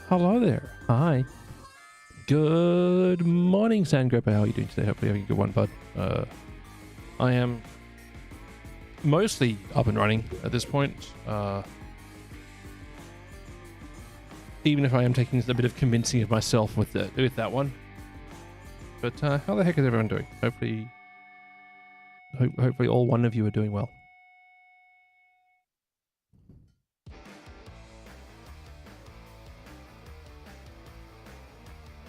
Hello there. Hi. Good morning, Sandgroper. How are you doing today? Hopefully having a good one, bud. I am mostly up and running at this point. Even if I am taking a bit of convincing of myself with that one. But how the heck is everyone doing? Hopefully all one of you are doing well.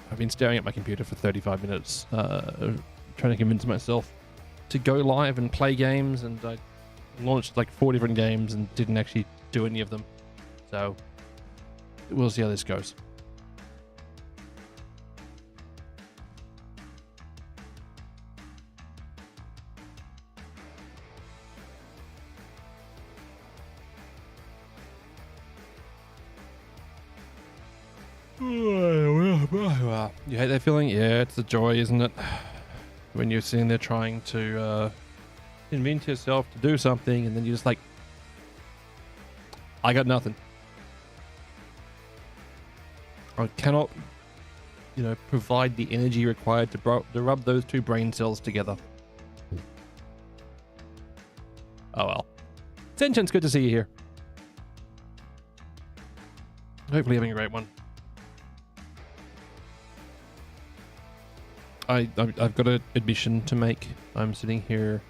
I've been staring at my computer for 35 minutes, trying to convince myself to go live and play games, and I launched like 4 different games and didn't actually do any of them. So we'll see how this goes. You hate that feeling? Yeah, it's the joy, isn't it? When you're sitting there trying to convince yourself to do something, and then you're just like, I got nothing. I cannot, provide the energy required to rub those 2 brain cells together. Oh well. Sentience, good to see you here. Hopefully having a great one. I've got an admission to make. I'm sitting here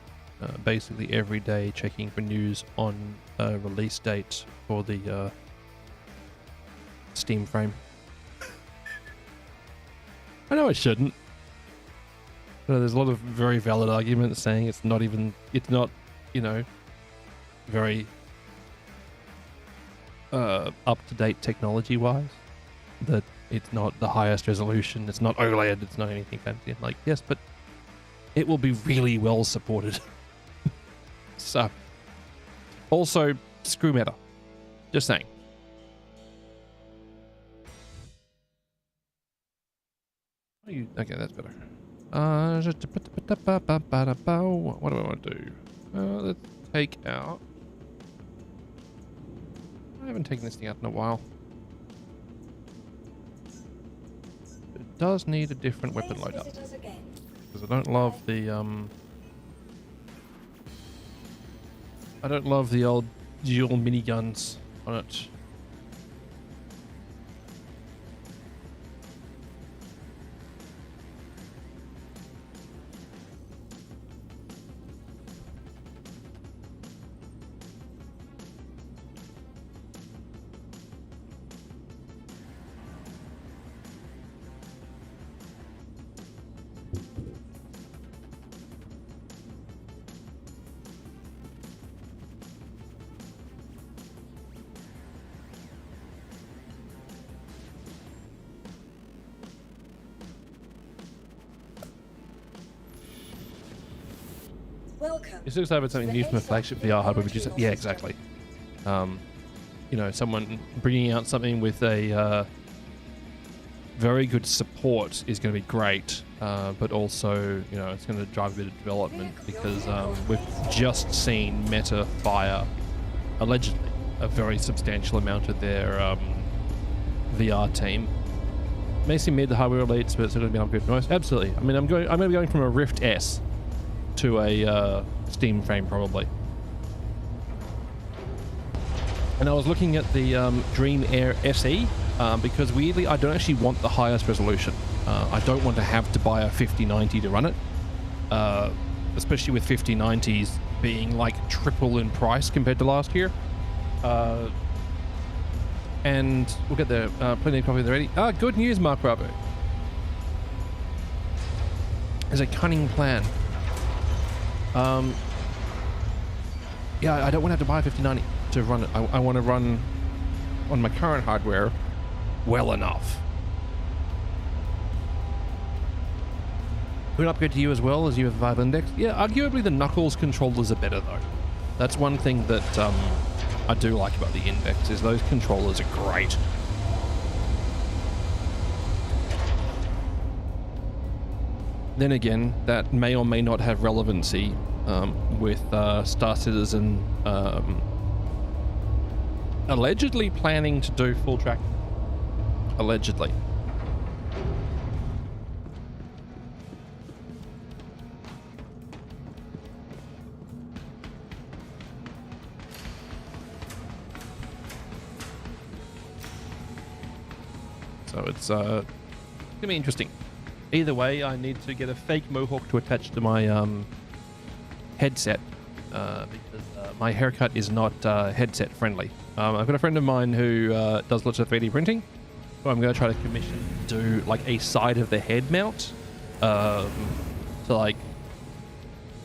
basically every day checking for news on release dates for the Steam frame. I know I shouldn't. There's a lot of very valid arguments saying it's not, very up-to-date technology-wise. That it's not the highest resolution, it's not OLED, it's not anything fancy. I'm like, yes, but it will be really well supported. So, also, screw Meta. Just saying. Okay, that's better. What do I want to do? Let's take out... I haven't taken this thing out in a while. It does need a different weapon loadout. Because I don't love the, I don't love the old dual miniguns on it. It looks like it's something new from a flagship VR hardware, which is, yeah, exactly. Someone bringing out something with a very good support is going to be great, but also, it's going to drive a bit of development because we've just seen Meta fire, allegedly, a very substantial amount of their VR team. May seem mid the hardware elites, but it's going to be an upgrade. Most absolutely. I mean, I'm going to be going from a Rift S to a Steam frame probably. And I was looking at the Dream Air SE because weirdly I don't actually want the highest resolution. I don't want to have to buy a 5090 to run it, especially with 5090s being like triple in price compared to last year. And we'll get there. Plenty of coffee already. Good news, Mark Bravo. There's a cunning plan. Yeah, I don't want to have to buy a 5090 to run it. I want to run on my current hardware well enough. Would upgrade to you as well as you have a Vive Index? Yeah, arguably the Knuckles controllers are better though. That's one thing that I do like about the Index is those controllers are great. Then again, that may or may not have relevancy with Star Citizen allegedly planning to do full track allegedly. So it's gonna be interesting. Either way, I need to get a fake mohawk to attach to my headset because my haircut is not headset friendly. I've got a friend of mine who does lots of 3D printing, so I'm going to try to commission do like a side of the head mount to like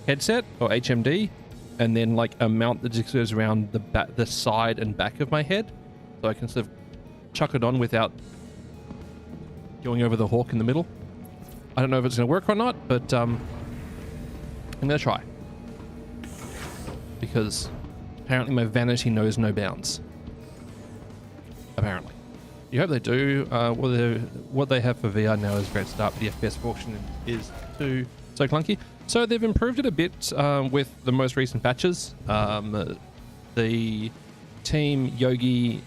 headset or HMD, and then like a mount that just goes around the side and back of my head, so I can sort of chuck it on without going over the hawk in the middle. I don't know if it's going to work or not, but I'm going to try. Because apparently my vanity knows no bounds. Apparently. You hope they do. What they have for VR now is a great start, but the FPS function is so clunky. So they've improved it a bit with the most recent patches. The team, Yogi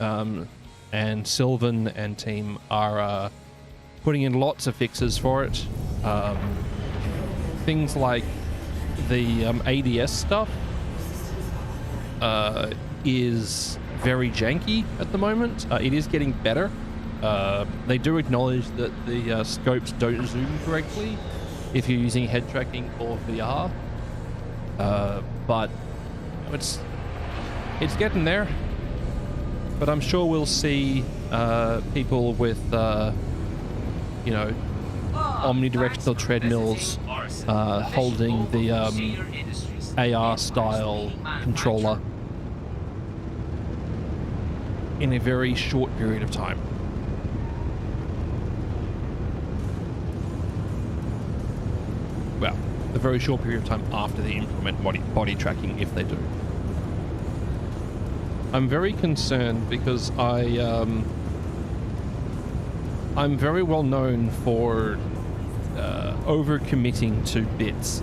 and Sylvan and team are putting in lots of fixes for it. Things like the ADS stuff is very janky at the moment. It is getting better. They do acknowledge that the scopes don't zoom correctly if you're using head tracking or VR, but it's getting there. But I'm sure we'll see people with you know, omnidirectional treadmills holding the AR style controller in a very short period of time. Well, a very short period of time after they implement body tracking, if they do. I'm very concerned because I'm very well known for overcommitting to bits.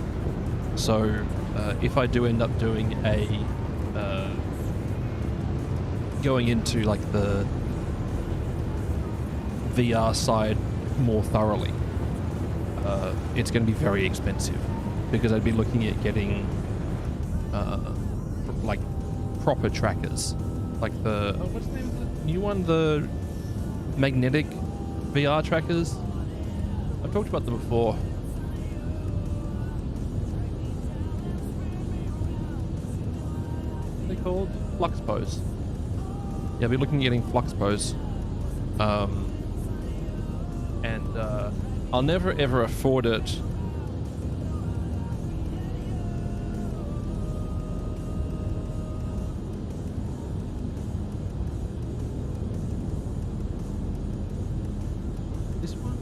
So if I do end up doing a going into like the VR side more thoroughly, it's going to be very expensive because I'd be looking at getting like proper trackers, like the what's the name of the new one, the magnetic VR trackers. I've talked about them before. What are they called? Flux Pose. Yeah, I'll be looking at getting Flux Pose. And I'll never ever afford it. This one?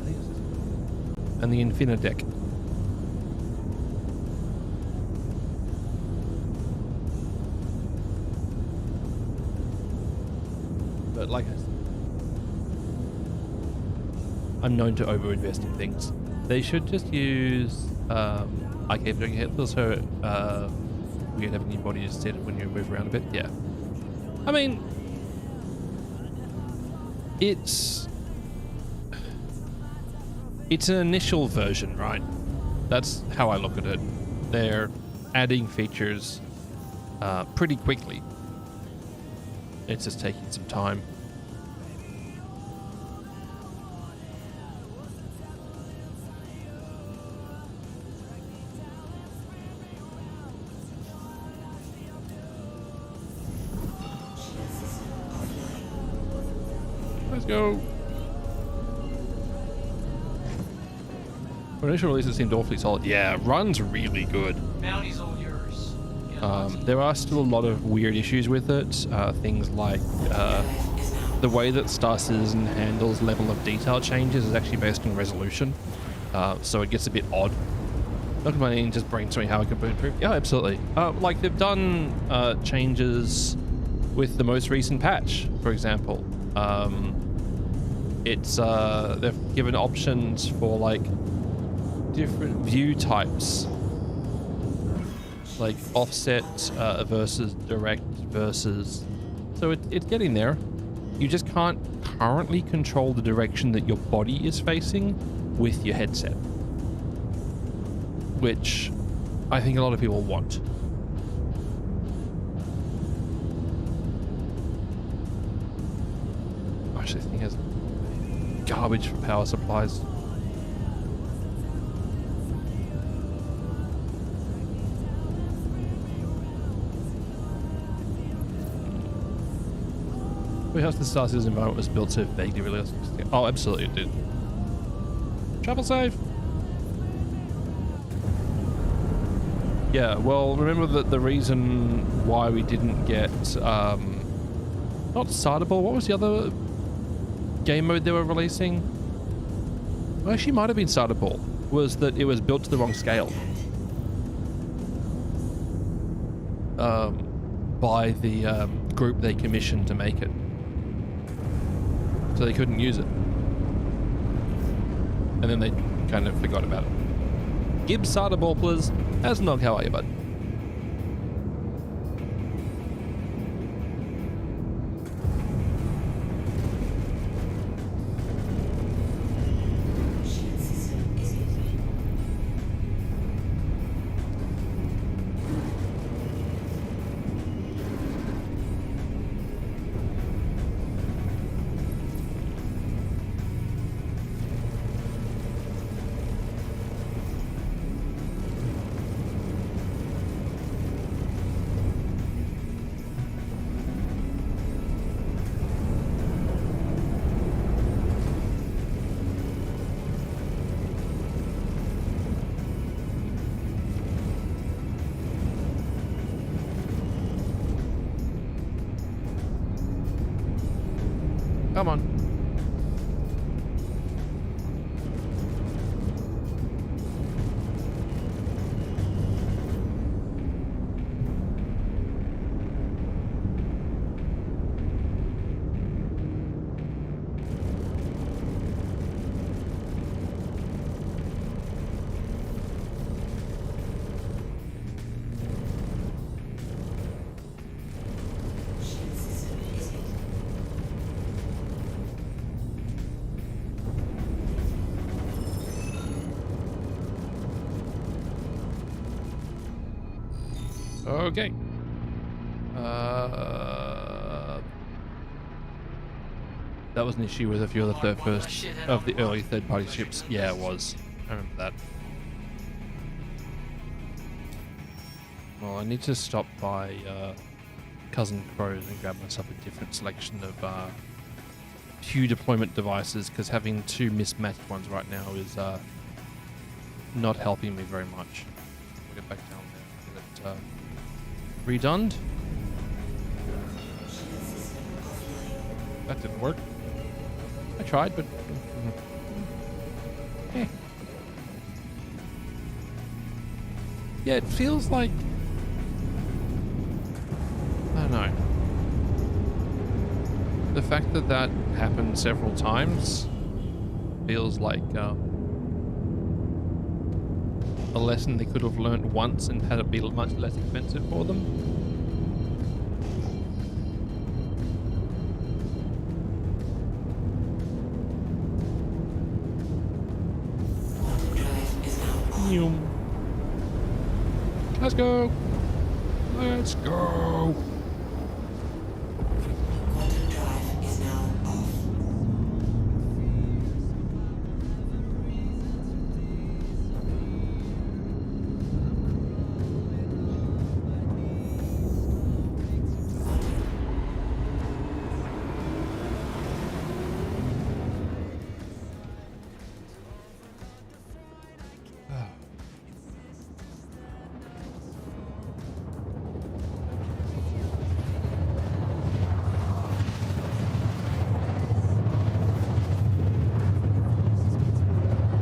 I think it's this one. And the Infinidec. But like I said, I'm known to overinvest in things. They should just use I keep doing it so we don't have any body to sit when you move around a bit. Yeah. I mean, it's an initial version, right? That's how I look at it. They're adding features pretty quickly. It's just taking some time. Let's go. For initial release, it seemed awfully solid. Yeah, run's really good. Bounty's all yours. There are still a lot of weird issues with it. Things like the way that Star Citizen handles level of detail changes is actually based on resolution. So it gets a bit odd. Look at my name, just brainstorming how it could be improved. Yeah, absolutely. Like they've done changes with the most recent patch, for example. They've given options for like different view types, like offset versus direct versus. So it's getting there. You just can't currently control the direction that your body is facing with your headset, which I think a lot of people want. Gosh, this thing has garbage for power supplies. We hope the Star Citizen environment was built so vaguely realistic. Oh, absolutely it did. Travel safe. Yeah, well, remember that the reason why we didn't get, not Startable, what was the other game mode they were releasing? Well, actually might have been Startable, was that it was built to the wrong scale. By the group they commissioned to make it. So they couldn't use it. And then they kind of forgot about it. Gibbs Startable, please. As Nog, how are you, bud? Come on. Okay. That was an issue with a few of the early third-party ships. Yeah, it was. I remember that. Well, I need to stop by Cousin Crow's and grab myself a different selection of PTU deployment devices, because having two mismatched ones right now is not helping me very much. We'll get back down there and get it redone. That didn't work. I tried, but yeah, it feels like, I don't know, the fact that that happened several times feels like a lesson they could have learned once and had it be much less expensive for them. Let's go. Let's go. Quantum drive is now off.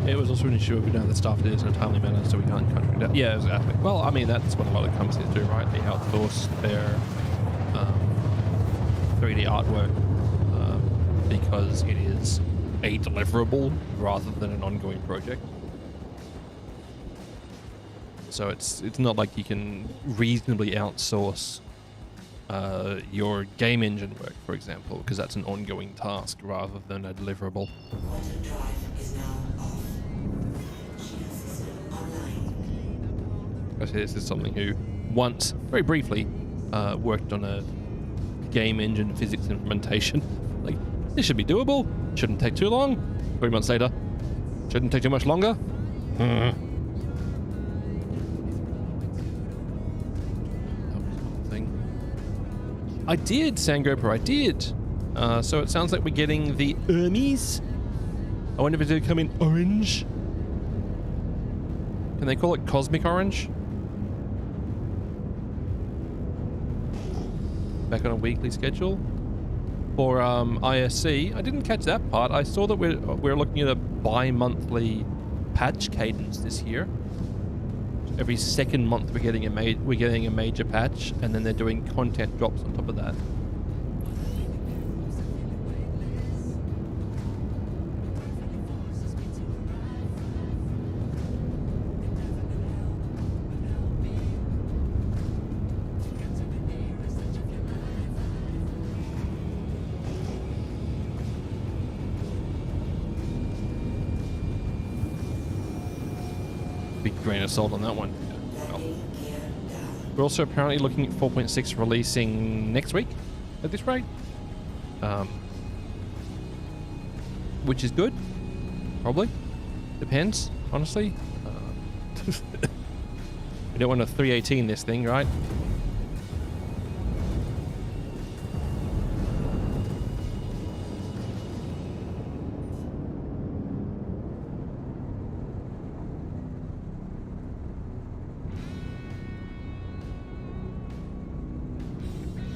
It was also an issue of we don't have the staff to do this in a timely manner, so we can't contract out. Yeah, exactly. Well, I mean, that's what a lot of companies do, right? They outsource their 3D artwork because it is a deliverable rather than an ongoing project. So it's not like you can reasonably outsource your game engine work, for example, because that's an ongoing task rather than a deliverable. Quantum drive is now off. Shield system online. I say this is something who once, very briefly, worked on a game engine physics implementation. Like, this should be doable. Shouldn't take too long. 3 months later, shouldn't take too much longer. I did, Sangoper, I did. So it sounds like we're getting the Ermies. I wonder if it's going to come in orange. Can they call it cosmic orange? Back on a weekly schedule. For ISC, I didn't catch that part. I saw that we're looking at a bi-monthly patch cadence this year. Every second month we're getting a major patch, and then they're doing content drops on top of that. Big grain of salt on that one. Well, we're also apparently looking at 4.6 releasing next week at this rate, which is good. Probably depends, honestly. We don't want to 318 this thing, right?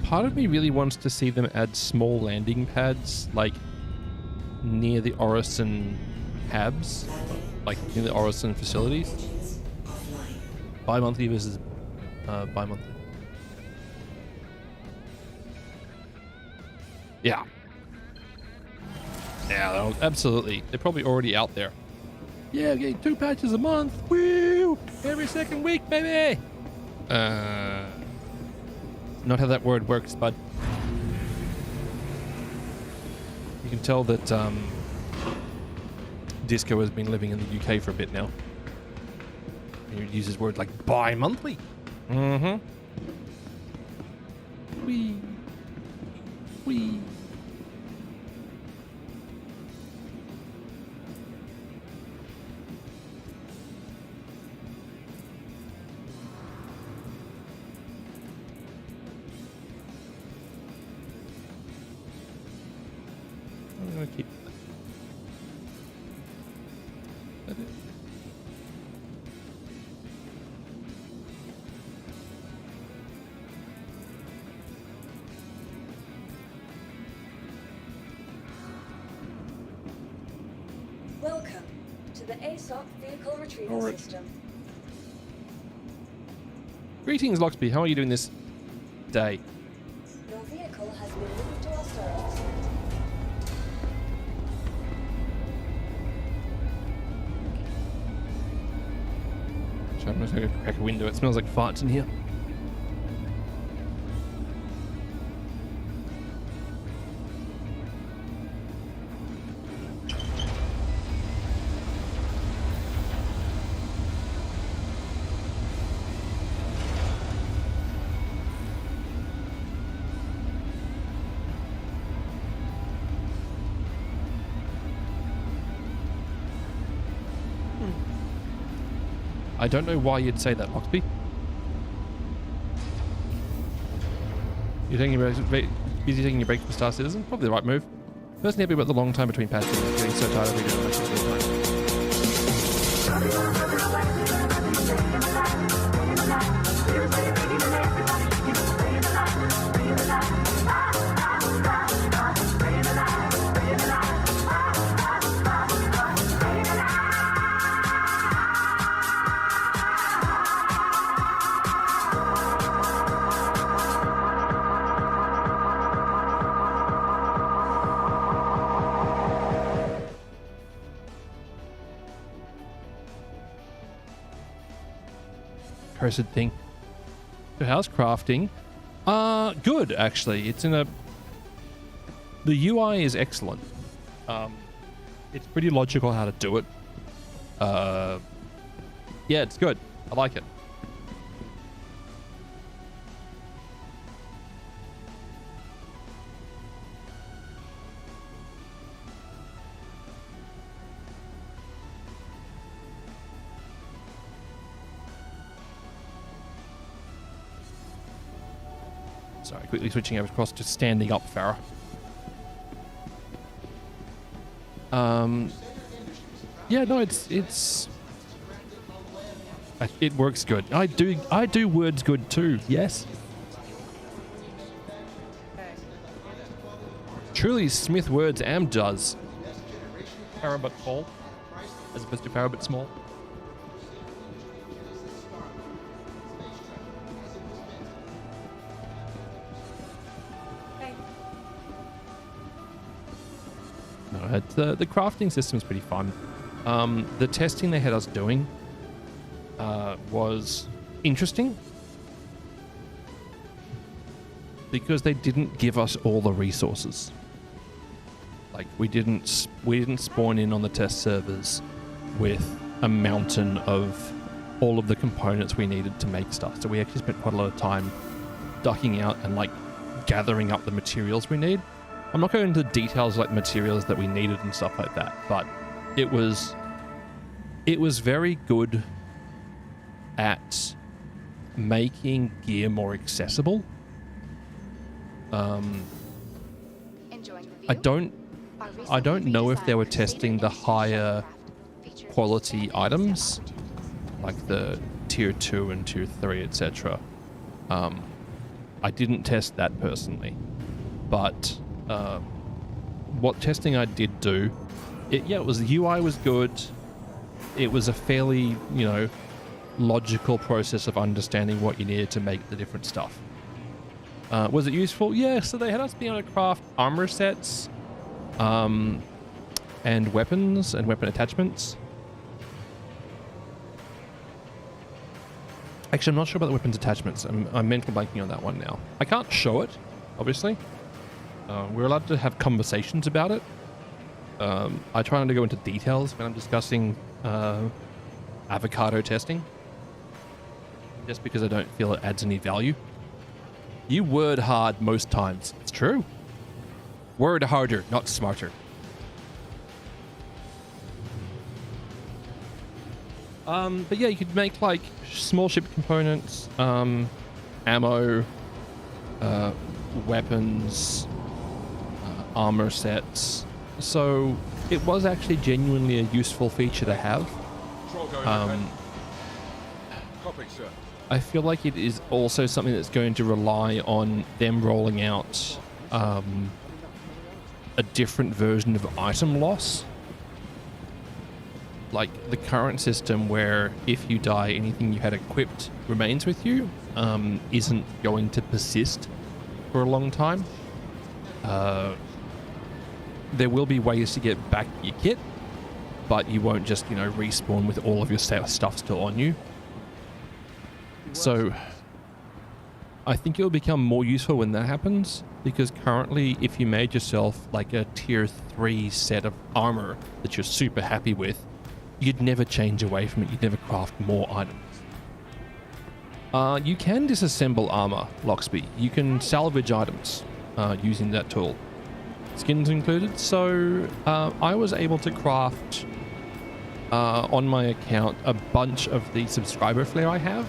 Part of me really wants to see them add small landing pads, like near the Orison habs, like near the Orison facilities. Engines offline. Bi-monthly versus bi-monthly. Yeah. Yeah, absolutely. They're probably already out there. Yeah, getting 2 patches a month. Woo! Every second week, baby! Not how that word works, bud. You can tell that Disco has been living in the UK for a bit now. He uses words like bi-monthly. Mm-hmm. Wee. Wee. I'm gonna keep that. Welcome to the ASOC Vehicle Retrieval Alright. System. Greetings, Loxby. How are you doing this day? Your vehicle has been moved to our storage facility. I'm just gonna crack a window. It smells like farts in here. I don't know why you'd say that, Loxby. You're taking your busy taking your break from Star Citizen? Probably the right move. Personally happy about the long time between patches. I'm getting so tired of redoing matches all the time. Cursed thing. So how's crafting? Good, actually. It's in a... The UI is excellent. It's pretty logical how to do it. Yeah, it's good. I like it. Sorry, quickly switching over across to standing up, Farah. Yeah, no, it works good. I do words good too. Yes. Truly, Smith words and does. Farah but tall, as opposed to Farah but small. No, the crafting system is pretty fun. The testing they had us doing was interesting because they didn't give us all the resources. Like we didn't spawn in on the test servers with a mountain of all of the components we needed to make stuff. So we actually spent quite a lot of time ducking out and like gathering up the materials we need. I'm not going into details like materials that we needed and stuff like that, but it was very good at making gear more accessible. I don't know if they were testing the higher quality items, like the tier 2 and tier 3, etc. I didn't test that personally, but what testing I did do, it was the UI was good. It was a fairly, logical process of understanding what you needed to make the different stuff. Was it useful? Yeah, so they had us be able to craft armor sets, and weapons and weapon attachments. Actually, I'm not sure about the weapons attachments. I'm mental blanking on that one now. I can't show it, obviously. We're allowed to have conversations about it. I try not to go into details when I'm discussing avocado testing, just because I don't feel it adds any value. You word hard most times. It's true. Word harder, not smarter. But yeah, you could make like small ship components, ammo, weapons, armor sets. So it was actually genuinely a useful feature to have. I feel like it is also something that's going to rely on them rolling out a different version of item loss. Like the current system where if you die, anything you had equipped remains with you, isn't going to persist for a long time. There will be ways to get back your kit, but you won't just, respawn with all of your stuff still on you. So I think it will become more useful when that happens, because currently if you made yourself like a tier 3 set of armor that you're super happy with, you'd never change away from it. You'd never craft more items. You can disassemble armor, Loxby. You can salvage items using that tool. Skins included. So I was able to craft on my account a bunch of the subscriber flare I have.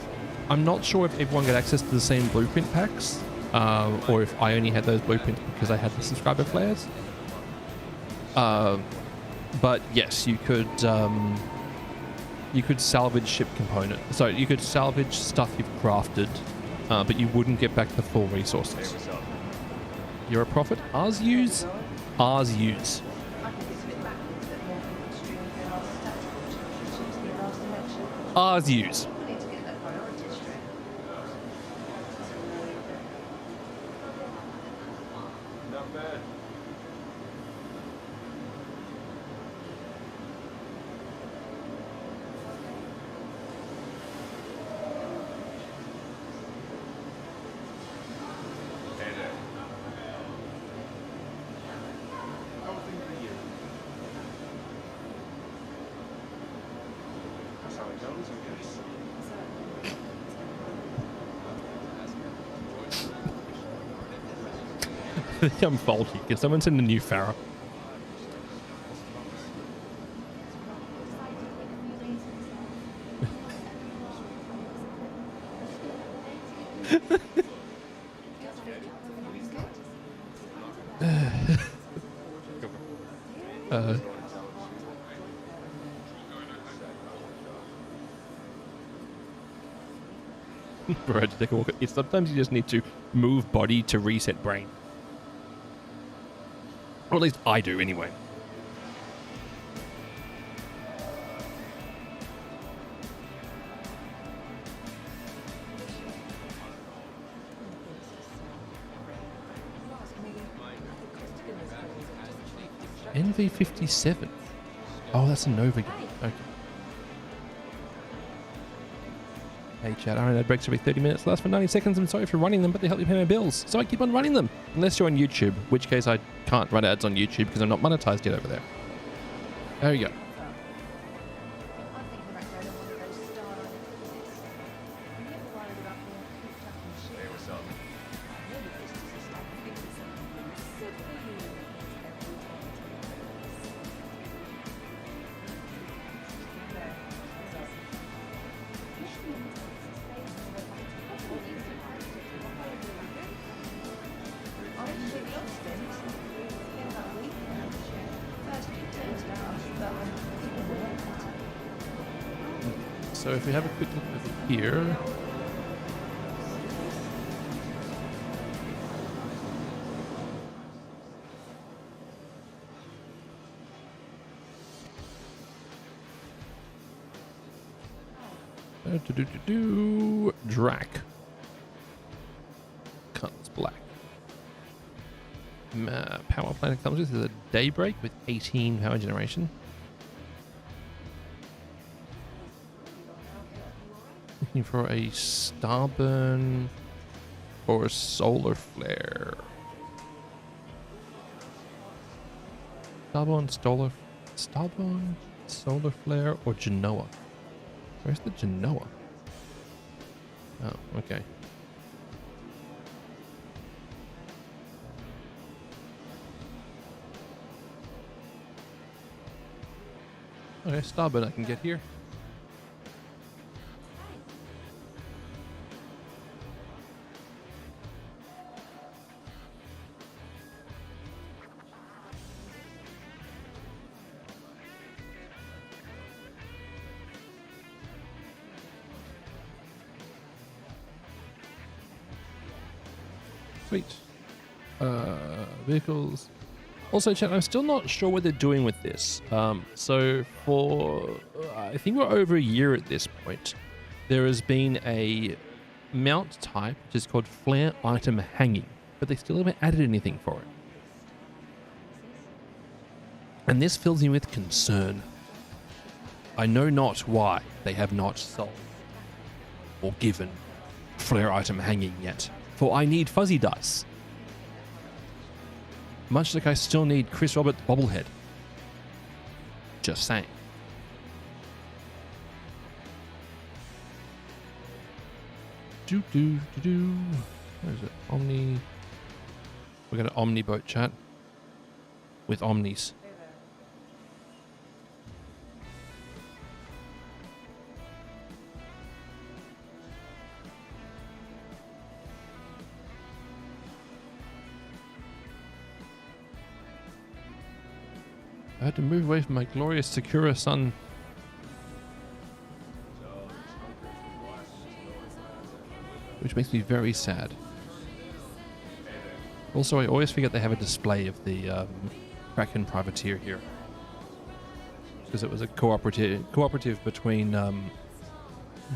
I'm not sure if everyone got access to the same blueprint packs, or if I only had those blueprints because I had the subscriber flares. But yes, you could salvage ship components. So you could salvage stuff you've crafted, but you wouldn't get back the full resources. You're a prophet? Ours use? Ours use. Ours use. I think I'm faulty. Can someone send a new Farah? Bro, to take a walk. Sometimes you just need to move body to reset brain. Or at least I do anyway. NV57. Oh, that's a Nova game. Okay. Hey chat, RNA breaks every 30 minutes, last for 90 seconds. I'm sorry for running them, but they help me pay my bills. So I keep on running them. Unless you're on YouTube, in which case I can't run ads on YouTube because I'm not monetized yet over there. There we go. So if we have a quick look over here. Drac. Colors black. Power plant it comes with is a Daybreak with 18 power generation. Looking for a Starburn or a Solar Flare. Starburn, Solar Flare, or Genoa. Where's the Genoa? Oh, okay. Okay, Starburn I can get here. Sweet. Vehicles. Also, chat, I'm still not sure what they're doing with this. So for, I think we're over a year at this point, there has been a mount type, which is called Flare Item Hanging, but they still haven't added anything for it. And this fills me with concern. I know not why they have not sold or given Flare Item Hanging yet, for I need fuzzy dice. Much like I still need Chris Robert bobblehead. Just saying. Where is it? Omni. We're going to Omni boat chat with Omnis. I had to move away from my glorious Sakura sun. Which makes me very sad. Also, I always forget they have a display of the Kraken Privateer here. Because it was a cooperative between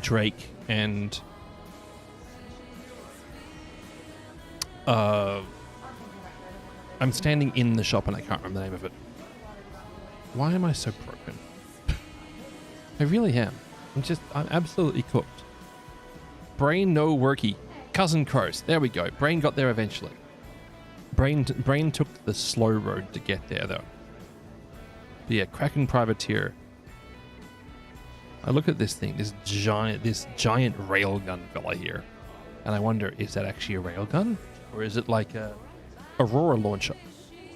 Drake and I'm standing in the shop and I can't remember the name of it. Why am I so broken? I really am. I'm absolutely cooked. Brain no worky. Cousin Crows. There we go. Brain got there eventually. Brain took the slow road to get there though. But yeah, Kraken Privateer. I look at this thing, this giant railgun fella here, and I wonder, is that actually a railgun, or is it like a Aurora launcher?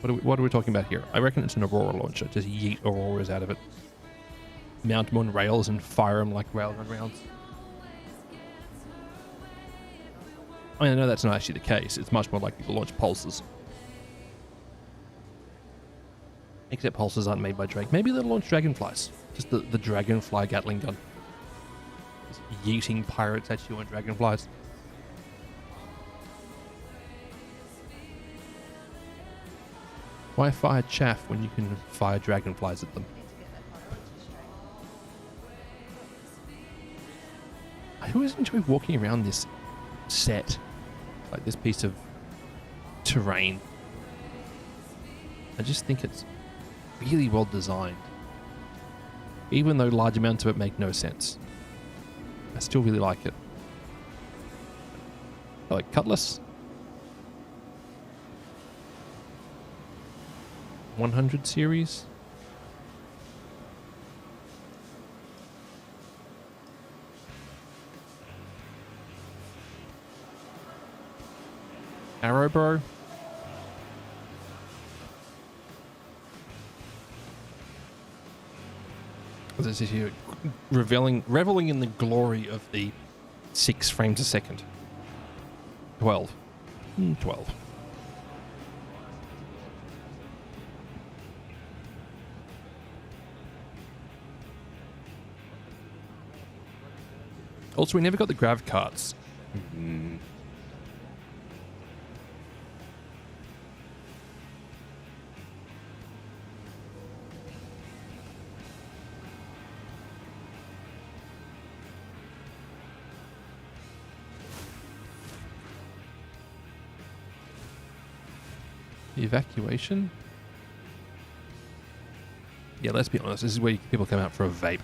What are we talking about here? I reckon it's an Aurora launcher. Just yeet Auroras out of it, mount them on rails, and fire them like railgun rounds. I mean, I know that's not actually the case. It's much more likely to launch pulses. Except pulses aren't made by Drake. Maybe they'll launch dragonflies. Just the dragonfly Gatling gun. Just yeeting pirates at you on dragonflies. Why fire chaff when you can fire dragonflies at them? I always enjoy walking around this set, like this piece of terrain. I just think it's really well designed, even though large amounts of it make no sense. I still really like it. I like Cutlass. 100 series. Arrow Bro. This is here, reveling in the glory of the 6 frames a second. 12. 12. Also, we never got the grav carts. Evacuation? Yeah, let's be honest, this is where people come out for a vape.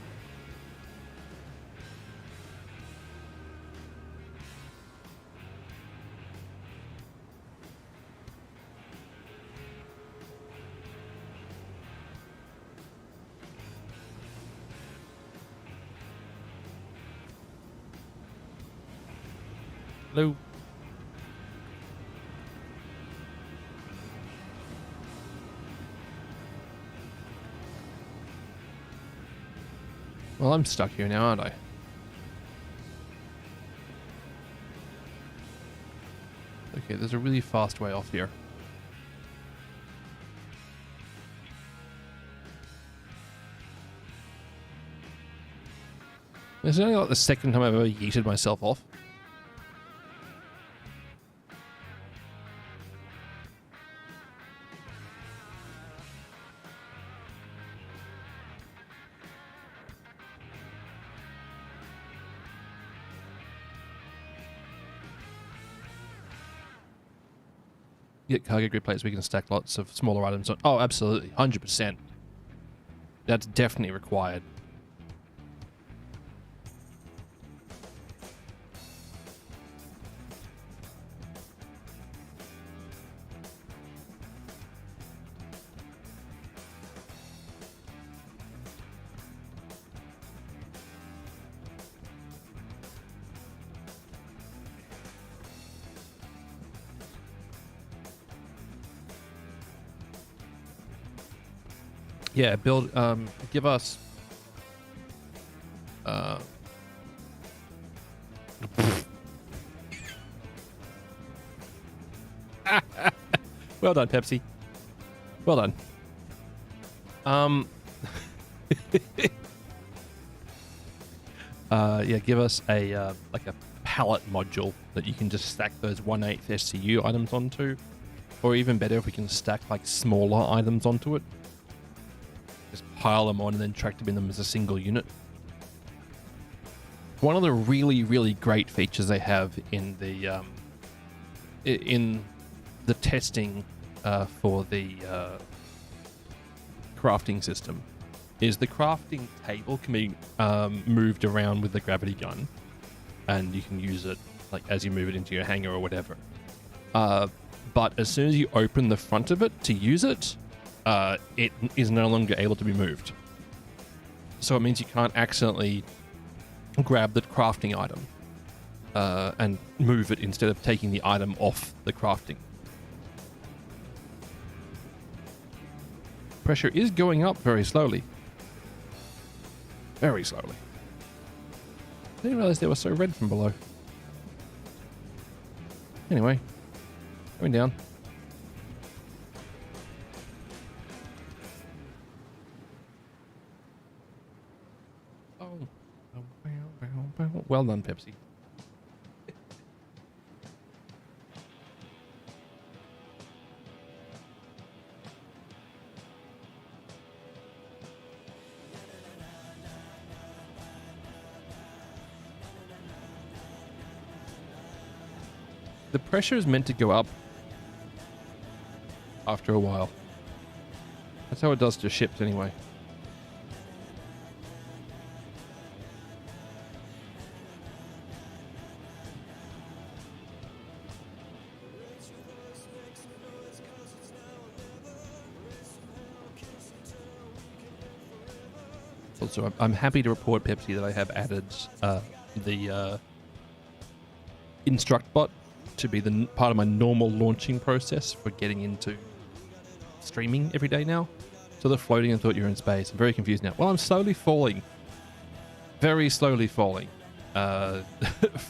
Hello? Well, I'm stuck here now, aren't I? Okay, there's a really fast way off here. This is only like the second time I've ever yeeted myself off. Get cargo grid plates, we can stack lots of smaller items on. Oh, absolutely. 100%. That's definitely required. Yeah, build, give us, well done, Pepsi. Well done. Yeah, give us a, like a pallet module that you can just stack those 1/8 SCU items onto, or even better if we can stack like smaller items onto it. Just pile them on and then tractor bin them as a single unit. One of the really, really great features they have in the testing for the crafting system is the crafting table can be moved around with the gravity gun, and you can use it like as you move it into your hangar or whatever. But as soon as you open the front of it to use it, it is no longer able to be moved. So it means you can't accidentally grab the crafting item and move it instead of taking the item off the crafting. Pressure is going up very slowly. Very slowly. I didn't realize they were so red from below. Anyway, going down. Oh. Well done, Pepsi. The pressure is meant to go up after a while. That's how it does to ships anyway. Also, I'm happy to report, Pepsi, that I have added the instruct bot to be the part of my normal launching process for getting into streaming every day now. So they're floating and thought you're in space. I'm very confused now. Well, I'm slowly falling. Very slowly falling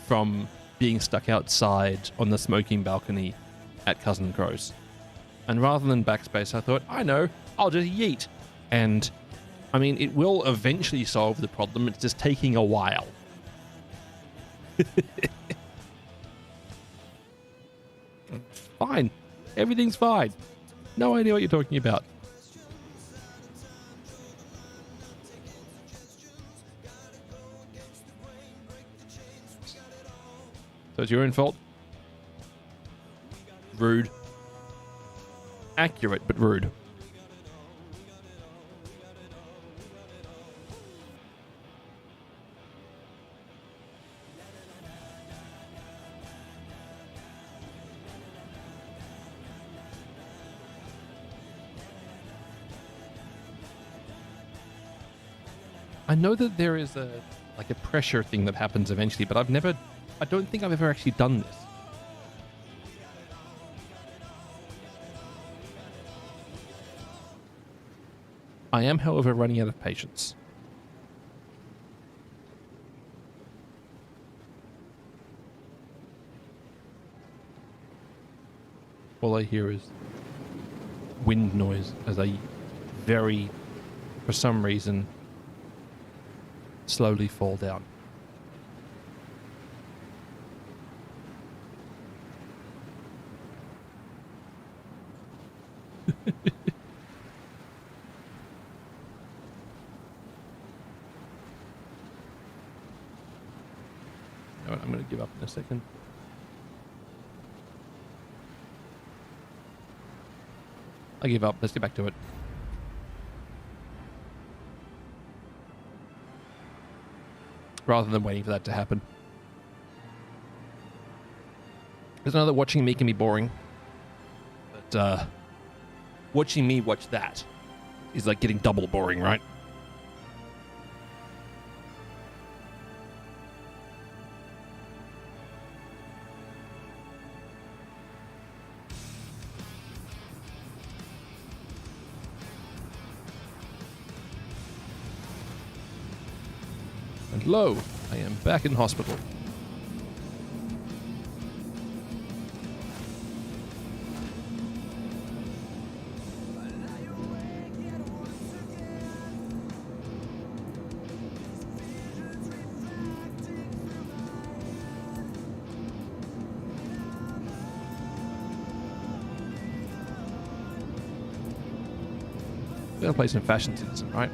from being stuck outside on the smoking balcony at Cousin Crow's. And rather than backspace, I thought, I know, I'll just yeet. And, I mean, it will eventually solve the problem. It's just taking a while. Fine. Everything's fine. No idea what you're talking about. So it's your own fault? Rude. Accurate, but rude. I know that there is a pressure thing that happens eventually, but I don't think I've ever actually done this. I am, however, running out of patience. All I hear is wind noise as I for some reason, slowly fall down. I'm going to give up in a second. I give up. Let's get back to it. Rather than waiting for that to happen. Because I know that watching me can be boring. But watching me watch that is like getting double boring, right? And lo, I am back in hospital. Gonna play some Fashion Citizen, right?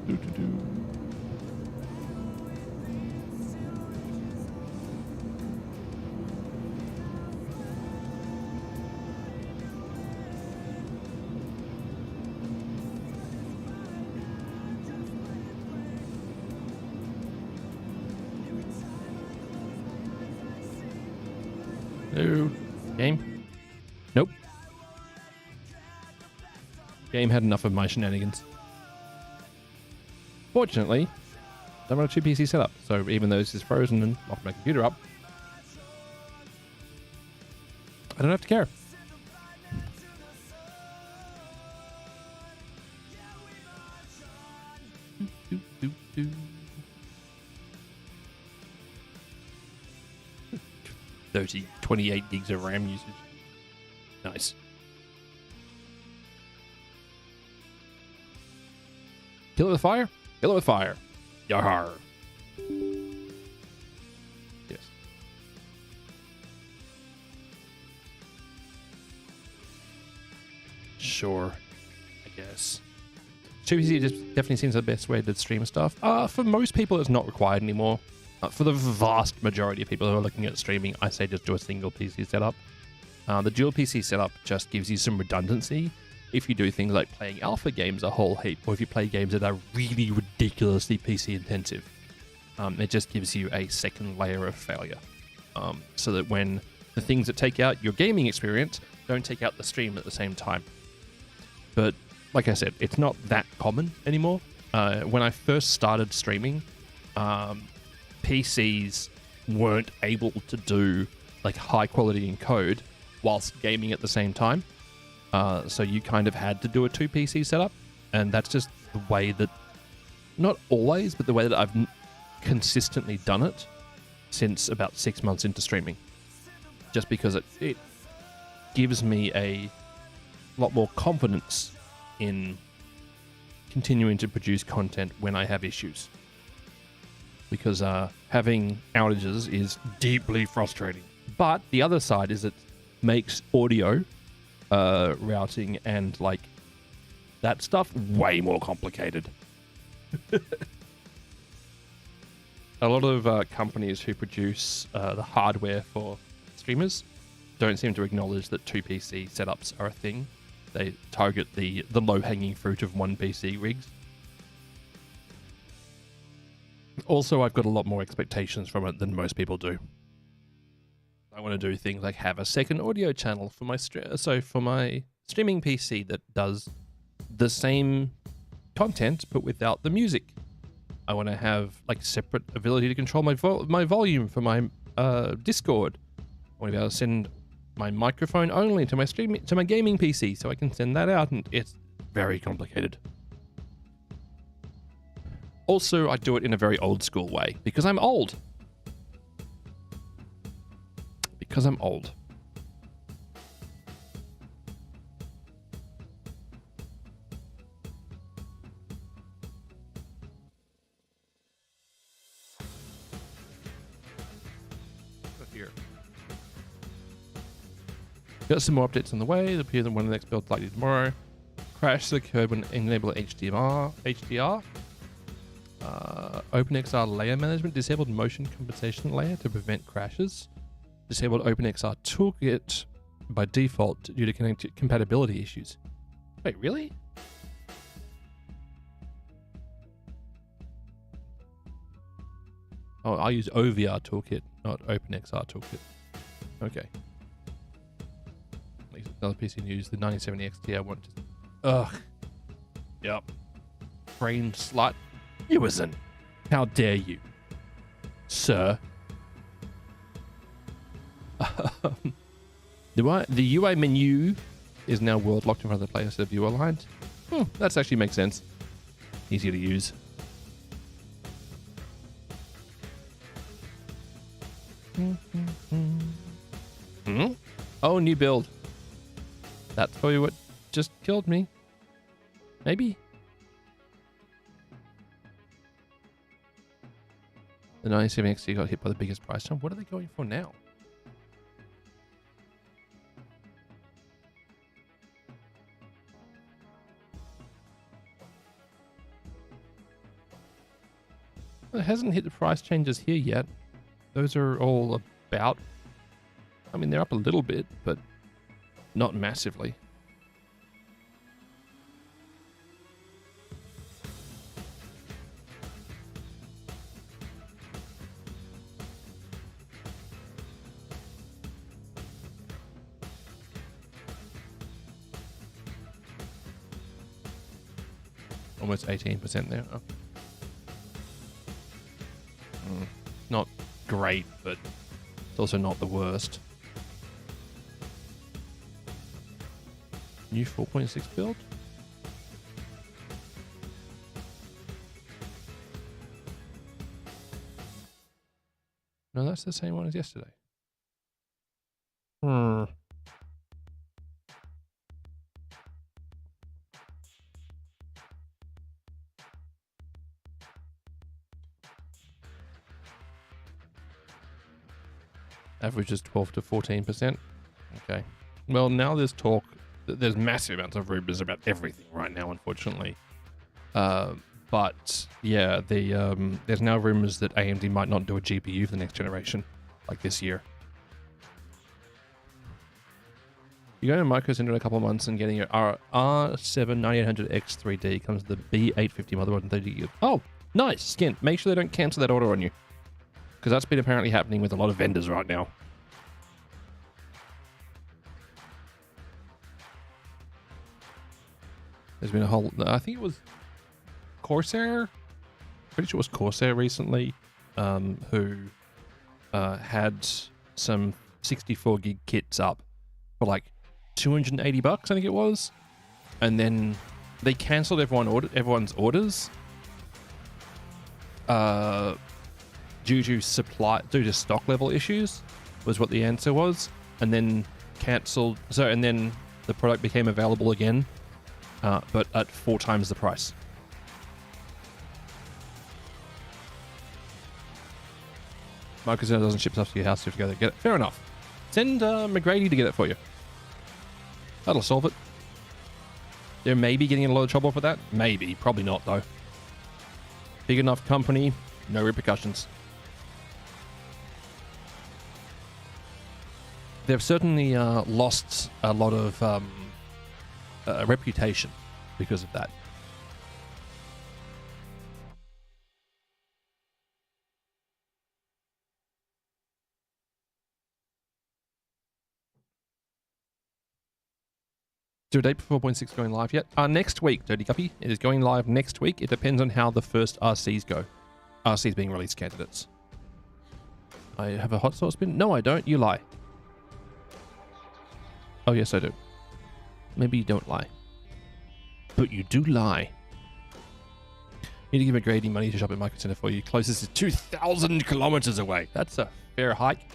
Do. No. Game? Nope. Game had enough of my shenanigans. Fortunately, I'm on a 2 PC setup, so even though this is frozen and locked my computer up, I don't have to care. Do, do. 28 gigs of RAM usage. Nice. Kill it with fire? Kill it with fire. Yar. Yes. Sure. I guess. 2PC just definitely seems the best way to stream stuff. For most people, it's not required anymore. For the vast majority of people who are looking at streaming, I say just do a single PC setup. The dual PC setup just gives you some redundancy if you do things like playing alpha games a whole heap, or if you play games that are really ridiculously PC intensive. It just gives you a second layer of failure. So that when the things that take out your gaming experience don't take out the stream at the same time. But like I said, it's not that common anymore. When I first started streaming, PCs weren't able to do like high quality encode whilst gaming at the same time. So you kind of had to do a 2 PC setup, and that's just the way that, not always, but the way that I've consistently done it since about 6 months into streaming. Just because it gives me a lot more confidence in continuing to produce content when I have issues. Because having outages is deeply frustrating. But the other side is it makes audio routing and like that stuff way more complicated. A lot of companies who produce the hardware for streamers don't seem to acknowledge that 2 PC setups are a thing. They target the low-hanging fruit of 1 PC rigs. Also, I've got a lot more expectations from it than most people do. I want to do things like have a second audio channel for my for my streaming PC that does the same content but without the music. I want to have like separate ability to control my volume for my Discord. I want to be able to send my microphone only to my gaming PC so I can send that out, and it's very complicated. Also, I do it in a very old school way because I'm old. Because I'm old. Here. Got some more updates on the way. It appears that one of the next builds likely tomorrow. Crash the code when enable HDR. OpenXR layer management disabled motion compensation layer to prevent crashes. Disabled OpenXR toolkit by default due to compatibility issues. Wait, really? Oh, I use OVR toolkit, not OpenXR toolkit. Okay. Another piece of news: the 9070 XT I want to. Ugh. Yep. Brain slut. Ewison. How dare you, sir? The UI menu is now world locked in front of the player instead of viewer aligned. That actually makes sense. Easier to use. Oh, new build. That's probably what just killed me. Maybe. The 97 XT got hit by the biggest price jump. What are they going for now? It hasn't hit the price changes here yet. Those are all about... I mean, they're up a little bit, but not massively. Almost 18% there. Oh. Not great, but it's also not the worst. New 4.6 build? No, that's the same one as yesterday. Average is 12 to 14%. Okay. Well, now there's talk. There's massive amounts of rumors about everything right now, unfortunately. But yeah, there's now rumors that AMD might not do a GPU for the next generation, like this year. You're going to Micro Center in a couple of months and getting your R7 9800X 3D comes with the B850 motherboard and 30 GB. Oh, nice, Skin. Make sure they don't cancel that order on you, because that's been apparently happening with a lot of vendors right now. There's been a whole... I think it was Corsair? Pretty sure it was Corsair recently, who had some 64 gig kits up for like $280, I think it was. And then they cancelled everyone's orders due to stock level issues, was what the answer was. And then cancelled... and then the product became available again, but at 4 times the price. Microsoft doesn't ship stuff to your house, you have to go there and get it. Fair enough. Send McGrady to get it for you. That'll solve it. They're maybe getting in a lot of trouble for that. Maybe. Probably not, though. Big enough company, no repercussions. They've certainly lost a lot of reputation because of that. Is there a date for 4.6 going live yet? Next week, Dirty Guppy. It is going live next week. It depends on how the first RCs go. RCs being released candidates. I have a hot sauce bin? No, I don't. You lie. Oh, yes, I do. Maybe you don't lie. But you do lie. Need to give McGrady money to shop at Micro Center for you. Closest is 2,000 kilometers away. That's a fair hike.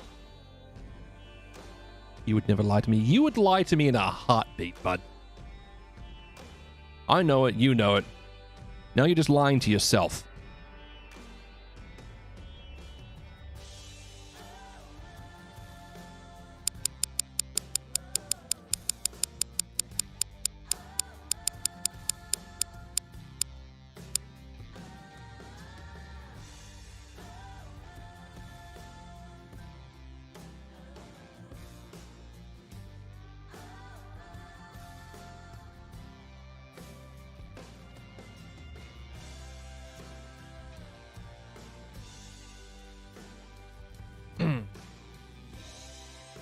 You would never lie to me. You would lie to me in a heartbeat, bud. I know it. You know it. Now you're just lying to yourself.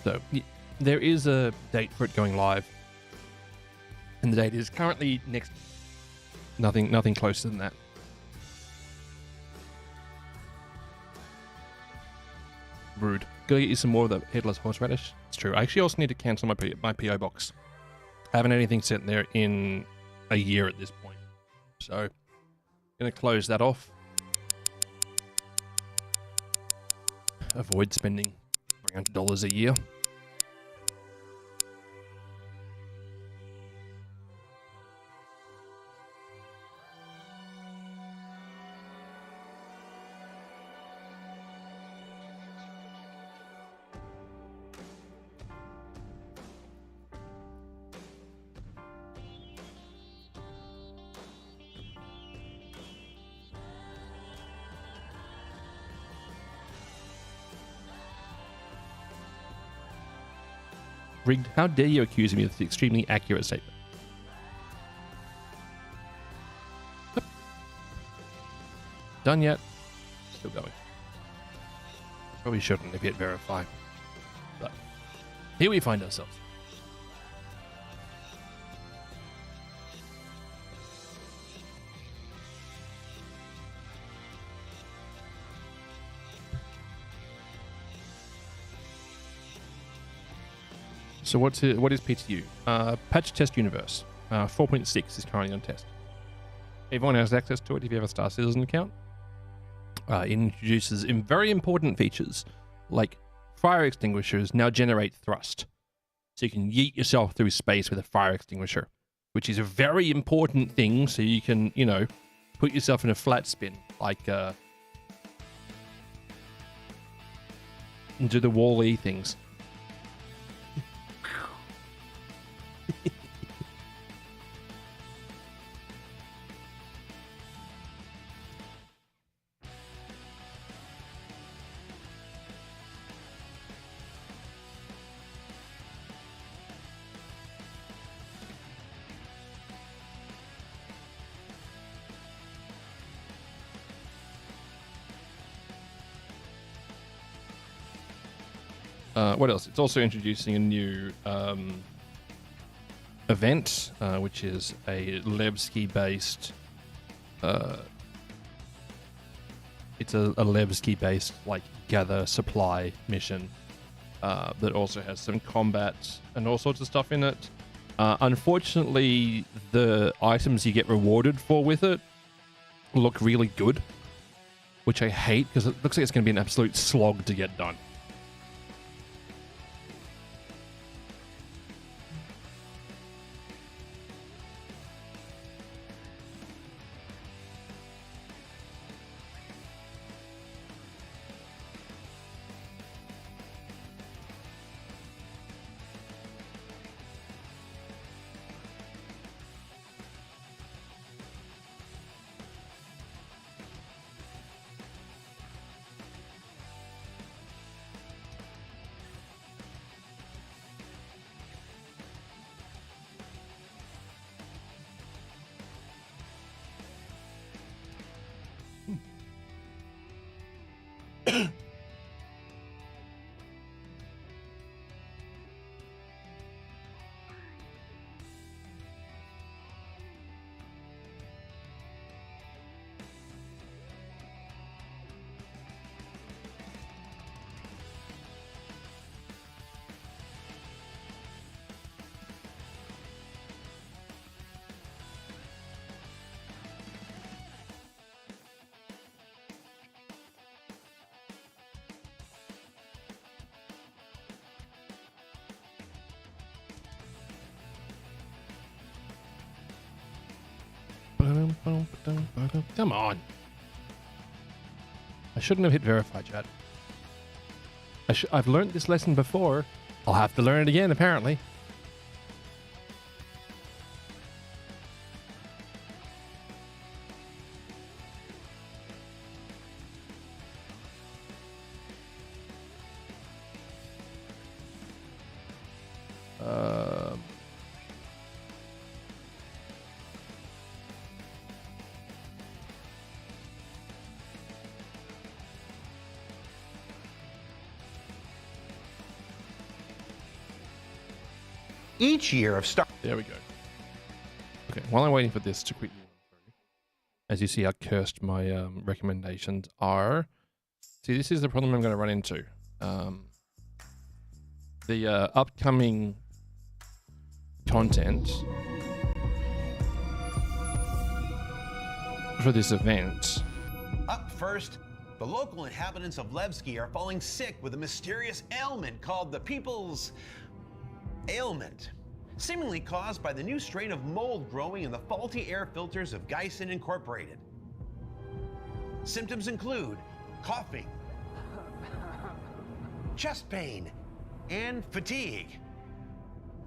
So there is a date for it going live, and the date is currently next. Nothing closer than that. Rude. Gotta get you some more of the headless horseradish. It's true. I actually also need to cancel my PO box. I haven't had anything sitting there in a year at this point, so gonna close that off. Avoid spending $300 a year. Rigged, how dare you accuse me of the extremely accurate statement? Yep. Done yet? Still going. Probably shouldn't have hit verify. But here we find ourselves. So what is PTU? Patch Test Universe. 4.6 is currently on test. Everyone has access to it if you have a Star Citizen account. It introduces very important features like fire extinguishers now generate thrust. So you can yeet yourself through space with a fire extinguisher, which is a very important thing so you can, you know, put yourself in a flat spin, like and do the Wall-E things. What else? It's also introducing a new event, which is a Levski-based. It's a Levski-based like gather supply mission that also has some combat and all sorts of stuff in it. Unfortunately, the items you get rewarded for with it look really good, which I hate because it looks like it's going to be an absolute slog to get done. Come on. I shouldn't have hit verify, chat. I've learned this lesson before. I'll have to learn it again, apparently. Each year of Star. There we go. Okay, while I'm waiting for this to quickly run through, as you see how cursed my recommendations are. See, this is the problem I'm going to run into. The upcoming content for this event. Up first, the local inhabitants of Levski are falling sick with a mysterious ailment called the People's Ailment, seemingly caused by the new strain of mold growing in the faulty air filters of Geisen Incorporated. Symptoms include coughing, chest pain, and fatigue.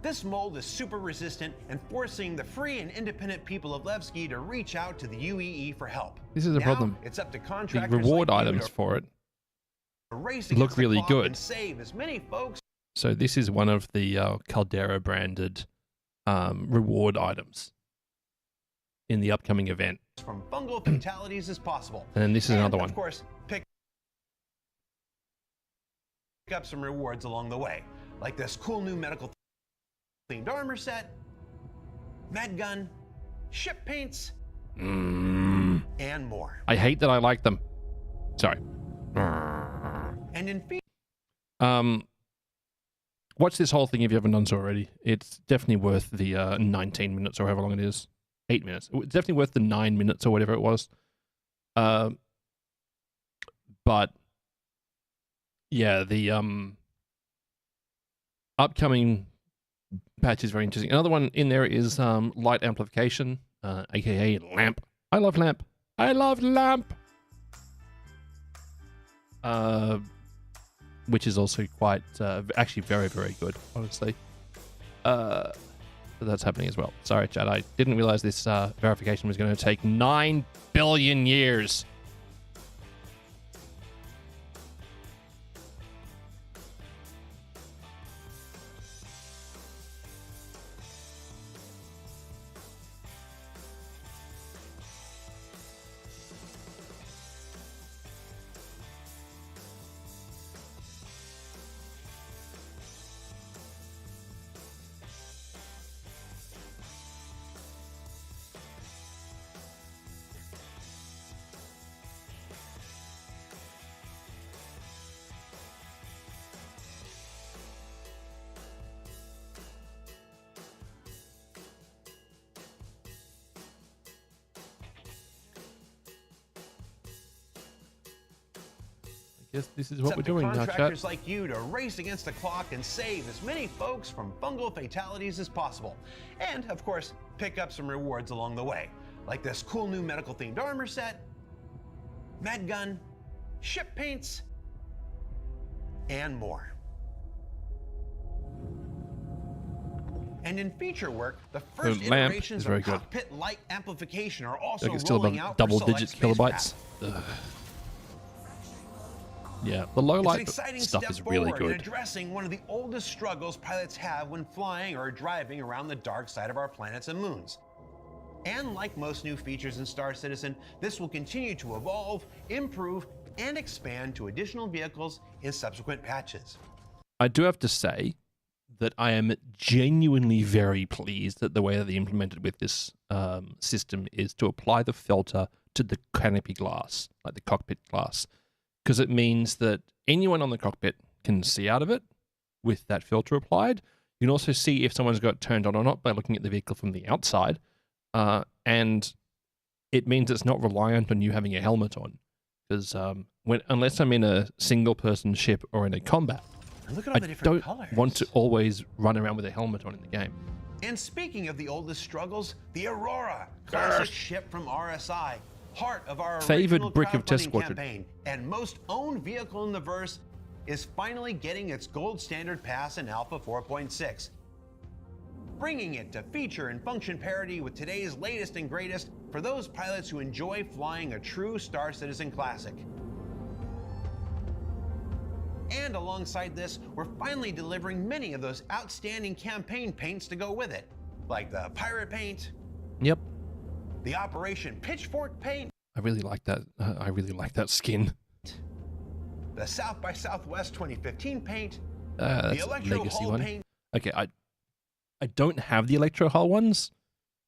This mold is super resistant and forcing the free and independent people of Levski to reach out to the UEE for help. This is a Now, problem. It's up to The contractors reward like you items to for it race look against the really clock good. and save as many folks. So this is one of the Caldera branded reward items in the upcoming event. From fungal fatalities as possible. And then this is another one. Of course, pick up some rewards along the way, like this cool new medical themed armor set, med gun, ship paints, and more. I hate that I like them. Sorry. And in Watch this whole thing if you haven't done so already. It's definitely worth the 19 minutes or however long it is. 8 minutes. It's definitely worth the 9 minutes or whatever it was. But yeah, the upcoming patch is very interesting. Another one in there is light amplification, aka lamp. I love lamp. I love lamp. Which is also quite actually very, very good, honestly. So that's happening as well. Sorry, Chad, I didn't realize this verification was going to take 9 billion years. Guess this is what we're doing now, chat. Contractors like you to race against the clock and save as many folks from fungal fatalities as possible. And, of course, pick up some rewards along the way, like this cool new medical themed armor set, med gun, ship paints, and more. And in feature work, the first lamp iterations is very of good. cockpit light amplification are also Like it's still rolling about out for double-digit select kilobytes. spacecraft. Ugh. Yeah, the low It's an light exciting stuff step is really forward in good. addressing one of the oldest struggles pilots have when flying or driving around the dark side of our planets and moons. And like most new features in Star Citizen, this will continue to evolve, improve, and expand to additional vehicles in subsequent patches. I do have to say that I am genuinely very pleased that the way that they implemented with this system is to apply the filter to the canopy glass, like the cockpit glass, because it means that anyone on the cockpit can see out of it with that filter applied. You can also see if someone's got turned on or not by looking at the vehicle from the outside, and it means it's not reliant on you having a helmet on, because unless I'm in a single-person ship or in a combat, And look at all I the different don't colors. want to always run around with a helmet on in the game. And speaking of the oldest struggles, the Aurora, classic ship from RSI, heart of our Favored original brick of Test crowdfunding Squadron. campaign, and most owned vehicle in the verse, is finally getting its gold standard pass in Alpha 4.6, bringing it to feature and function parity with today's latest and greatest for those pilots who enjoy flying a true Star Citizen classic. And alongside this, we're finally delivering many of those outstanding campaign paints to go with it, like the pirate paint, Yep, the Operation Pitchfork paint, I really like that. I really like that skin. the South by Southwest 2015 paint, That's the a Electro legacy Hull one. paint, Okay, I don't have the Electro Hull ones,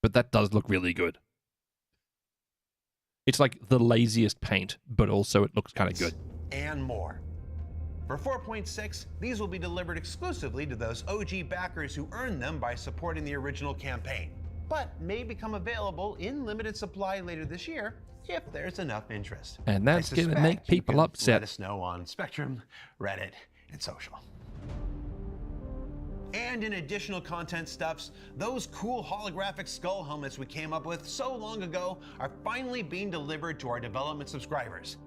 but that does look really good. It's like the laziest paint, but also it looks kind of good. and more. For 4.6, these will be delivered exclusively to those OG backers who earned them by supporting the original campaign, but may become available in limited supply later this year if there's enough interest. And that's I gonna suspect make you people can upset. Let us know on Spectrum, Reddit, and social. And in additional content stuffs, those cool holographic skull helmets we came up with so long ago are finally being delivered to our development subscribers.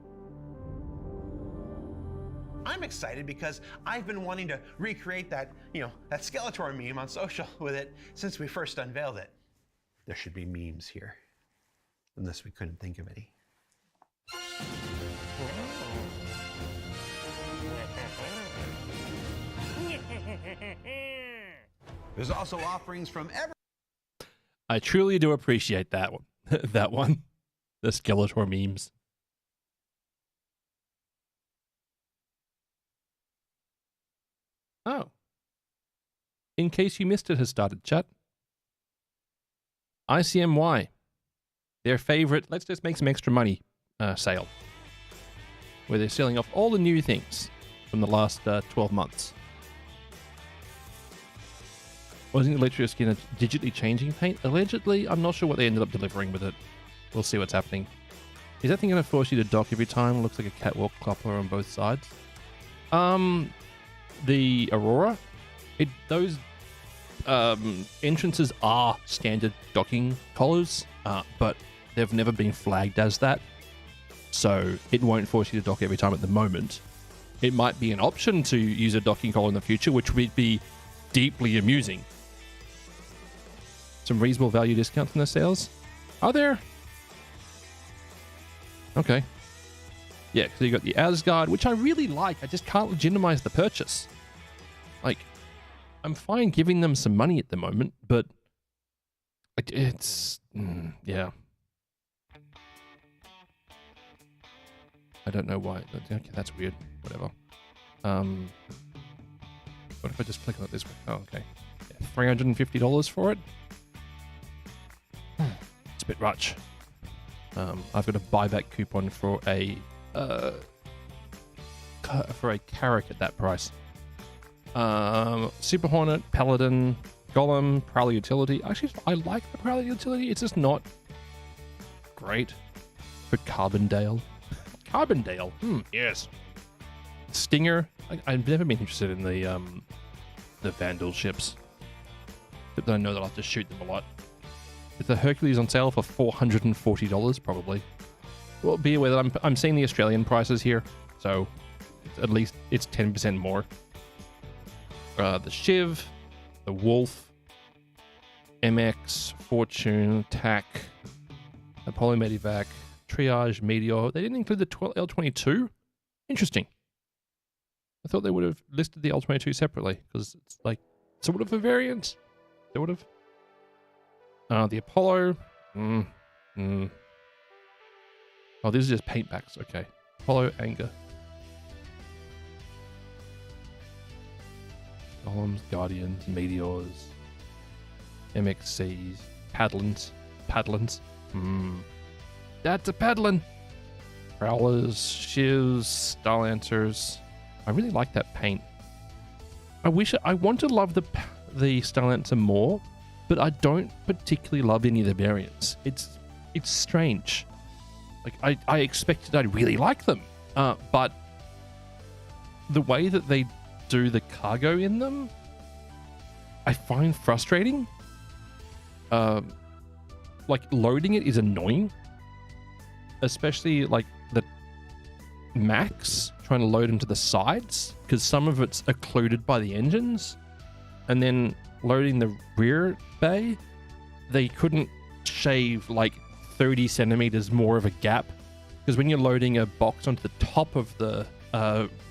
I'm excited because I've been wanting to recreate that, that Skeletor meme on social with it since we first unveiled it. There should be memes here, unless we couldn't think of any. There's also offerings from I truly do appreciate that one. That one. The Skeletor memes. Oh. In case you missed it has started, chat. ICMY. Their favorite, let's just make some extra money sale. Where they're selling off all the new things from the last 12 months. Wasn't Electro Skin a digitally changing paint? Allegedly, I'm not sure what they ended up delivering with it. We'll see what's happening. Is that thing going to force you to dock every time? Looks like a catwalk coupler on both sides. The Aurora, those entrances are standard docking collars, but they've never been flagged as that. So it won't force you to dock every time at the moment. It might be an option to use a docking collar in the future, which would be deeply amusing. Some reasonable value discounts in the sales. Are there? Okay. Yeah, so you got the Asgard, which I really like. I just can't legitimize the purchase. Like, I'm fine giving them some money at the moment, but it's yeah. I don't know why. Okay, that's weird. Whatever. What if I just click on it this way? Oh, okay. Yeah, $350 for it. It's a bit much. I've got a buyback coupon for a Carrack at that price. Super Hornet, Paladin, Golem, Prowler Utility. Actually, I like the Prowler Utility. It's just not great. For Carbondale. Carbondale. Yes. Stinger. I've never been interested in the Vandal ships. But I know that I'll have to shoot them a lot. Is the Hercules on sale for $440? Probably. Well, be aware that I'm seeing the Australian prices here, so at least it's 10% more. The Shiv, the Wolf, MX, Fortune, TAC, Apollo Medivac, Triage, Meteor. They didn't include the L22? Interesting. I thought they would have listed the L22 separately, because it's like sort of a variant. Sort of. The Apollo. Oh, these are just paint packs. Okay. Apollo, Anger. Golems, Guardians, Meteors. MXCs. Paddlins. That's a Paddlin. Prowlers, Shivs, Starlancers. I really like that paint. I want to love the Starlancer more, but I don't particularly love any of the variants. It's strange. Like I expected I'd really like them, but the way that they do the cargo in them, I find frustrating. Like loading it is annoying, especially like the Max trying to load them to the sides, because some of it's occluded by the engines, and then loading the rear bay, they couldn't shave like 30 centimeters more of a gap, because when you're loading a box onto the top of the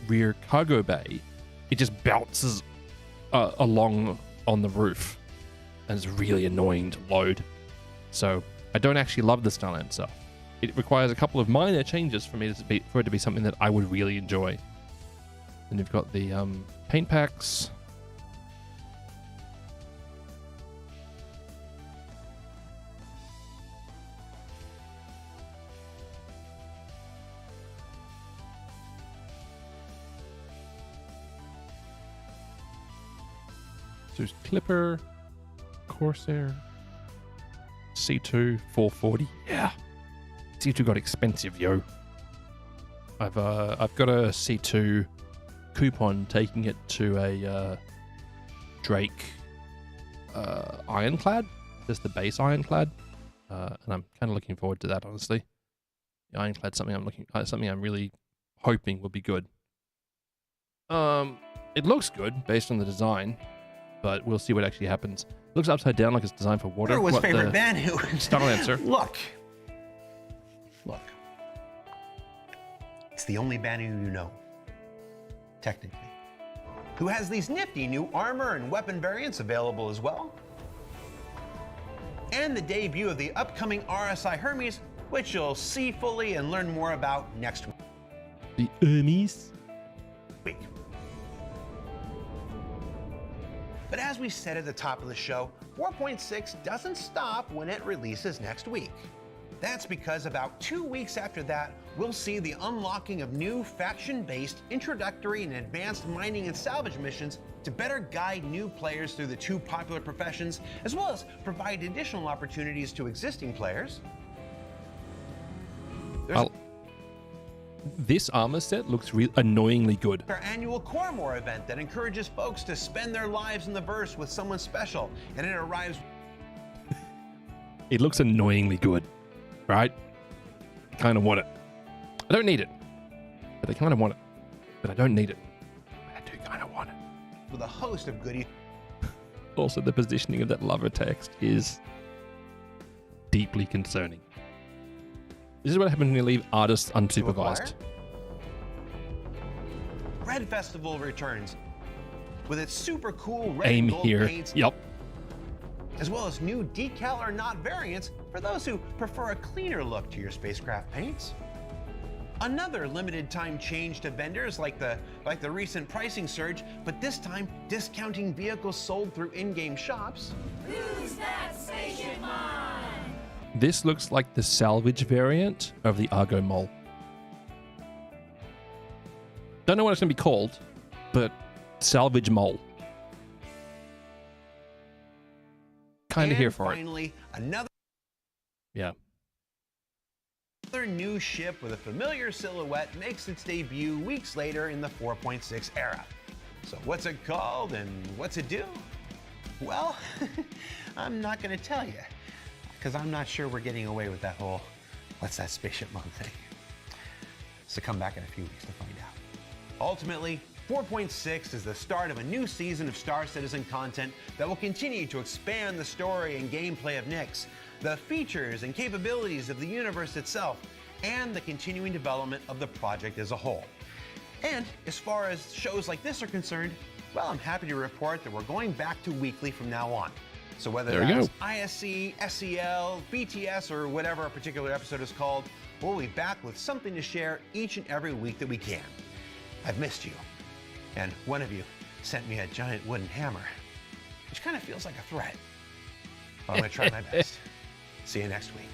rear cargo bay, it just bounces along on the roof, and it's really annoying to load. So I don't actually love the Starlancer. It requires a couple of minor changes for it to be something that I would really enjoy. And you've got the paint packs. There's Clipper, Corsair, C2, 440. Yeah. C2 got expensive, yo. I've got a C2 coupon taking it to a Drake Ironclad, just the base Ironclad, and I'm kind of looking forward to that, honestly. The Ironclad's something I'm really hoping will be good. It looks good based on the design, but we'll see what actually happens. It looks upside down like it's designed for water. Everyone's favorite Banu. Starlancer. Look. It's the only Banu you know. Technically. who has these nifty new armor and weapon variants available as well. And the debut of the upcoming RSI Hermes, which you'll see fully and learn more about next The Hermes. week. But as we said at the top of the show, 4.6 doesn't stop when it releases next week. That's because about 2 weeks after that, we'll see the unlocking of new faction-based introductory and advanced mining and salvage missions to better guide new players through the two popular professions, as well as provide additional opportunities to existing players. There's This armor set looks annoyingly good. our annual Coremore event that encourages folks to spend their lives in the verse with someone special, and it arrives. It looks annoyingly good, right? Kind of want it. I don't need it, but I kind of want it. But I don't need it. But I do kind of want it. with a host of goodies. Also, the positioning of that lover text is deeply concerning. This is what happens when you leave artists unsupervised. Red Festival returns with its super cool red Aim and gold here. paints, Yep. as well as new decal or not variants for those who prefer a cleaner look to your spacecraft paints. Another limited time change to vendors like the recent pricing surge, but this time discounting vehicles sold through in-game shops. Who's that spaceship mine? This looks like the salvage variant of the Argo Mole. Don't know what it's going to be called, but salvage mole. Kind of And here for it. finally, another Yeah. new ship with a familiar silhouette makes its debut weeks later in the 4.6 era. So what's it called and what's it do? Well, I'm not going to tell you, because I'm not sure we're getting away with that whole what's that spaceship mode thing. So come back in a few weeks to find out. Ultimately, 4.6 is the start of a new season of Star Citizen content that will continue to expand the story and gameplay of Nyx, the features and capabilities of the universe itself, and the continuing development of the project as a whole. And as far as shows like this are concerned, well, I'm happy to report that we're going back to weekly from now on. So whether There you that's go. ISC, SEL, BTS, or whatever a particular episode is called, we'll be back with something to share each and every week that we can. I've missed you. And one of you sent me a giant wooden hammer, which kind of feels like a threat. But I'm going to try my best. See you next week.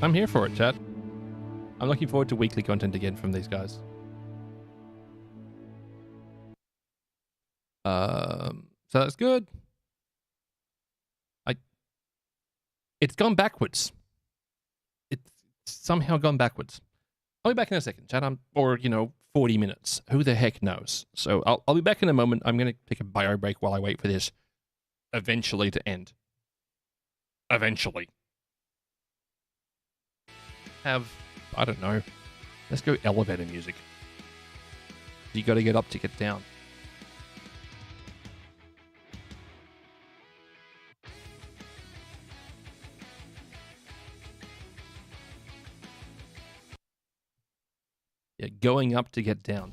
I'm here for it, chat. I'm looking forward to weekly content again from these guys. So that's good. It's gone backwards. It's somehow gone backwards. I'll be back in a second, chat. Or 40 minutes. Who the heck knows? So I'll be back in a moment. I'm gonna take a bio break while I wait for this eventually to end. Eventually. I don't know. Let's go elevator music. You got to get up to get down. Yeah, going up to get down.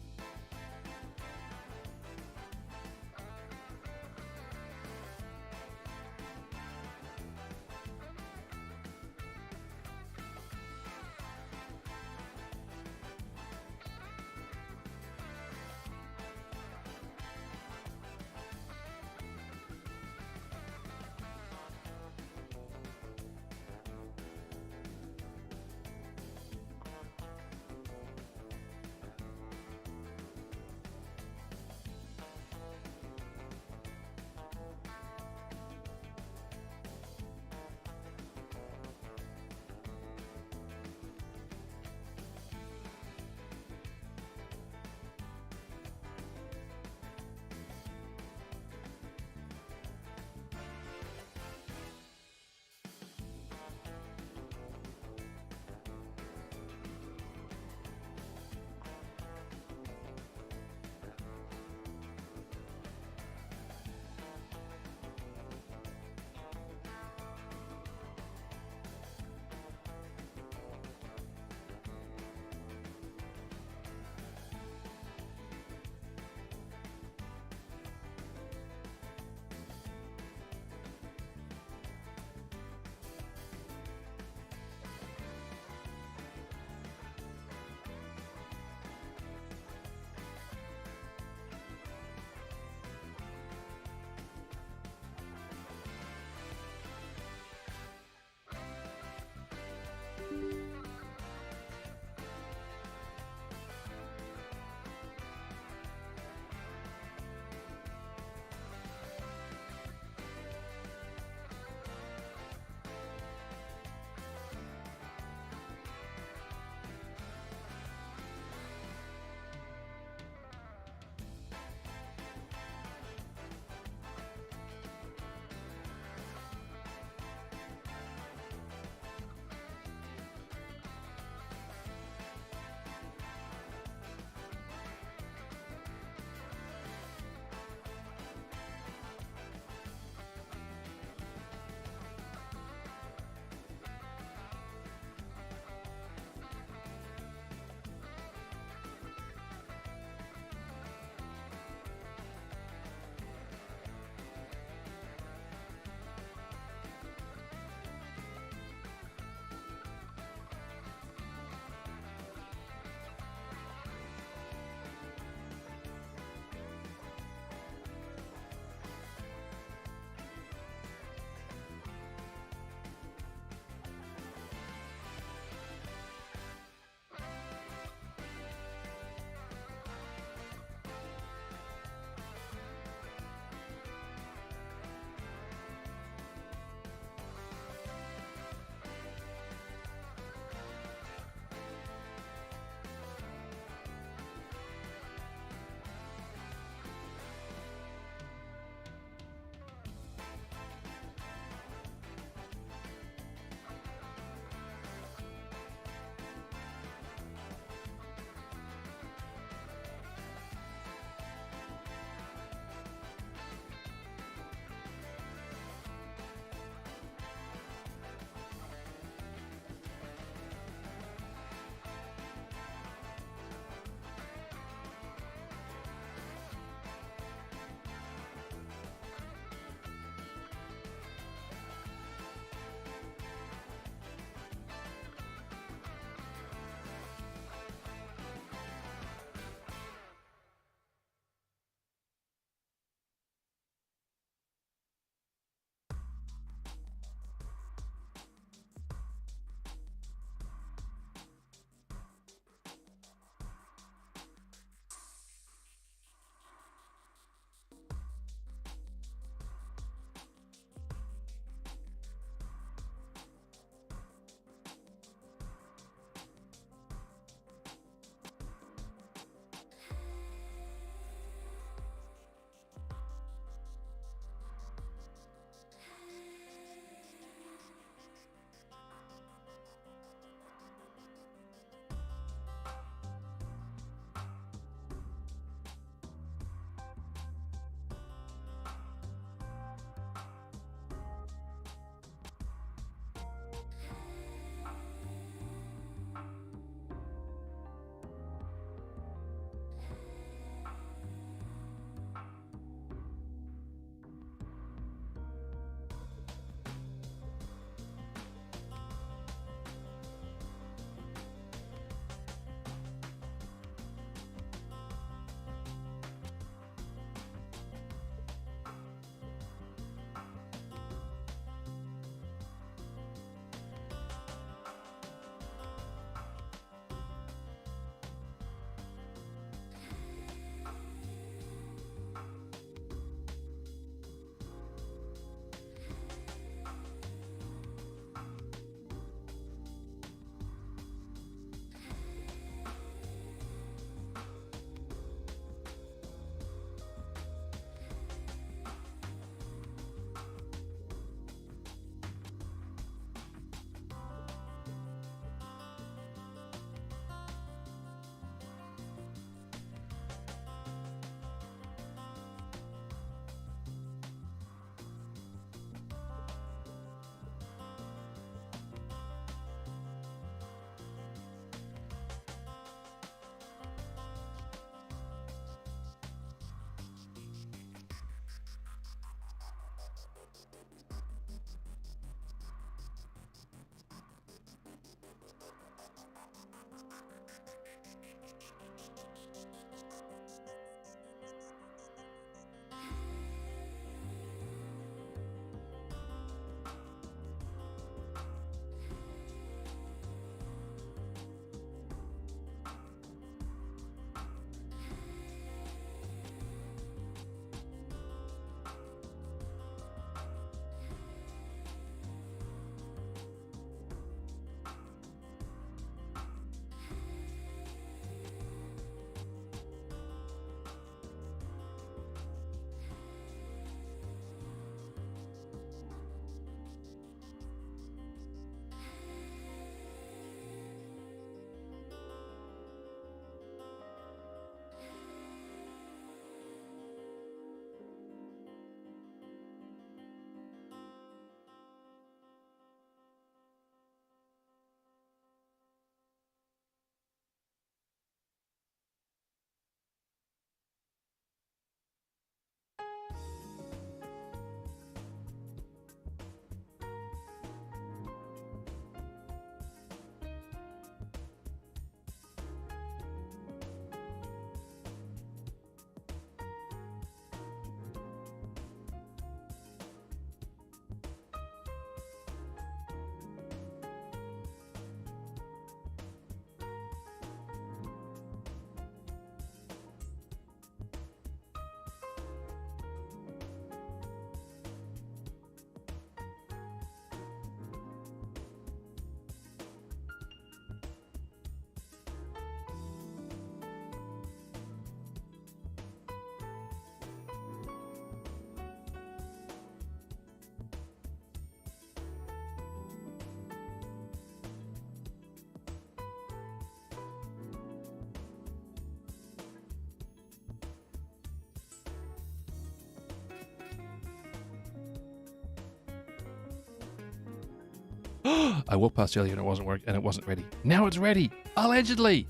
I walked past earlier and it wasn't working and it wasn't ready. Now it's ready. Allegedly.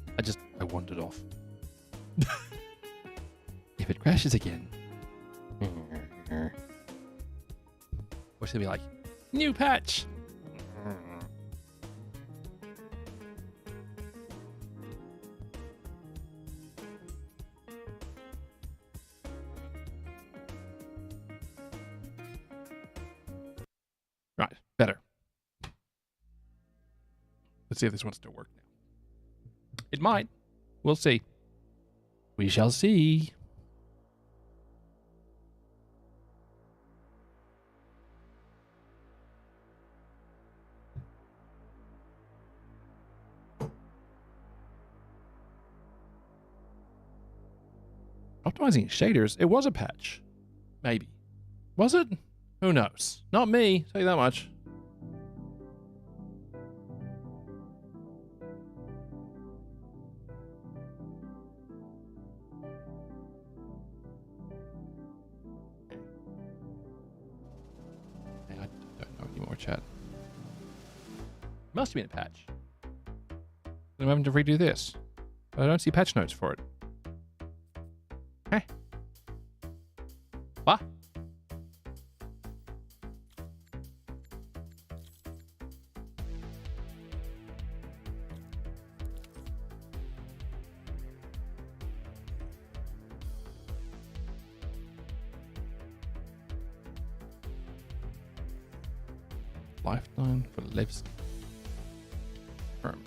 I wandered off. If it crashes again. Or should it be like, new patch? Right, better. Let's see if this one still works now. It might. We'll see. We shall see. Optimizing shaders. It was a patch. Maybe. Was it? Who knows? Not me. Tell you that much. I don't know anymore, chat. Must have been a patch. I'm having to redo this. But I don't see patch notes for it. Hey. What? Lifetime for lives. Firm.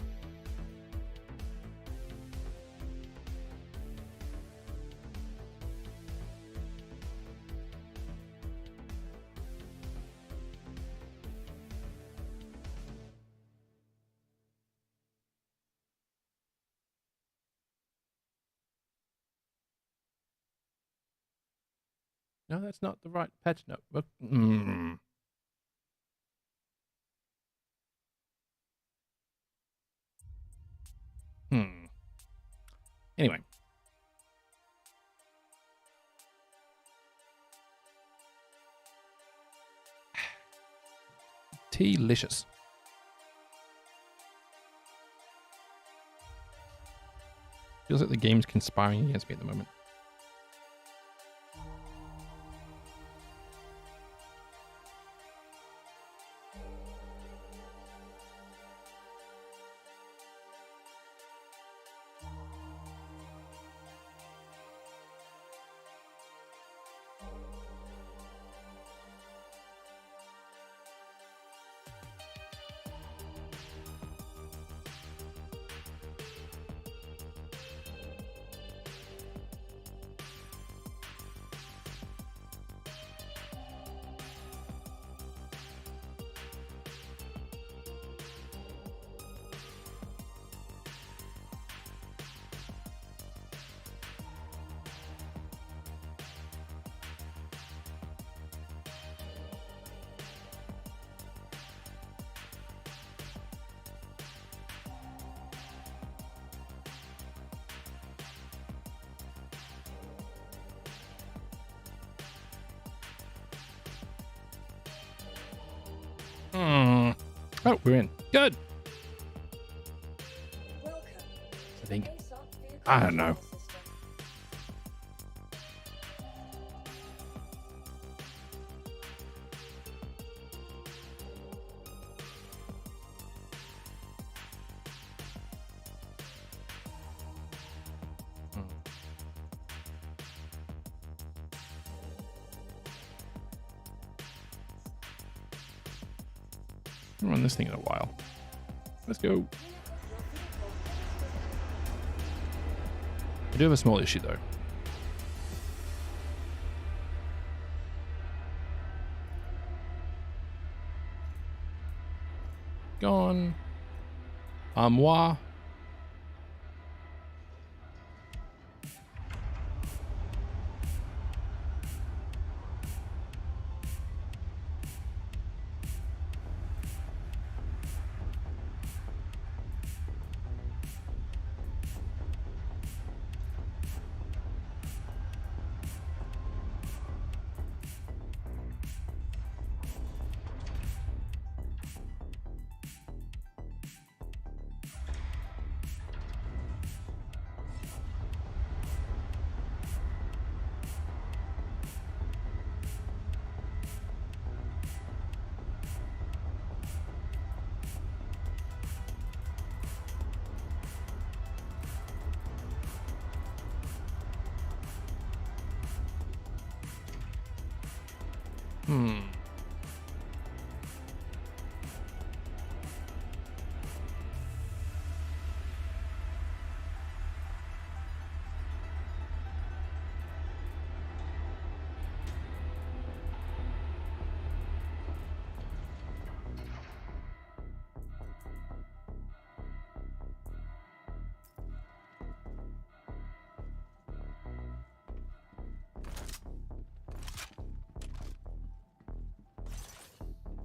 No, that's not the right patch note. Anyway. Delicious. Feels like the game's conspiring against me at the moment. Oh, we're in. Good. Welcome I think. to ASOP Vehicle I don't know. System. Haven't run this thing in a while. Let's go. I do have a small issue though. Gone. Moi.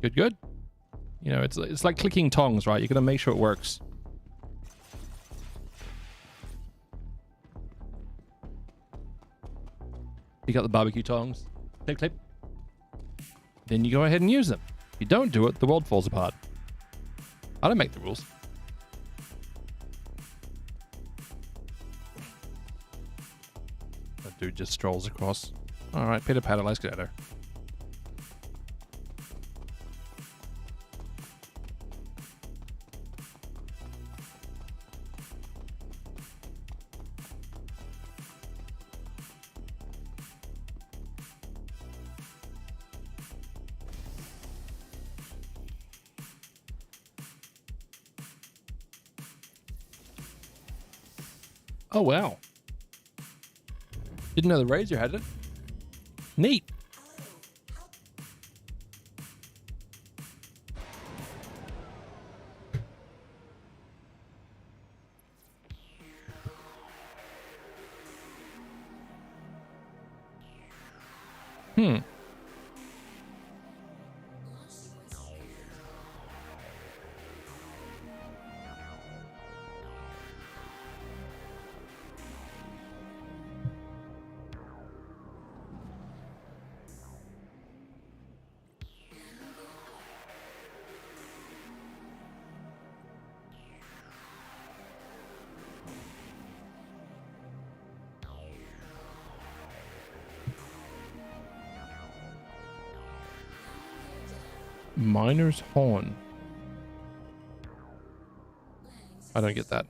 Good, good. You know, it's like clicking tongs, right? You got to make sure it works. You got the barbecue tongs. Clip, clip. Then you go ahead and use them. If you don't do it, the world falls apart. I don't make the rules. That dude just strolls across. All right, pitter patter, let's get at her. Oh, wow. Didn't know the razor had it. Neat. Miner's horn. I don't get that.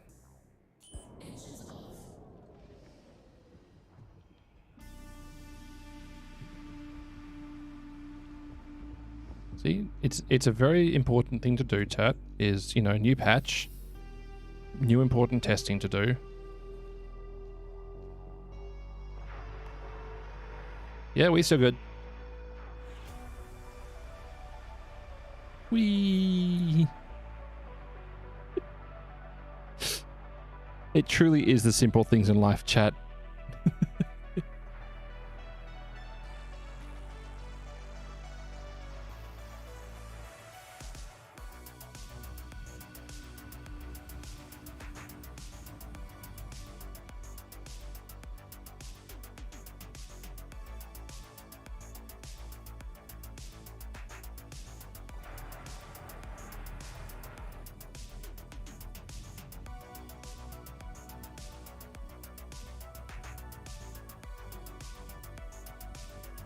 See, it's a very important thing to do, chat, is, you know, new patch, new important testing to do. Yeah, we still good. Whee! It truly is the simple things in life, chat.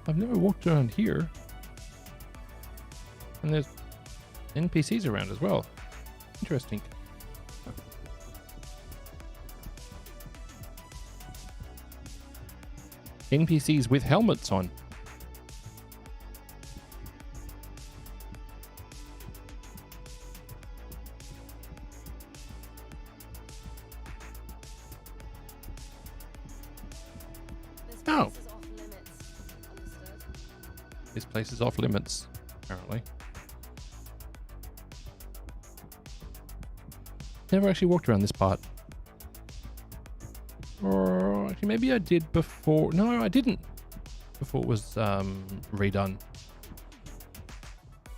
I've never walked around here. And there's NPCs around as well. Interesting. NPCs with helmets on. Oh. This place is off limits, apparently. Never actually walked around this part. Or actually, maybe I did before. No, I didn't. Before it was redone.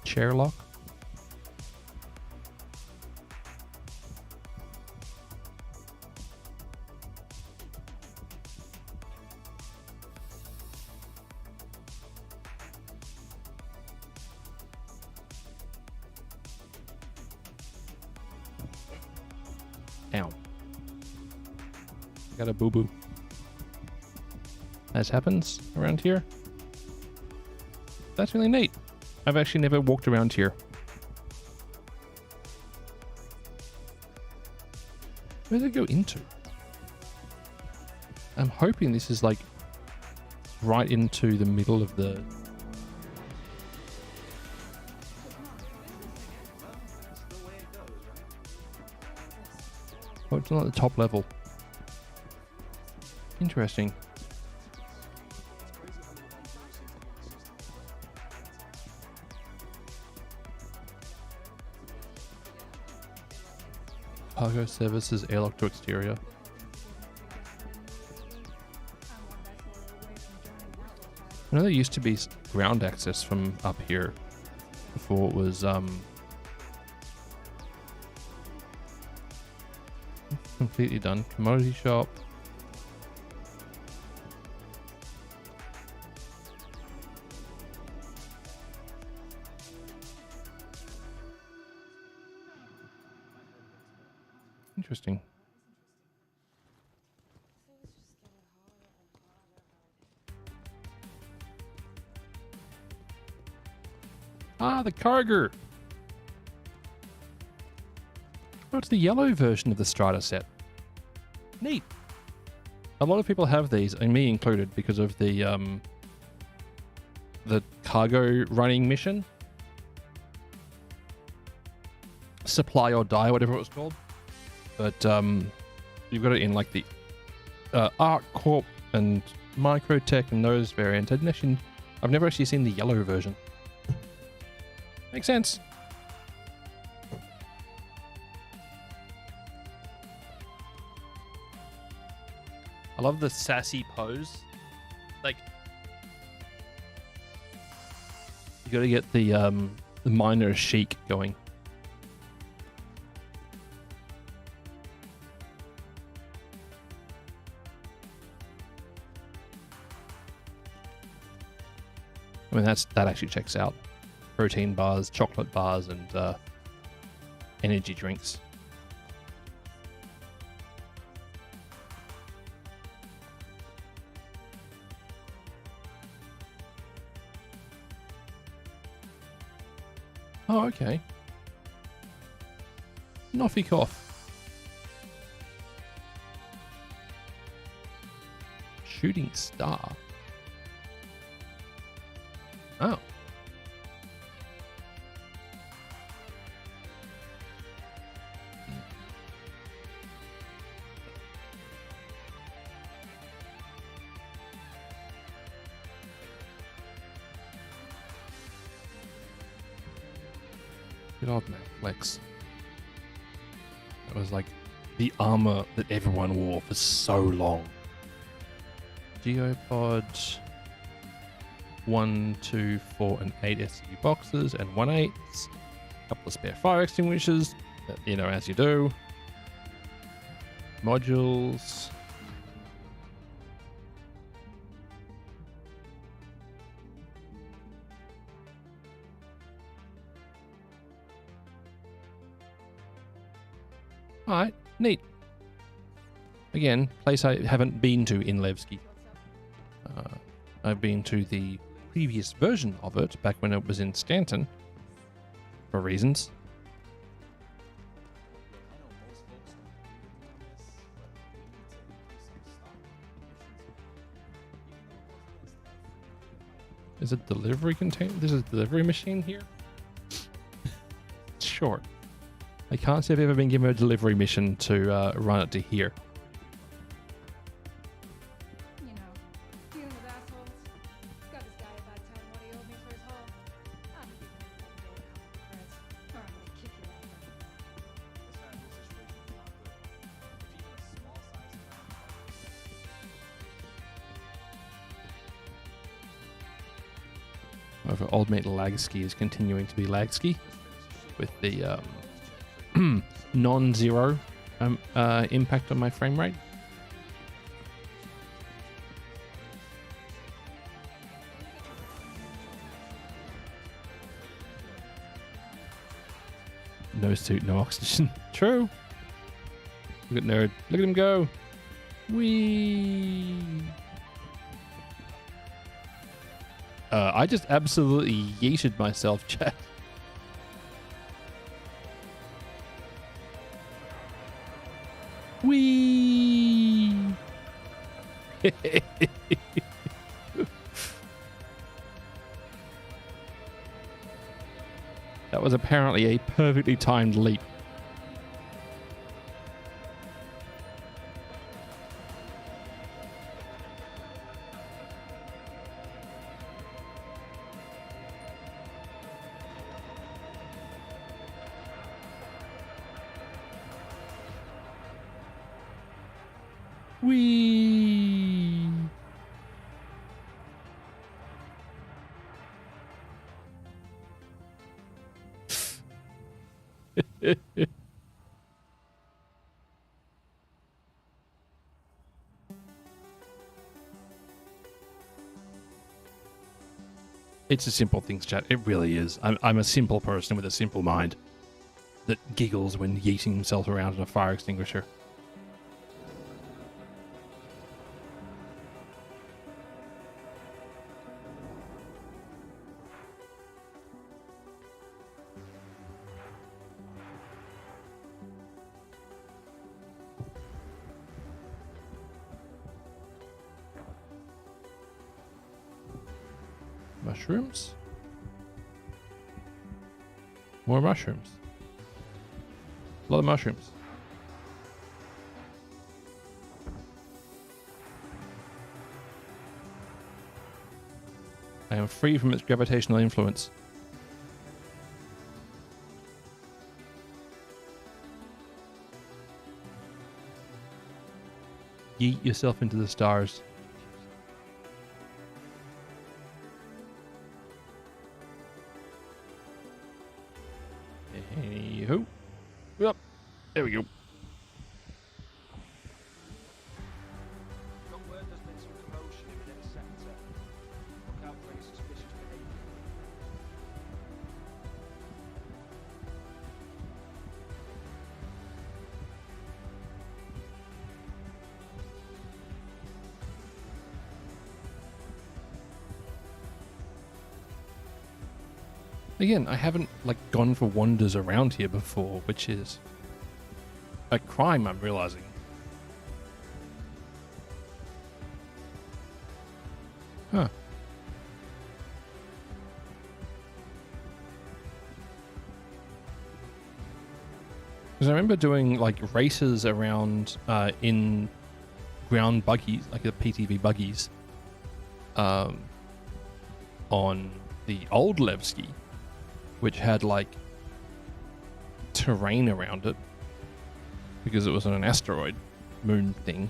Chair lock. Ow. Got a boo-boo. As happens around here. That's really neat. I've actually never walked around here. Where did it go into? I'm hoping this is like right into the middle of the Oh, it's not the top level. Interesting. Cargo services, airlock to exterior. I know there used to be ground access from up here before it was completely done. Commodity shop. Interesting. Ah, the Carger. Oh, it's the yellow version of the Strata set. Neat. A lot of people have these, and me included, because of the cargo running mission. Supply or die, whatever it was called. But you've got it in like the Arc Corp and Microtech and those variants. I've never actually seen the yellow version. Makes sense. I love the sassy pose. Like, you gotta get the minor chic going. I mean, that actually checks out. Protein bars, chocolate bars, and energy drinks. Oh, okay. Noffikoff. Shooting star. Oh. Good old man flex. That was like the armor that everyone wore for so long. Geopod. 1, 2, 4, and 8 SCU boxes and 1/8. Couple of spare fire extinguishers, you know, as you do. Modules. Alright, neat. Again, place I haven't been to in Levski. I've been to the previous version of it back when it was in Stanton for reasons. Is it delivery container? There's a delivery machine here? Sure. I can't say I've ever been given a delivery mission to run it to here. You know, dealing with assholes. Got this guy a bad time what he owed me for his haul. I'm giving him a little Chris, or I'm gonna kick you out. However, old mate Lagski is continuing to be Lagski with the non-zero impact on my frame rate. No suit, no oxygen. True. Look at nerd. Look at him go. Whee. I just absolutely yeeted myself, chat. Whee! That was apparently a perfectly timed leap. Whee! It's a simple things, chat. It really is. I'm a simple person with a simple mind that giggles when yeeting himself around in a fire extinguisher. Mushrooms? More mushrooms. A lot of mushrooms. I am free from its gravitational influence. Yeet yourself into the stars. Anywho. Yep. There we go. Got word there's been some commotion in the sector. Look out for any suspicious behavior. Again, I haven't like gone for wanders around here before, which is a crime, I'm realizing. Huh. Because I remember doing like races around in ground buggies, like the PTV buggies, on the old Levski, which had like terrain around it because it was on an asteroid moon thing.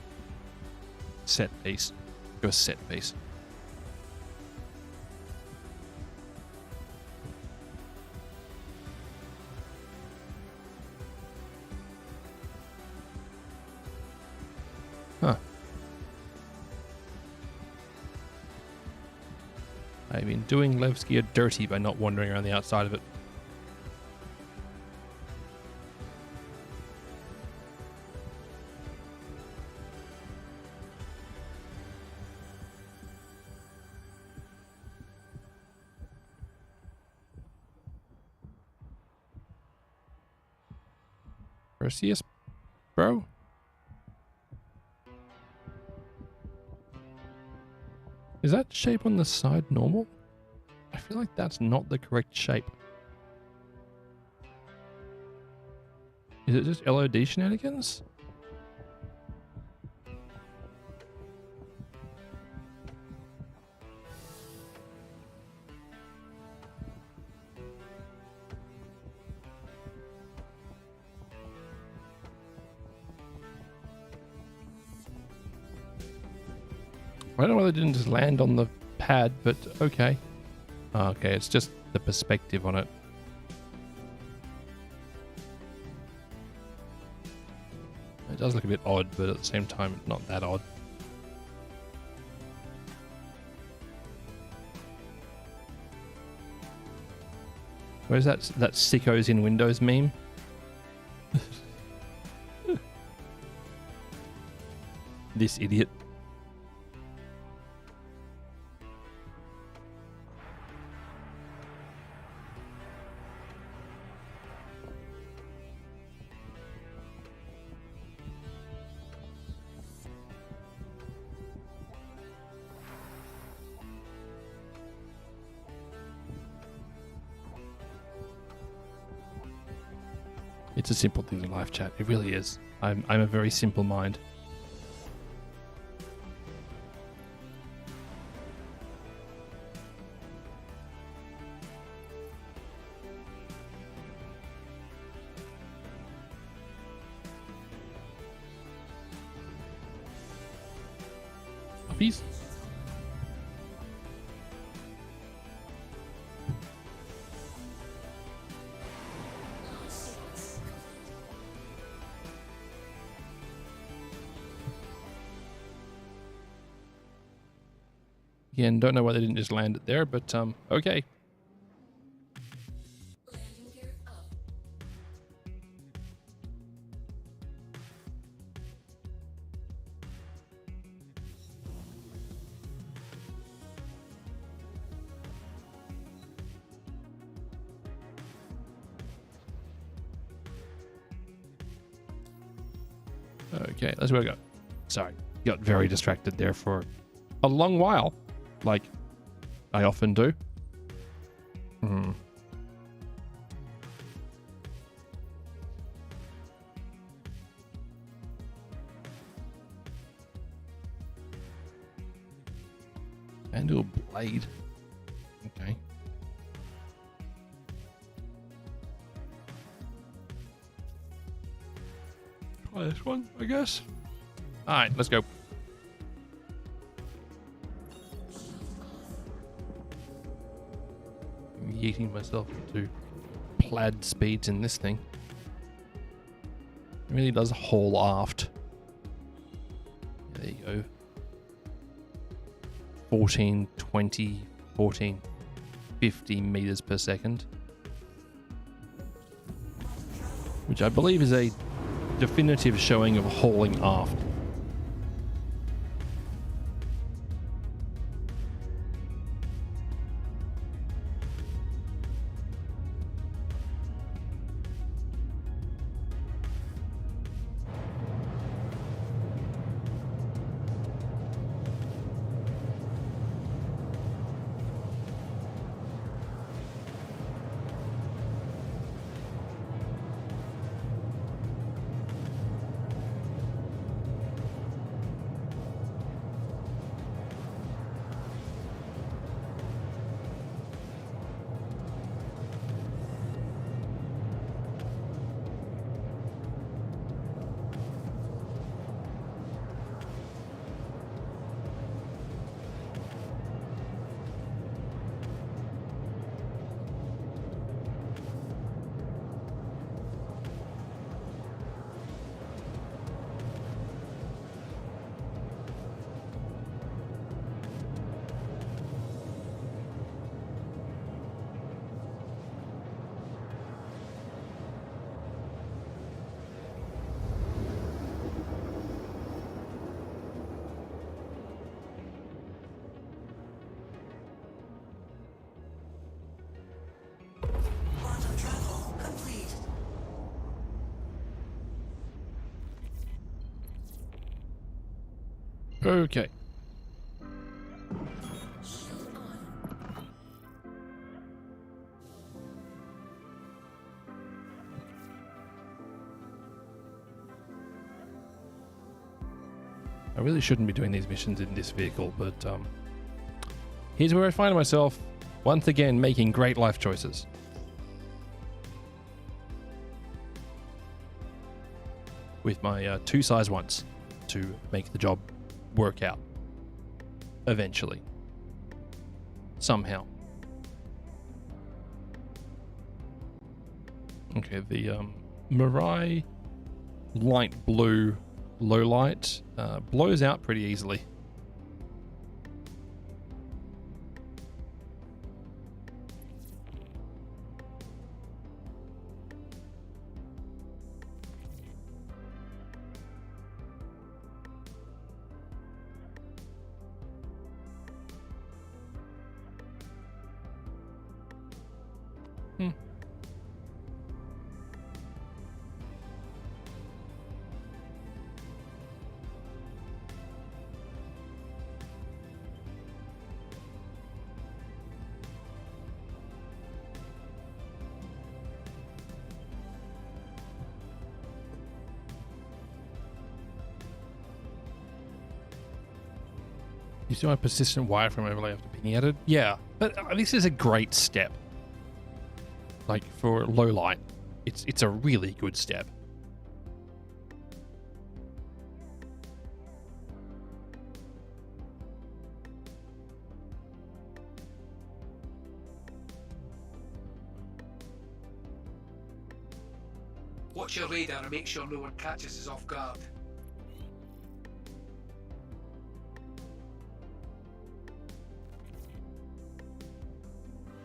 Set piece. It was set piece. Huh. I've been doing Levski a dirty by not wandering around the outside of it. Perseus, bro? Is that shape on the side normal? I feel like that's not the correct shape. Is it just LOD shenanigans? I don't know whether it didn't just land on the pad, but okay. Okay, it's just the perspective on it. It does look a bit odd, but at the same time, not that odd. Where's that sickos in Windows meme? This idiot. It's a simple thing in life, chat. It really is. I'm a very simple mind. Peace. Again, don't know why they didn't just land it there, but okay. Okay, let's go. Sorry, got very distracted there for a long while, like I often do. And do a blade. Okay. Try this one, I guess. All right, let's go. I'm yeeting myself into plaid speeds in this thing. It really does haul aft. There you go. 14, 20, 14, 50 meters per second. Which I believe is a definitive showing of hauling aft. Okay. I really shouldn't be doing these missions in this vehicle, but here's where I find myself once again making great life choices. With my two size ones to make the job work out eventually, somehow. Okay, the Mirai light blue low light blows out pretty easily. You see my persistent wireframe overlay after picking at it? Yeah, but this is a great step. Like, for low light, it's a really good step. Watch your radar and make sure no one catches us off guard.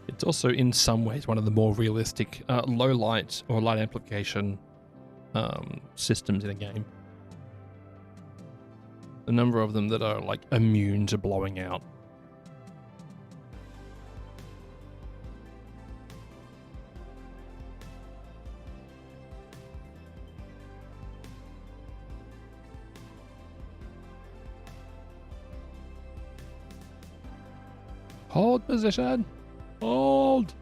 It's also, in some ways, one of the more realistic low light or light amplification systems in a game. The number of them that are like immune to blowing out. Hold position. Hold.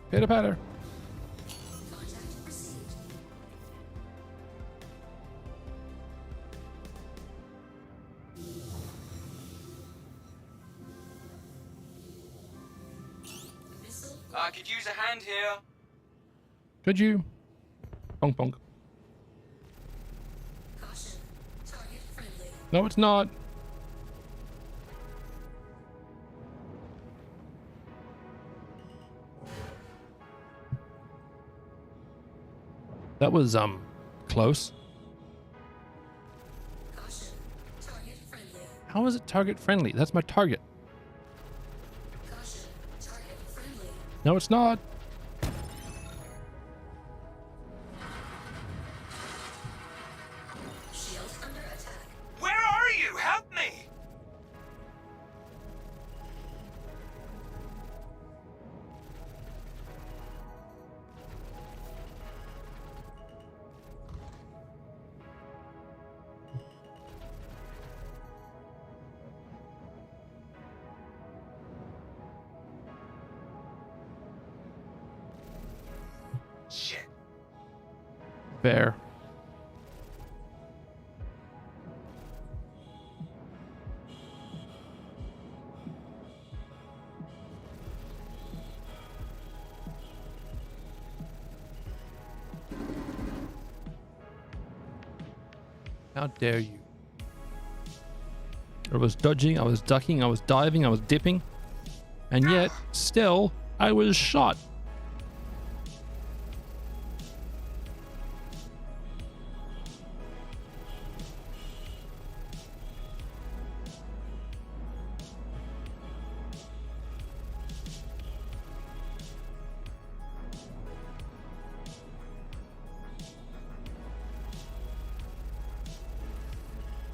Pitter patter. I could use a hand here. Could you? Bonk bonk. Caution. Target friendly. No, it's not. That was close. Caution. Target friendly. How is it target friendly? That's my target. Caution. Target friendly. No, it's not. Shield under attack. Where are you? Help me! Shit. Fair. How dare you? I was dodging, I was ducking, I was diving, I was dipping, and yet, still, I was shot.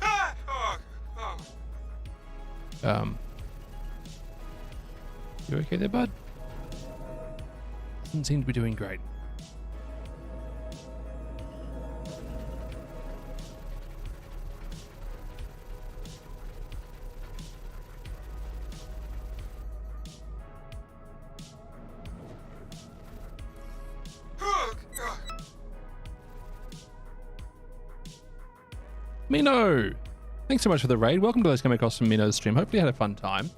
Ah! Oh, oh. You okay there, bud? Doesn't seem to be doing great. Oh, oh. Mino! Thanks so much for the raid. Welcome to those coming across from Mino's stream. Hopefully you had a fun time.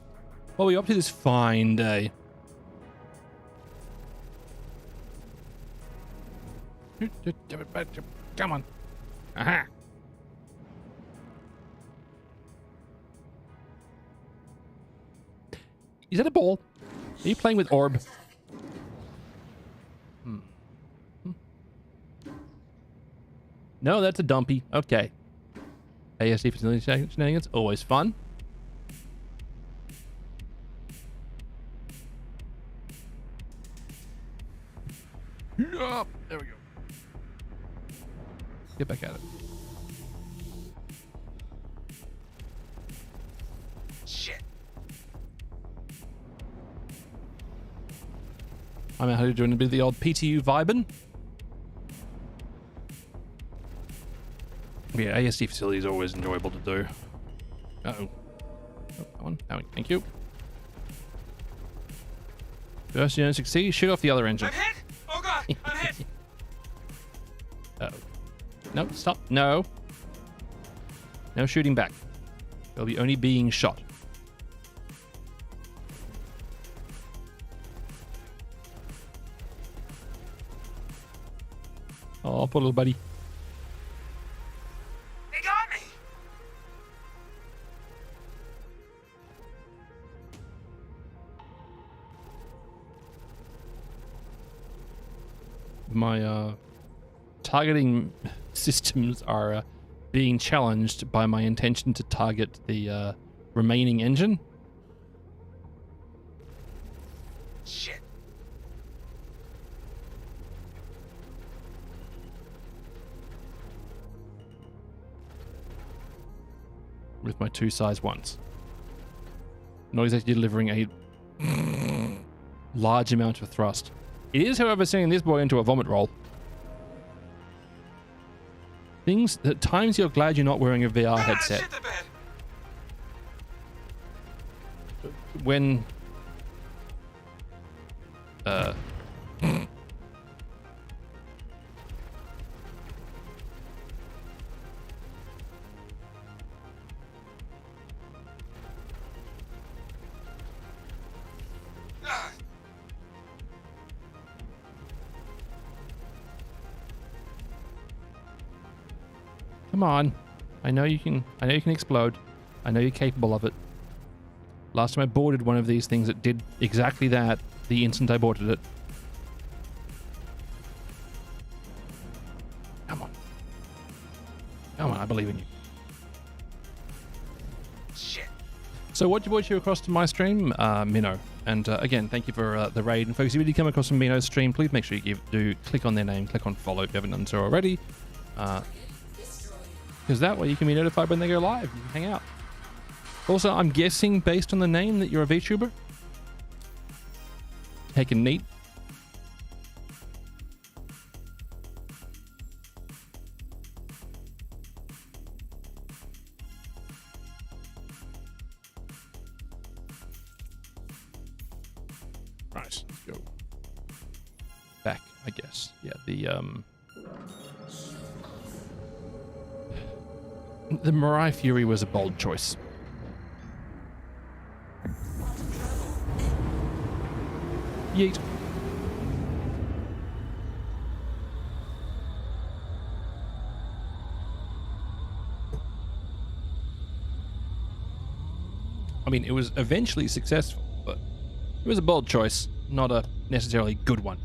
What were you up to this fine day? Come on. Aha. Is that a ball? Are you playing with orb? No, that's a dumpy. Okay. ASD facility shenanigans, always fun. Yup, there we go. Get back at it. Shit. I'm out here doing a bit of the old PTU vibing. Yeah, ASD facility is always enjoyable to do. Uh-oh. Oh, that one. Thank you. First you don't succeed, shoot off the other engine. I'm hit! Oh god, I'm hit! Uh-oh. No, stop. No. No shooting back. They'll be only being shot. Oh, poor little buddy. They got me! my targeting systems are being challenged by my intention to target the remaining engine. Shit. With my 2 size ones. Not exactly delivering a large amount of thrust. It is, however, sending this boy into a vomit roll. Things at times you're glad you're not wearing a VR headset. Shit the bed. When Ah, come on. I know you can explode. I know you're capable of it. Last time I boarded one of these things, it did exactly that the instant I boarded it. Come on. Come on, I believe in you. shit. So what brought you across to my stream? Minnow. And again, thank you for the raid. And folks, if you did come across some Minnow stream, please make sure you do click on their name, click on follow if you haven't done so already. Because that way you can be notified when they go live. You can hang out. Also, I'm guessing based on the name that you're a VTuber. Heckin' neat. Right, let's go back, I guess. Yeah, the Mirai Fury was a bold choice. Yeet. I mean, it was eventually successful, but it was a bold choice, not a necessarily good one.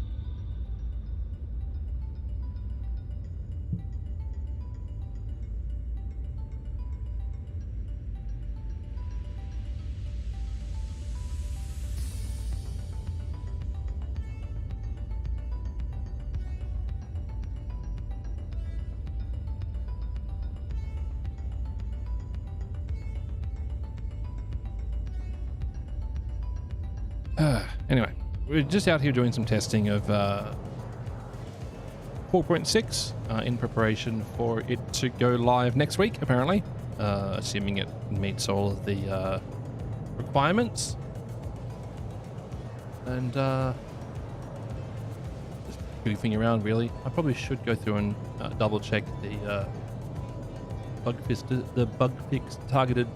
Anyway, we're just out here doing some testing of 4.6 in preparation for it to go live next week, apparently, assuming it meets all of the requirements. And just goofing around, really. I probably should go through and double check the bug fix targeted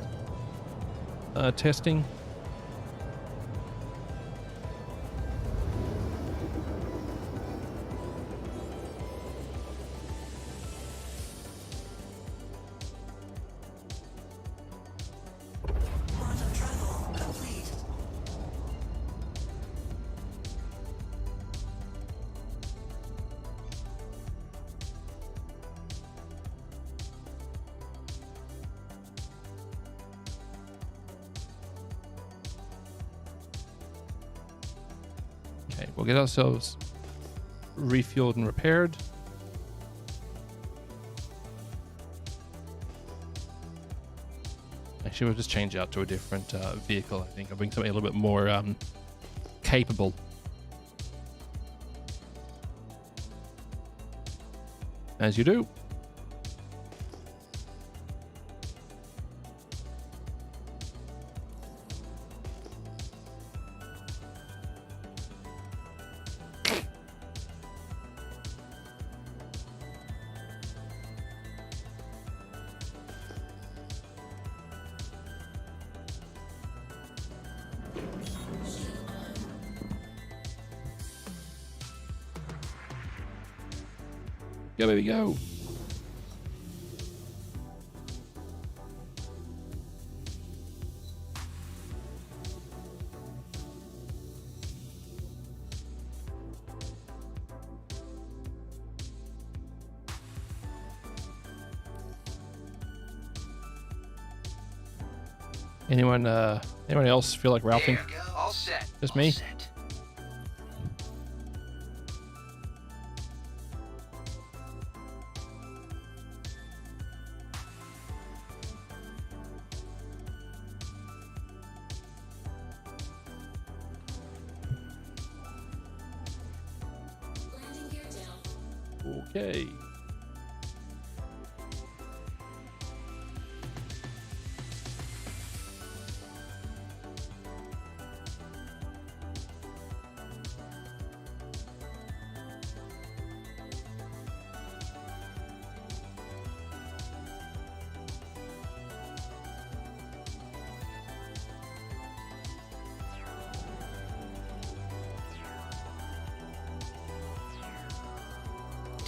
testing. Okay, we'll get ourselves refueled and repaired. Actually, we'll just change out to a different vehicle, I think. I'll bring something a little bit more capable. As you do. Go, baby, go. Anyone else feel like Ralphing? There you go. All set. Just All me? set. Landing gear down. Okay.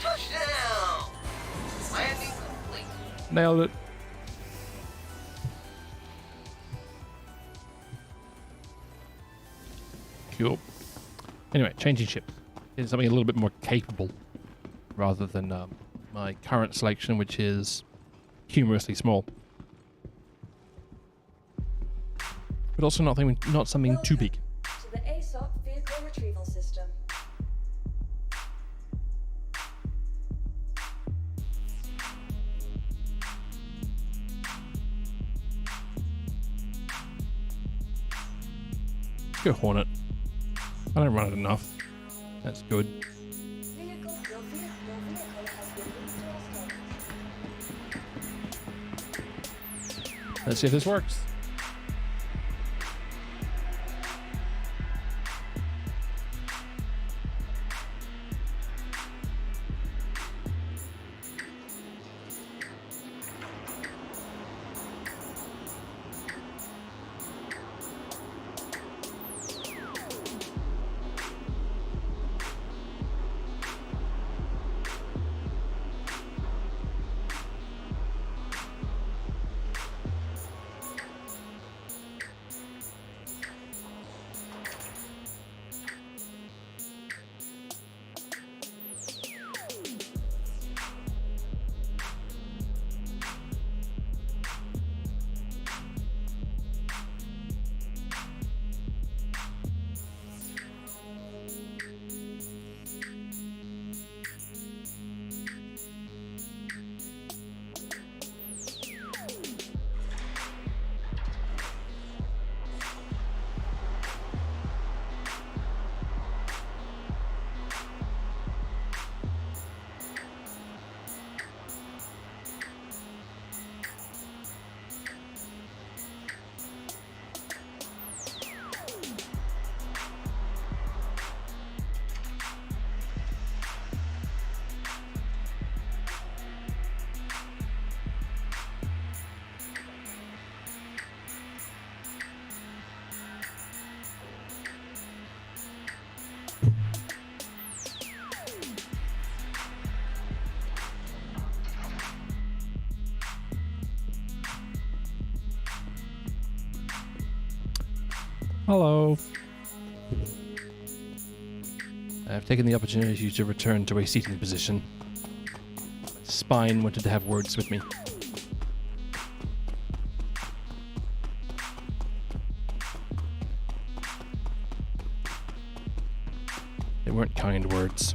Touchdown! Landing complete. Nailed it. Cool. Anyway, changing ship. Is something a little bit more capable rather than my current selection, which is humorously small. But also not something too big. To the ASOP vehicle retrieval system. Let's go Hornet. I don't run it enough. That's good. Vehicle has been moved to our stars. Let's see if this works. Hello. I've taken the opportunity to return to a seating position. My spine wanted to have words with me. They weren't kind words.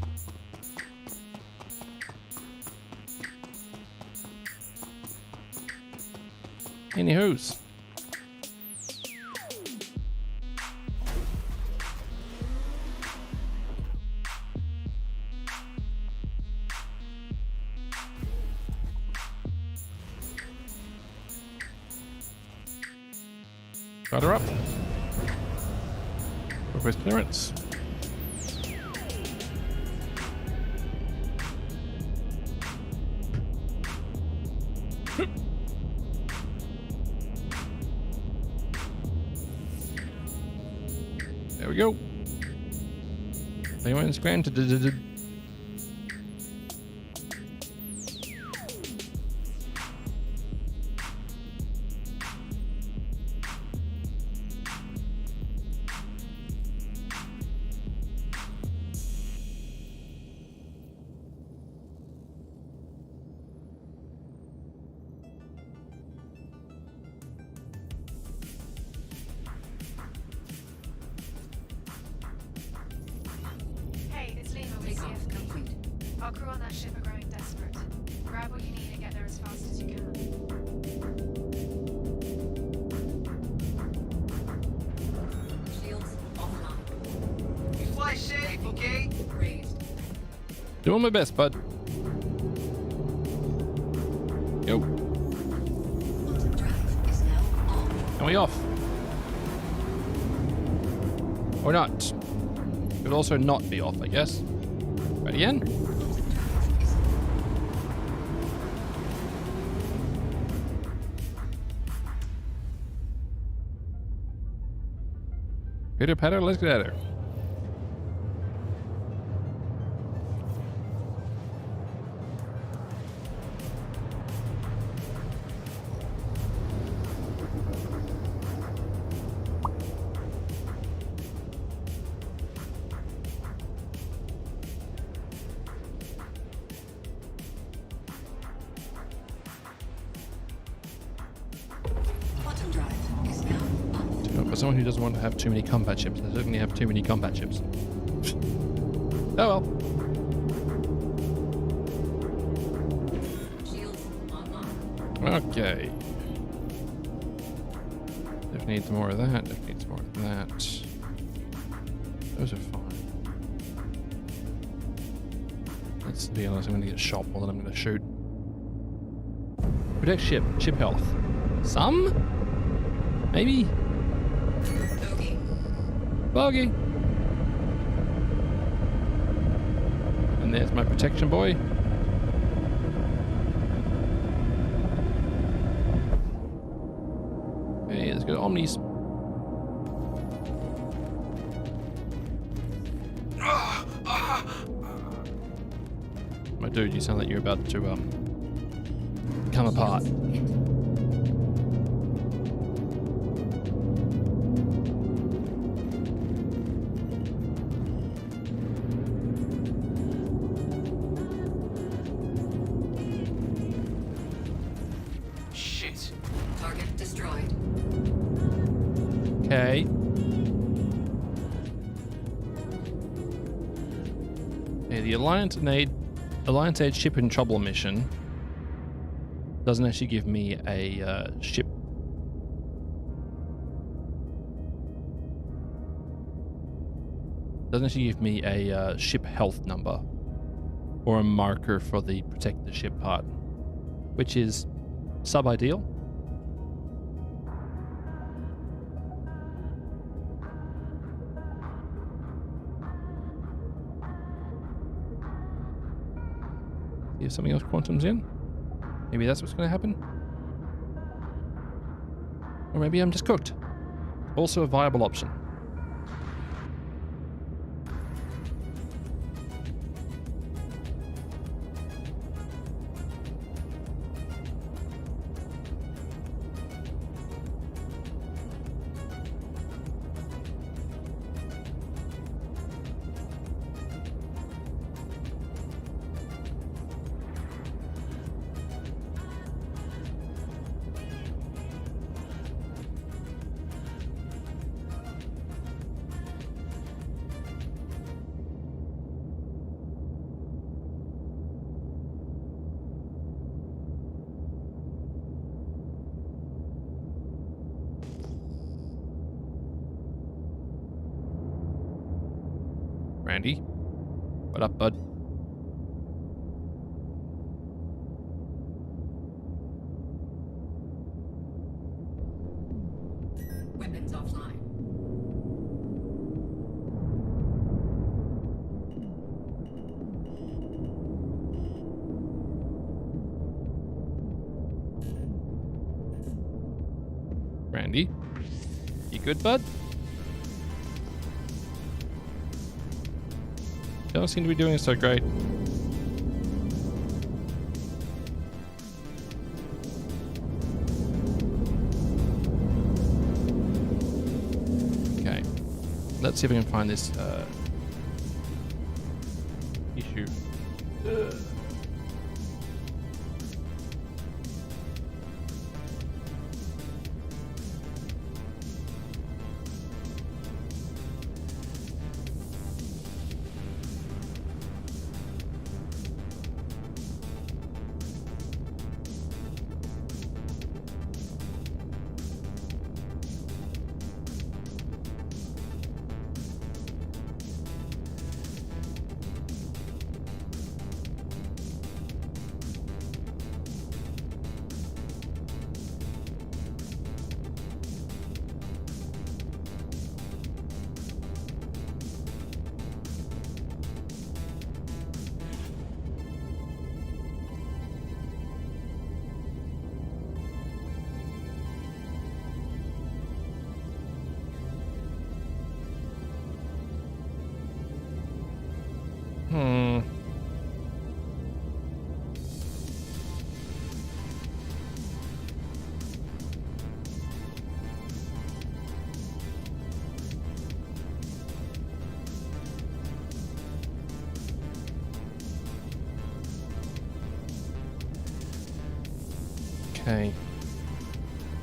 Anywho's. Got her up. Request clearance. There we go. Clearance granted. that ship are growing desperate. Grab what you need and get there as fast as you can. Shields online. You fly safe, okay? Raised. Doing my best, bud. Yo. Quantum drive is now on. And we off. Or not. Could also not be off, I guess. Right again? Quantum drive is Pitter patter, let's get at her. quantum drive is now on. For someone who doesn't want to have too many combat chips, they certainly have too many combat chips. Oh well. Shields online. Okay. Definitely need some more of that. Definitely need some more of that. Those are fine. Let's be honest, I'm going to get shot more than I'm going to shoot. Protect ship. Ship health. Some? Maybe? Bogey. Bogey. And there's my protection boy. Okay, let's go to Omnis. My dude, you sound like you're about to come apart. Hit. Shit. Target destroyed. Okay. Okay, the Alliance Aid Ship in Trouble mission doesn't actually give me a ship. Doesn't actually give me a ship health number or a marker for the protect the ship part, which is sub-ideal. See if something else quantum's in. Maybe that's what's going to happen. Or maybe I'm just cooked. Also a viable option. Randy. What up, bud? Weapons offline. Randy. You good, bud? Don't seem to be doing so great. Okay. Let's see if we can find this issue. Okay.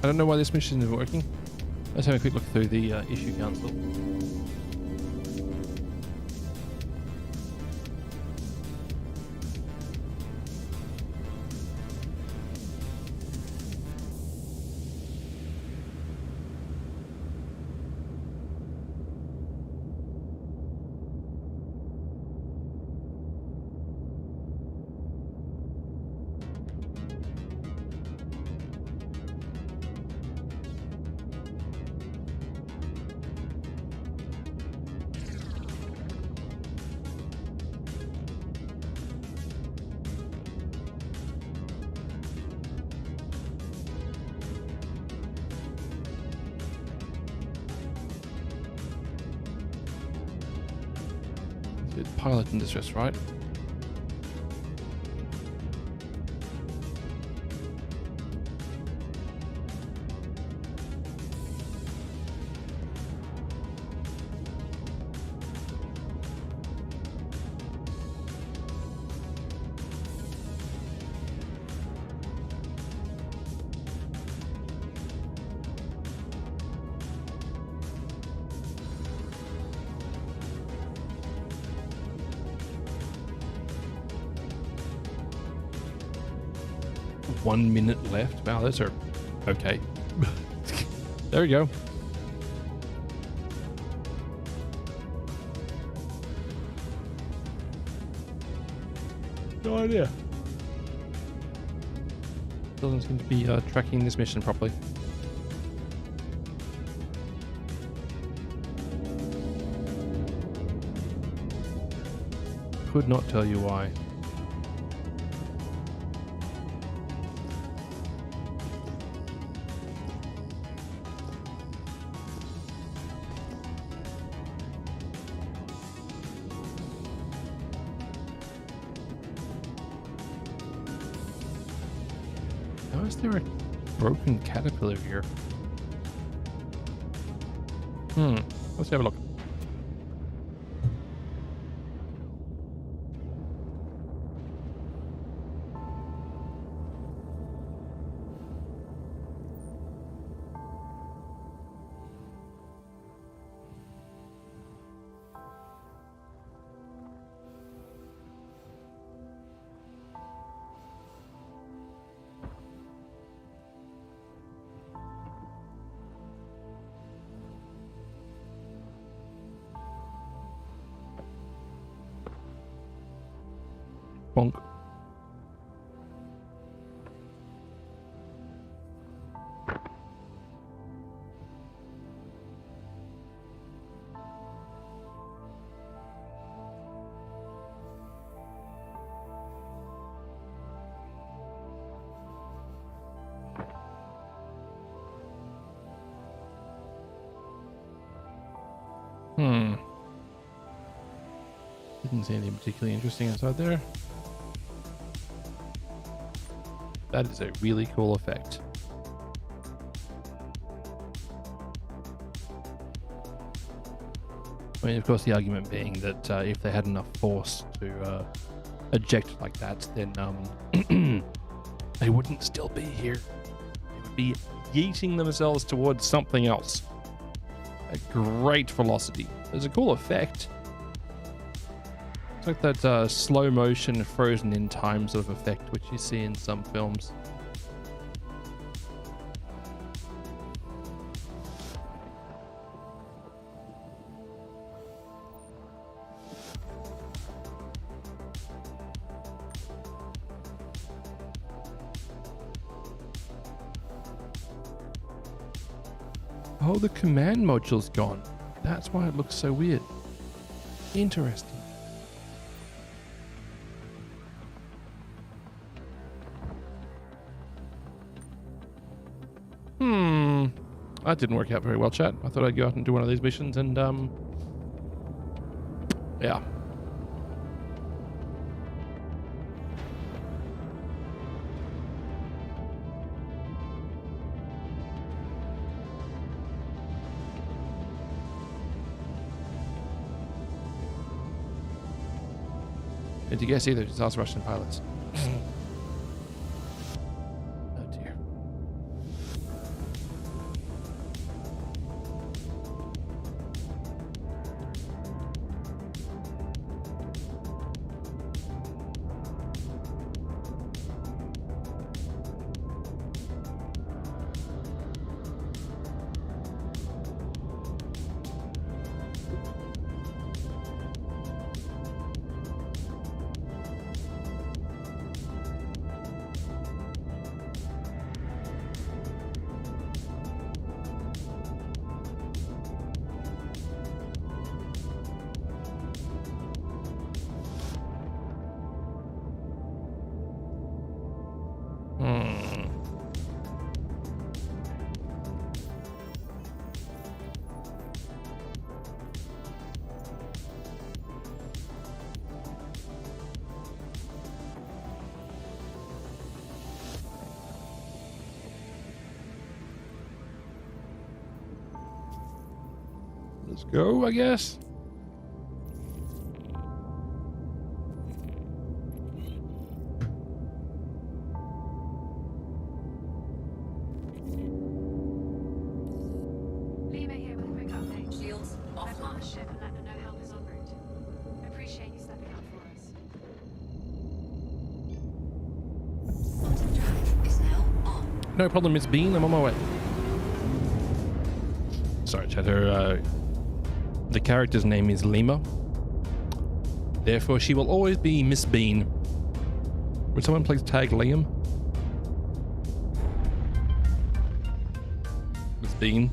I don't know why this mission isn't working. Let's have a quick look through the issue council. Pilot in distress, right? One minute left. Wow, those are okay. There we go. No idea. Doesn't seem to be tracking this mission properly. Could not tell you why. How is there a broken caterpillar here? Let's have a look. Bonk. Didn't see anything particularly interesting inside there. That is a really cool effect. I mean, of course, the argument being that if they had enough force to eject like that, then they wouldn't still be here. They would be yeeting themselves towards something else at great velocity. It's a cool effect. It's like that slow motion, frozen in time sort of effect, which you see in some films. Oh, the command module's gone. That's why it looks so weird. Interesting. That didn't work out very well, chat. I thought I'd go out and do one of these missions and, yeah. Did you guess either? Just ask Russian pilots. Oh dear. Let's go, I guess. Lima here with a quick update. Shields I've got the ship and let them know help is en route. I appreciate you stepping up for us. Quantum drive is now on. No problem, Miss Bean. I'm on my way. Sorry, Chad. The character's name is Lima. Therefore, she will always be Miss Bean. Would someone please tag Liam? Miss Bean.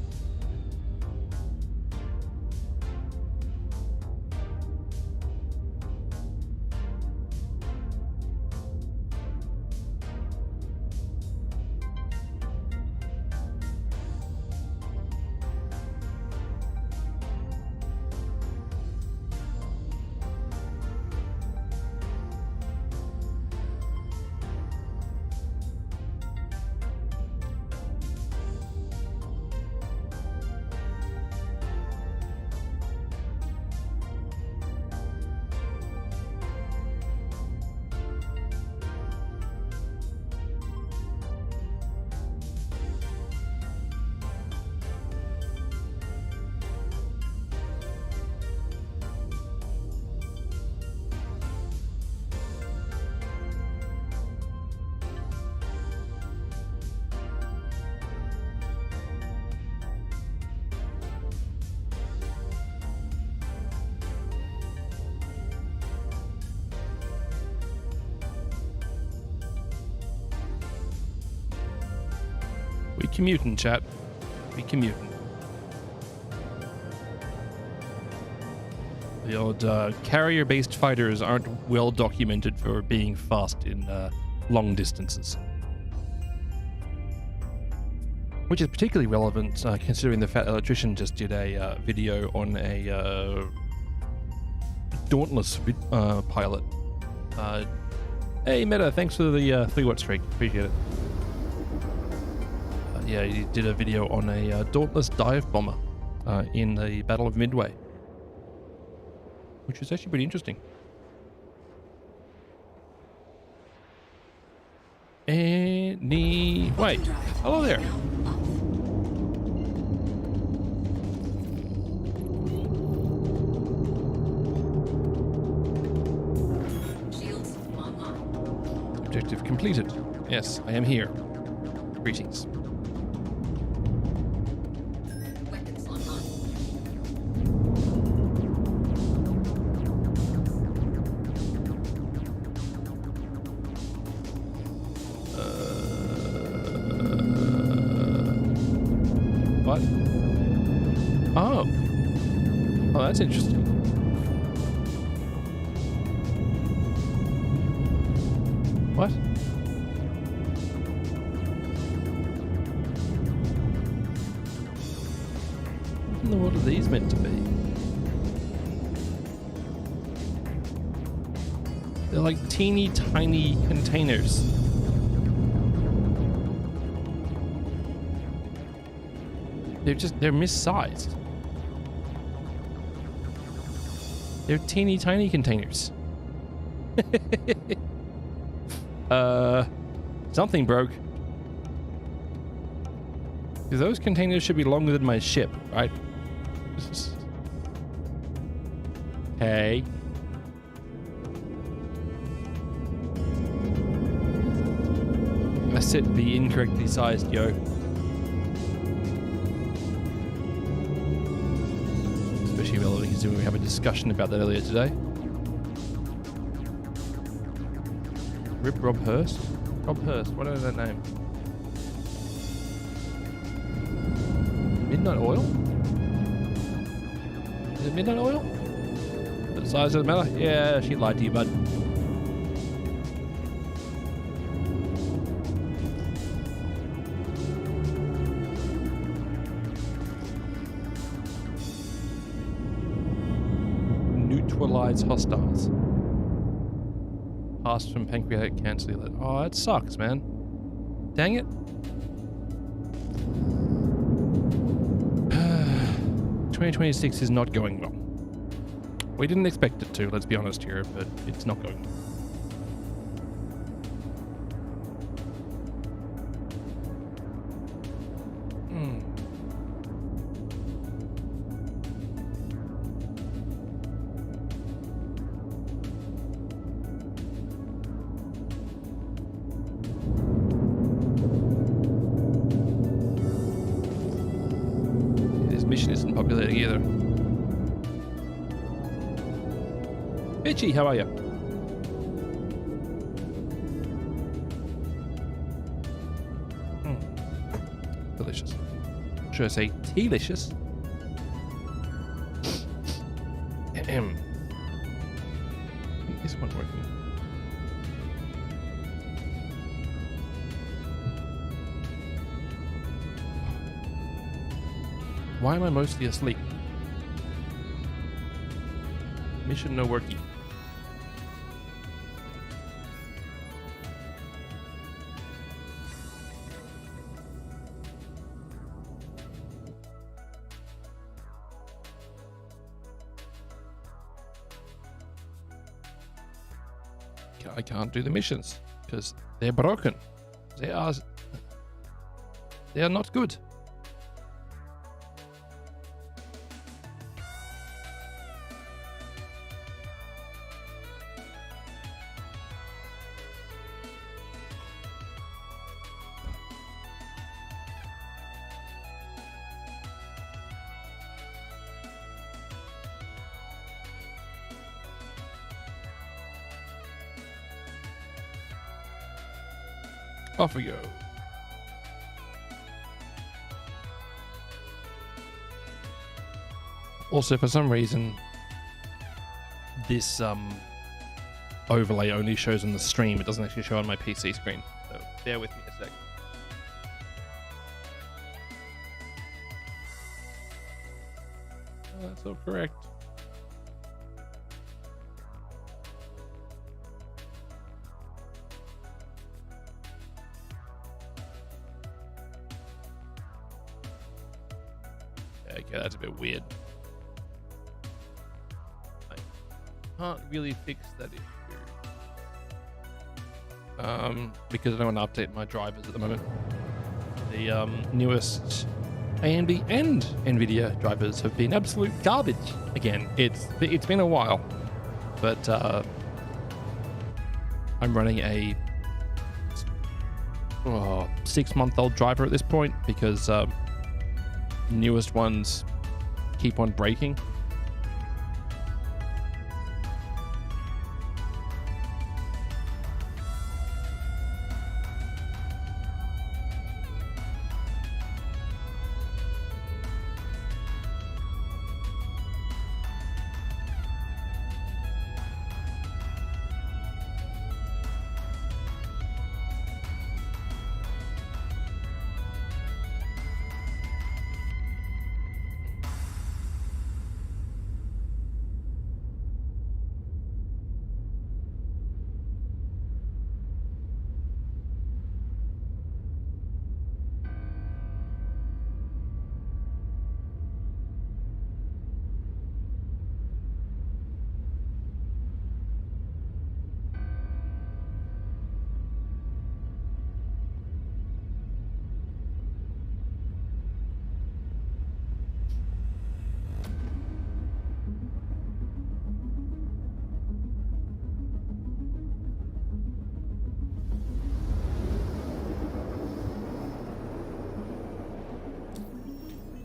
We commuting, chat. We commuting. The old carrier-based fighters aren't well documented for being fast in long distances. Which is particularly relevant considering the Fat Electrician just did a video on a Dauntless pilot. Hey Meta, thanks for the 3-watt streak. Appreciate it. Yeah, he did a video on a Dauntless dive bomber in the Battle of Midway, which was actually pretty interesting. Anyway, hello there. Shields online. Objective completed. Yes, I am here. Greetings. Weapons online. What? Oh. Oh, that's interesting. What? What in the world are these meant to be? They're like teeny tiny containers. They're missized. They're teeny tiny containers. Something broke. Because those containers should be longer than my ship, right? Hey. I set the incorrectly sized, yo. Especially relevant considering we have a discussion about that earlier today. Rip Rob Hurst? Rob Hurst, what is that name? Midnight Oil? Is it Midnight Oil? The size doesn't matter? Yeah, she lied to you, bud. Neutralize hostiles. Passed from pancreatic cancer. Oh, that sucks, man. Dang it. 2026 is not going well. We didn't expect it to, let's be honest here, but it's not going well. This mission isn't populating either. Bitchy, how are you? Delicious. Should I say delicious? Is one working? Why am I mostly asleep? Mission no working. I can't do the missions because they're broken. They are not good. Off we go. Also, for some reason, this overlay only shows on the stream. It doesn't actually show on my PC screen. So bear with me a sec. That's all correct. Okay, that's a bit weird. I can't really fix that issue. Because I don't want to update my drivers at the moment. The newest AMD and NVIDIA drivers have been absolute garbage again. It's been a while, but I'm running a 6-month-old driver at this point because newest ones keep on breaking.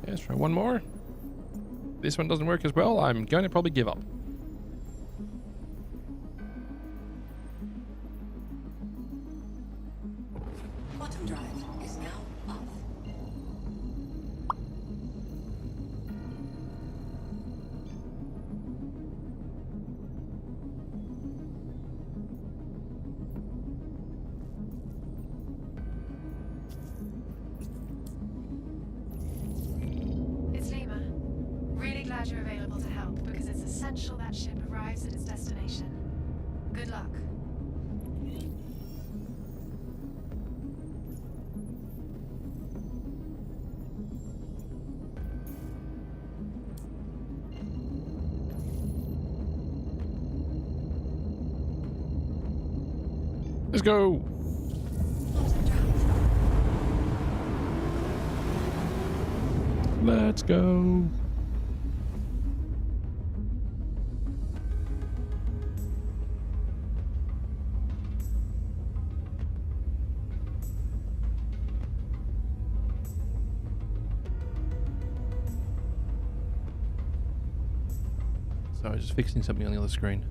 Let's try one more. This one doesn't work as well. I'm going to probably give up. Quantum drive is now up. It's Lima. Really glad you're available to help because it's essential that ship arrives at its destination. Good luck. Let's go. Let's go. Sorry, just fixing something on the other screen.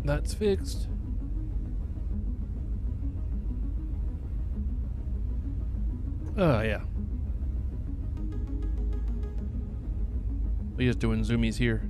That's fixed. Oh, yeah. We're just doing zoomies here.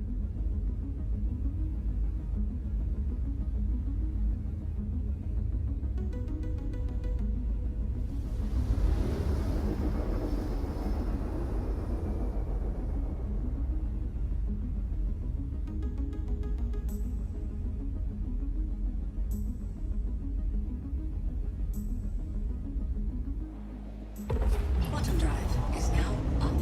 Quantum drive is now off.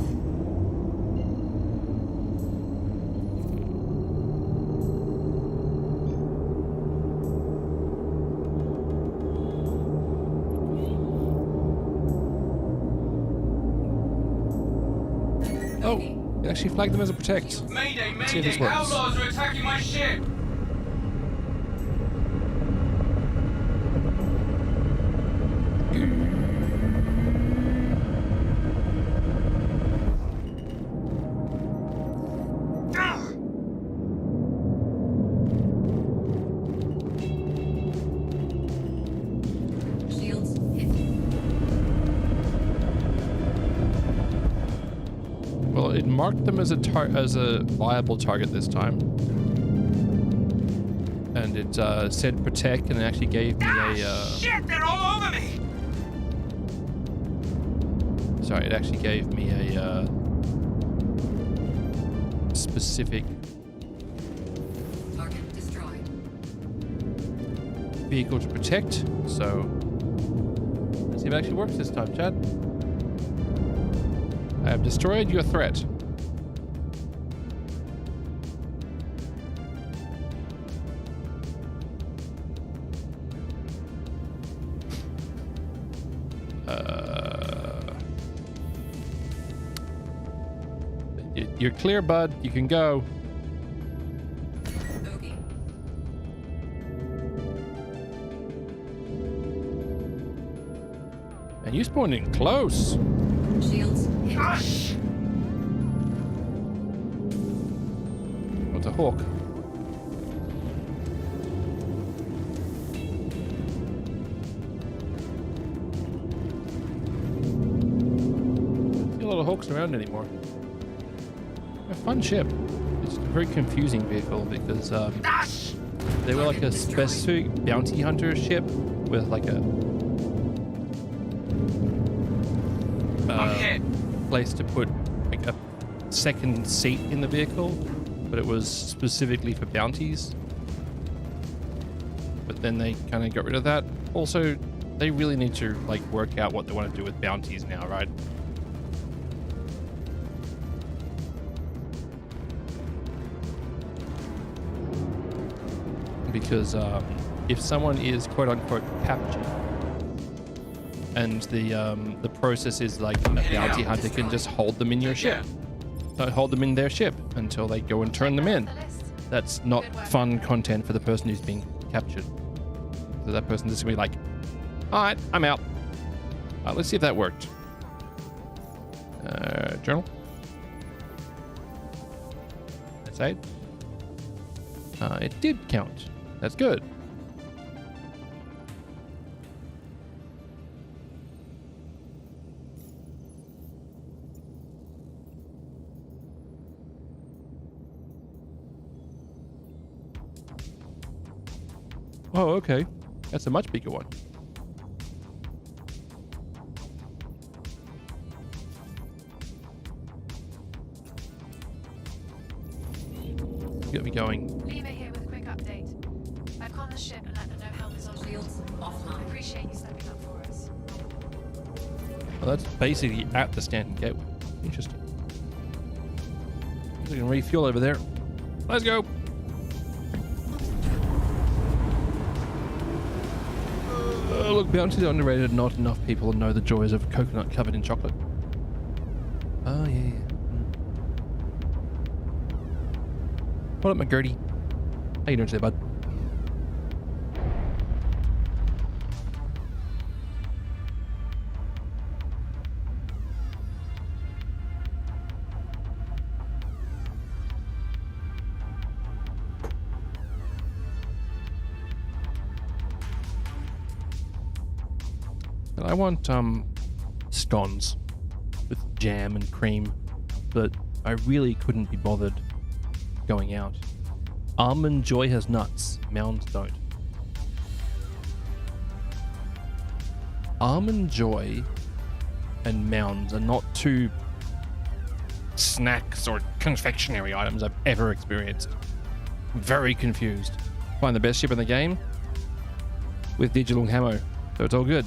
Oh, it actually flagged them as a protect. Mayday, See if this mayday! works. Outlaws are attacking my ship! Shields hit. Well, it marked them as a viable target this time, and it said protect, and it actually gave me a. Shit, they're all over me! Sorry, it actually gave me a specific Target destroyed. vehicle to protect. So let's see if it actually works this time, Chad. I have destroyed your threat. You're clear, bud. You can go. Bogey. And you spawned in close. Shields hit. What's a hawk? Don't see a lot of hawks around anymore. A fun ship. It's a very confusing vehicle because they were like a specific bounty hunter ship with like a I'm hit! place to put like a second seat in the vehicle, but it was specifically for bounties. But then they kind of got rid of that. Also, they really need to like work out what they want to do with bounties now, right? Because if someone is quote unquote captured, And the process is like a bounty hunter can just hold them in your ship. Hold them in their ship until they go and turn them in. That's not fun content for the person who's being captured. So that person just gonna be like, all right, I'm out. Let's see if that worked. Journal. That's 8. It did count. That's good. Oh, okay. That's a much bigger one. Get me going. Lima here with a quick update. I've called the ship and let them know help is on Shields offline. I appreciate you stepping up for us. Well, that's basically at the Stanton Gateway. Interesting. We can refuel over there. Let's go. Look, bounties are underrated. Not enough people know the joys of a coconut covered in chocolate. Oh, yeah. What up, McGurdy? How you doing today, bud? I want scones with jam and cream, but I really couldn't be bothered going out. Almond Joy has nuts, Mounds don't. Almond Joy and Mounds are not two snacks or confectionery items I've ever experienced. I'm very confused. Find the best ship in the game with digital camo, so it's all good.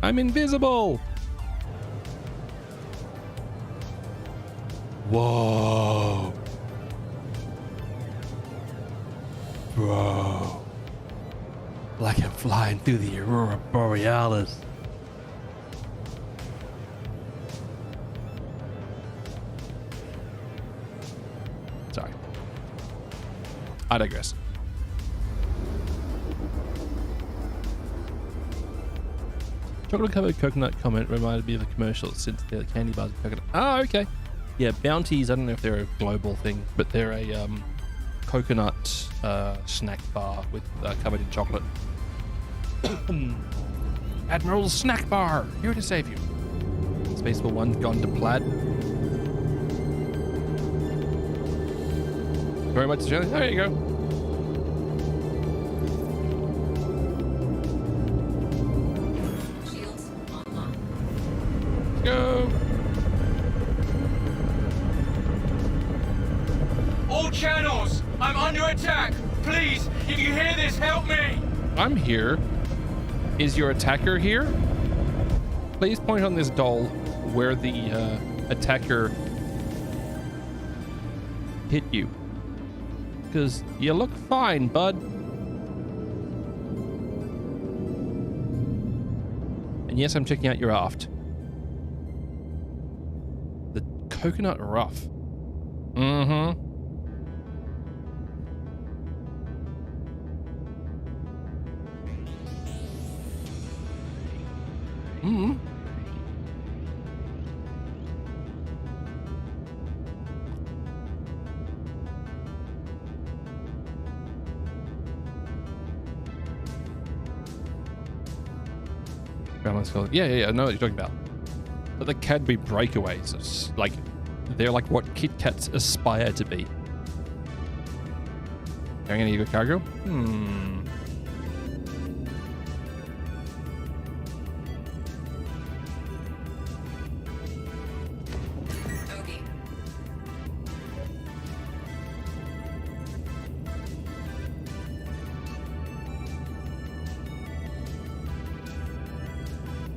I'm invisible! Whoa. Bro. Like I'm flying through the Aurora Borealis. Sorry. I digress. Chocolate covered coconut comment reminded me of a commercial since they're candy bars with coconut. Oh, okay. Yeah, bounties, I don't know if they're a global thing, but they're a coconut snack bar with covered in chocolate. Admiral's snack bar, here to save you. Spaceball 1 gone to plaid. Very much, Shirley. There you go. Go. All channels, I'm under attack. Please, if you hear this, help me. I'm here. Is your attacker here? Please point on this doll where the attacker hit you. Because you look fine, bud. And yes, I'm checking out your aft. The coconut ruff. Mm-hmm. Mm-hmm. Yeah, I know what you're talking about. But the Cadbury breakaways, it's like, they're like what Kit Kats aspire to be. Going into your cargo? Ogie.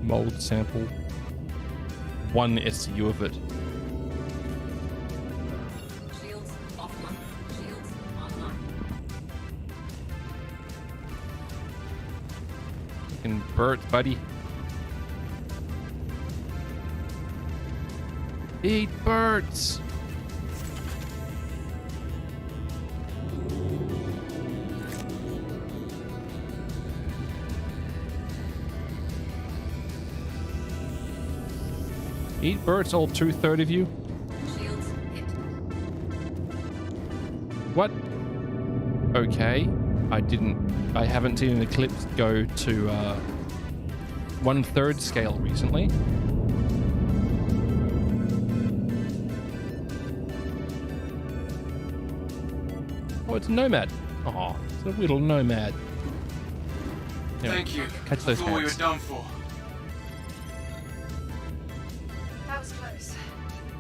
Mold sample. 1 SCU of it. Shields offline. Shields online. Fucking birds, buddy. Eat birds. Eat birds, all 2/3 of you. Shields hit. What? Okay. I haven't seen an eclipse go to 1/3 scale recently. Oh, it's a nomad. Oh, it's a little nomad. Anyway, Thank you. catch those I thought we were hands. done for. That was close.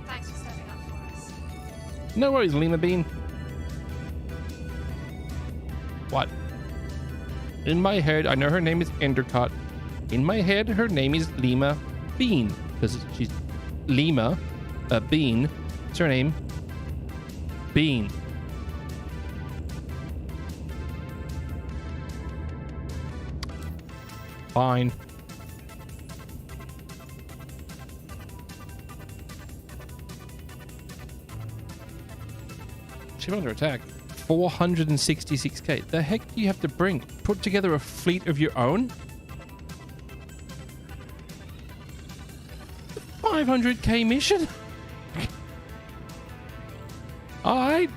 Thanks for stepping up for us. No worries, Lima Bean. What? In my head, I know her name is Endercut. In my head, her name is Lima Bean. Because she's Lima Bean. Surname Bean. Fine. Ship under attack. 466k. The heck do you have to bring? Put together a fleet of your own? 500k mission? Alright.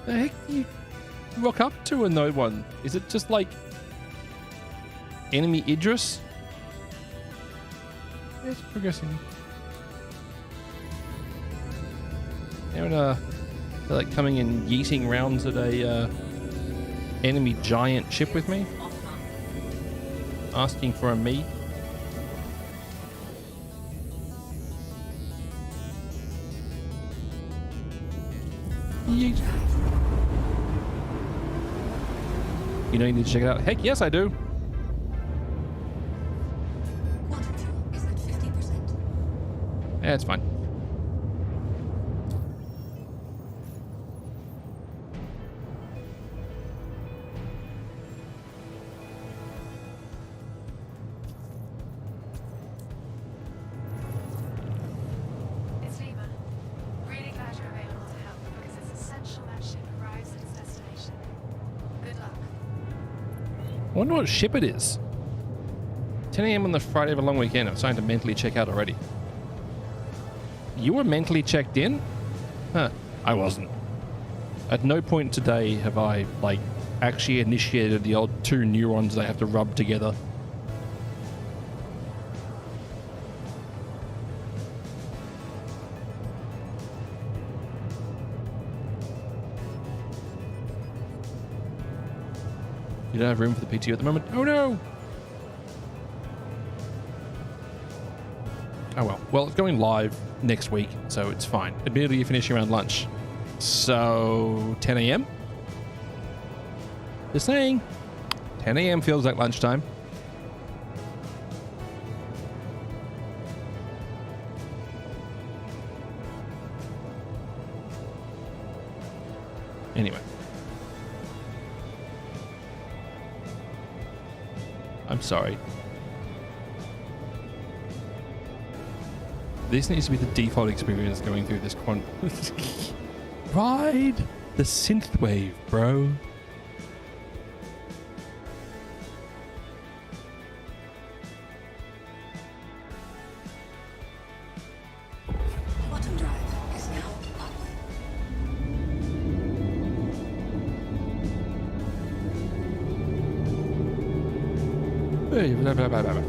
The heck do you rock up to in that one? Is it just like enemy Idris? It's progressing. They're like coming and yeeting rounds at a enemy giant ship with me, asking for a meet. Yeet. You know you need to check it out. Heck yes, I do. Quantum fuel is at 50%. Yeah, it's fine. It's Lima. Really glad you're available to help because it's essential that ship arrives at its destination. Good luck. I wonder what ship it is. 10 a.m. on the Friday of a long weekend. I'm starting to mentally check out already. You were mentally checked in? Huh. I wasn't. At no point today have I, like, actually initiated the old 2 neurons they have to rub together. You don't have room for the PTU at the moment? Oh no! Oh well. Well, it's going live next week, so it's fine. Admittedly, you're finishing around lunch. So, 10 a.m.? Just saying. 10 a.m. feels like lunchtime. Anyway. I'm sorry. This needs to be the default experience going through this Ride the synthwave, bro. Quantum drive is now up. Hey, blah, blah, blah, blah, blah.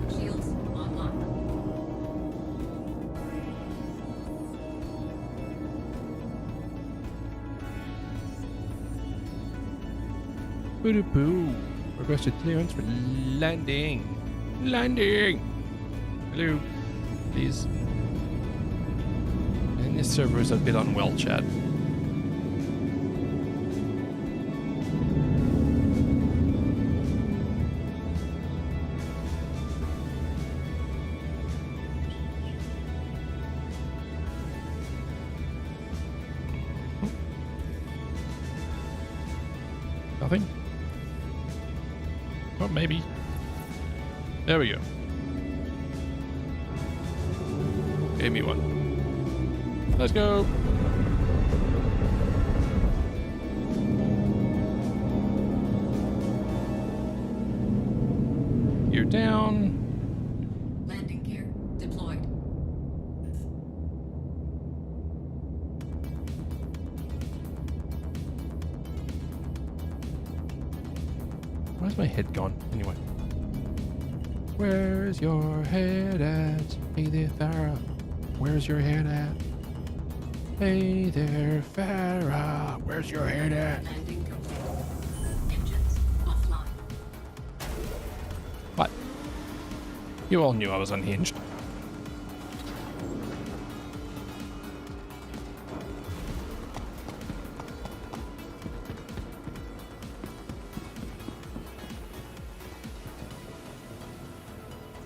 Shields online. Boo-doo-boo. Requested clearance for landing. Landing! Hello. Please. And this server is a bit unwell, chat. Well, maybe. There we go. Give me one. Let's go. You're down. Landing gear deployed. Where's my head gone? Anyway. Where's your head at? Hey there, Farah. Where's your head at? Hey there, Farah. Where's your head at? Landing complete. Engines offline. What? You all knew I was unhinged.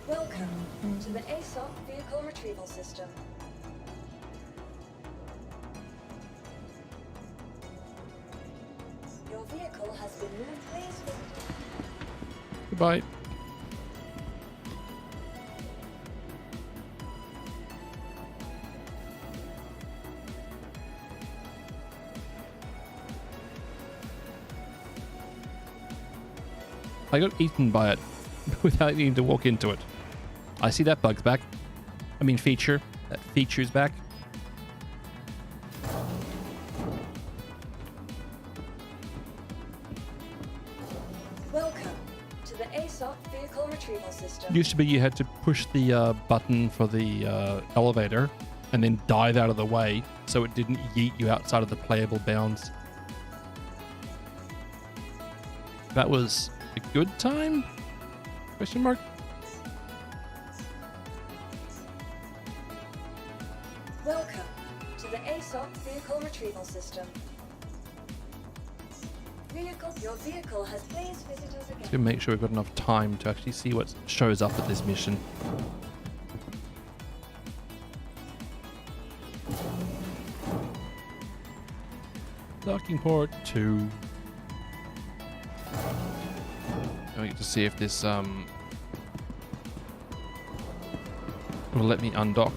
Welcome to the ASOC Vehicle Retrieval System. Your vehicle has been moved. Please visit. Goodbye. I got eaten by it without needing to walk into it. I see that bug's back. I mean feature. That feature's back. Welcome to the ASOC Vehicle Retrieval System. Used to be you had to push the button for the elevator and then dive out of the way so it didn't yeet you outside of the playable bounds. That was a good time? Question mark? Welcome to the ASOC Vehicle Retrieval System. Your vehicle has please visit us again. To make sure we've got enough time to actually see what shows up at this mission. Docking port 2. I need to see if this will let me undock.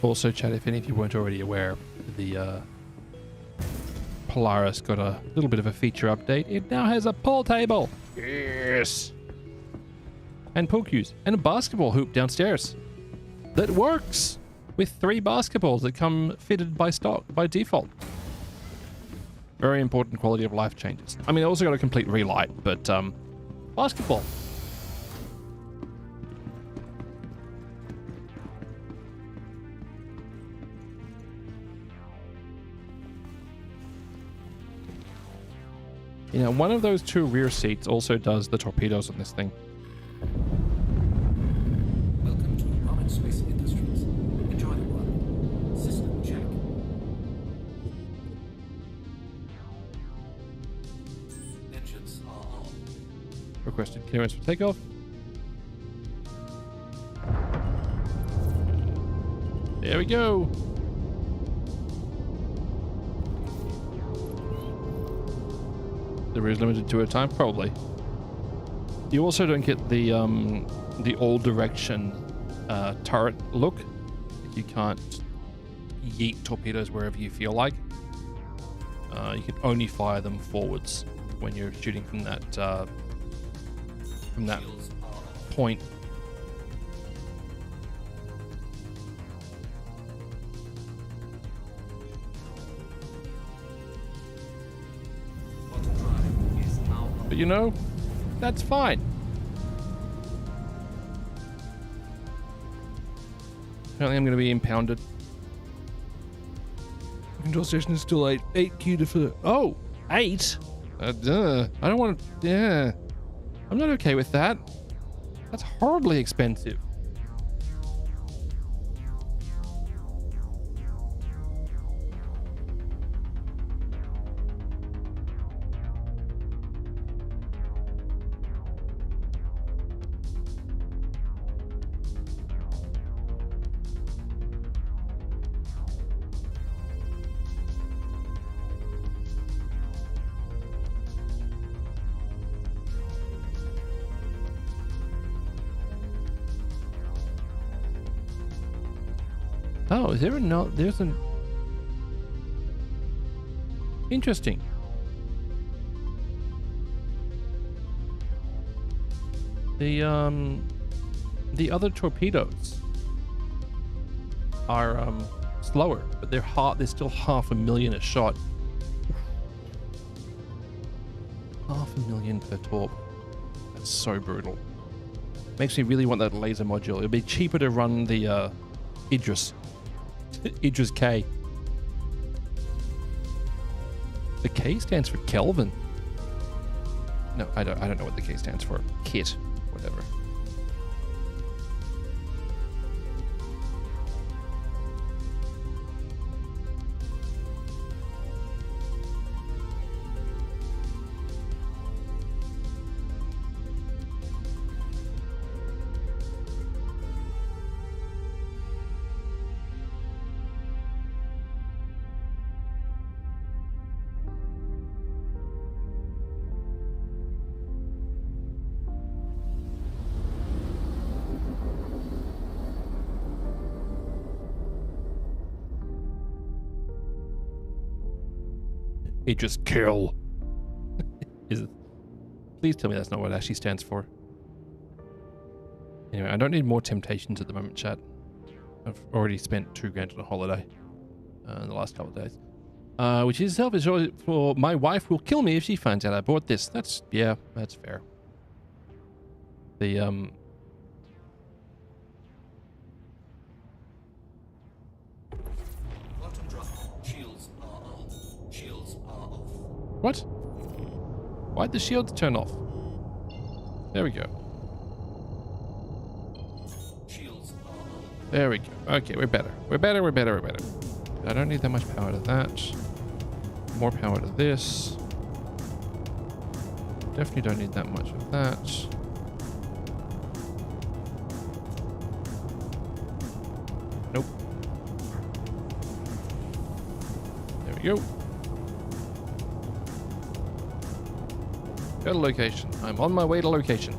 Also, chat, if any of you weren't already aware, the Polaris got a little bit of a feature update. It now has a pool table. Yes. And pool cues. And a basketball hoop downstairs. That works with 3 basketballs that come fitted by stock, by default. Very important quality of life changes. I mean, I also got a complete relight, but basketball. You know, one of those 2 rear seats also does the torpedoes on this thing. Welcome to Roman Space Industries. Enjoy the ride. System check. Engines are on. Requested clearance for takeoff. There we go. There is limited to a time, probably. You also don't get the all direction turret look. You can't yeet torpedoes wherever you feel like. You can only fire them forwards when you're shooting from that point. But you know, that's fine. Apparently I'm going to be impounded. Control station is still 8. 8 Q to... Oh! 8? I don't want to. Yeah, I'm not okay with that. That's horribly expensive. Oh, is there a note? There's an... Interesting. The other torpedoes are slower, but they're still 500,000 a shot. 500,000 per torp. That's so brutal. Makes me really want that laser module. It'd be cheaper to run the Idris. Idris K. The K stands for Kelvin. No, I don't know what the K stands for. Kit, whatever. It just kill. Is it? Please tell me that's not what it actually stands for. Anyway, I don't need more temptations at the moment, chat. I've already spent $2,000 on a holiday in the last couple of days. Which is selfish, for my wife will kill me if she finds out I bought this. That's fair. The Quantum drop. Shields are on. Shields are off. What? Why'd the shields turn off? There we go. Shields are on. There we go. Okay, we're better. We're better. I don't need that much power to that. More power to this. Definitely don't need that much of that. Nope. There we go. Go to location. I'm on my way to location.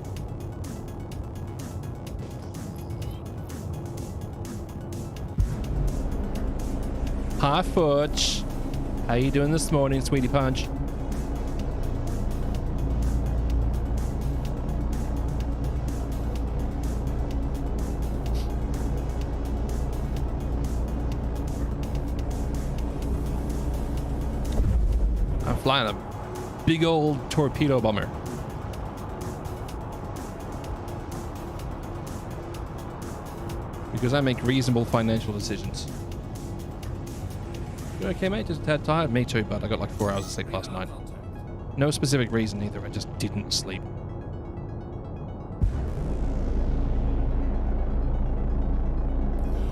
Hi, Fudge. How you doing this morning, sweetie punch? I'm flying a big old torpedo bomber. Because I make reasonable financial decisions. You okay, mate? Just a tad tired? Me too, but I got like 4 hours of sleep last night. No specific reason either, I just didn't sleep.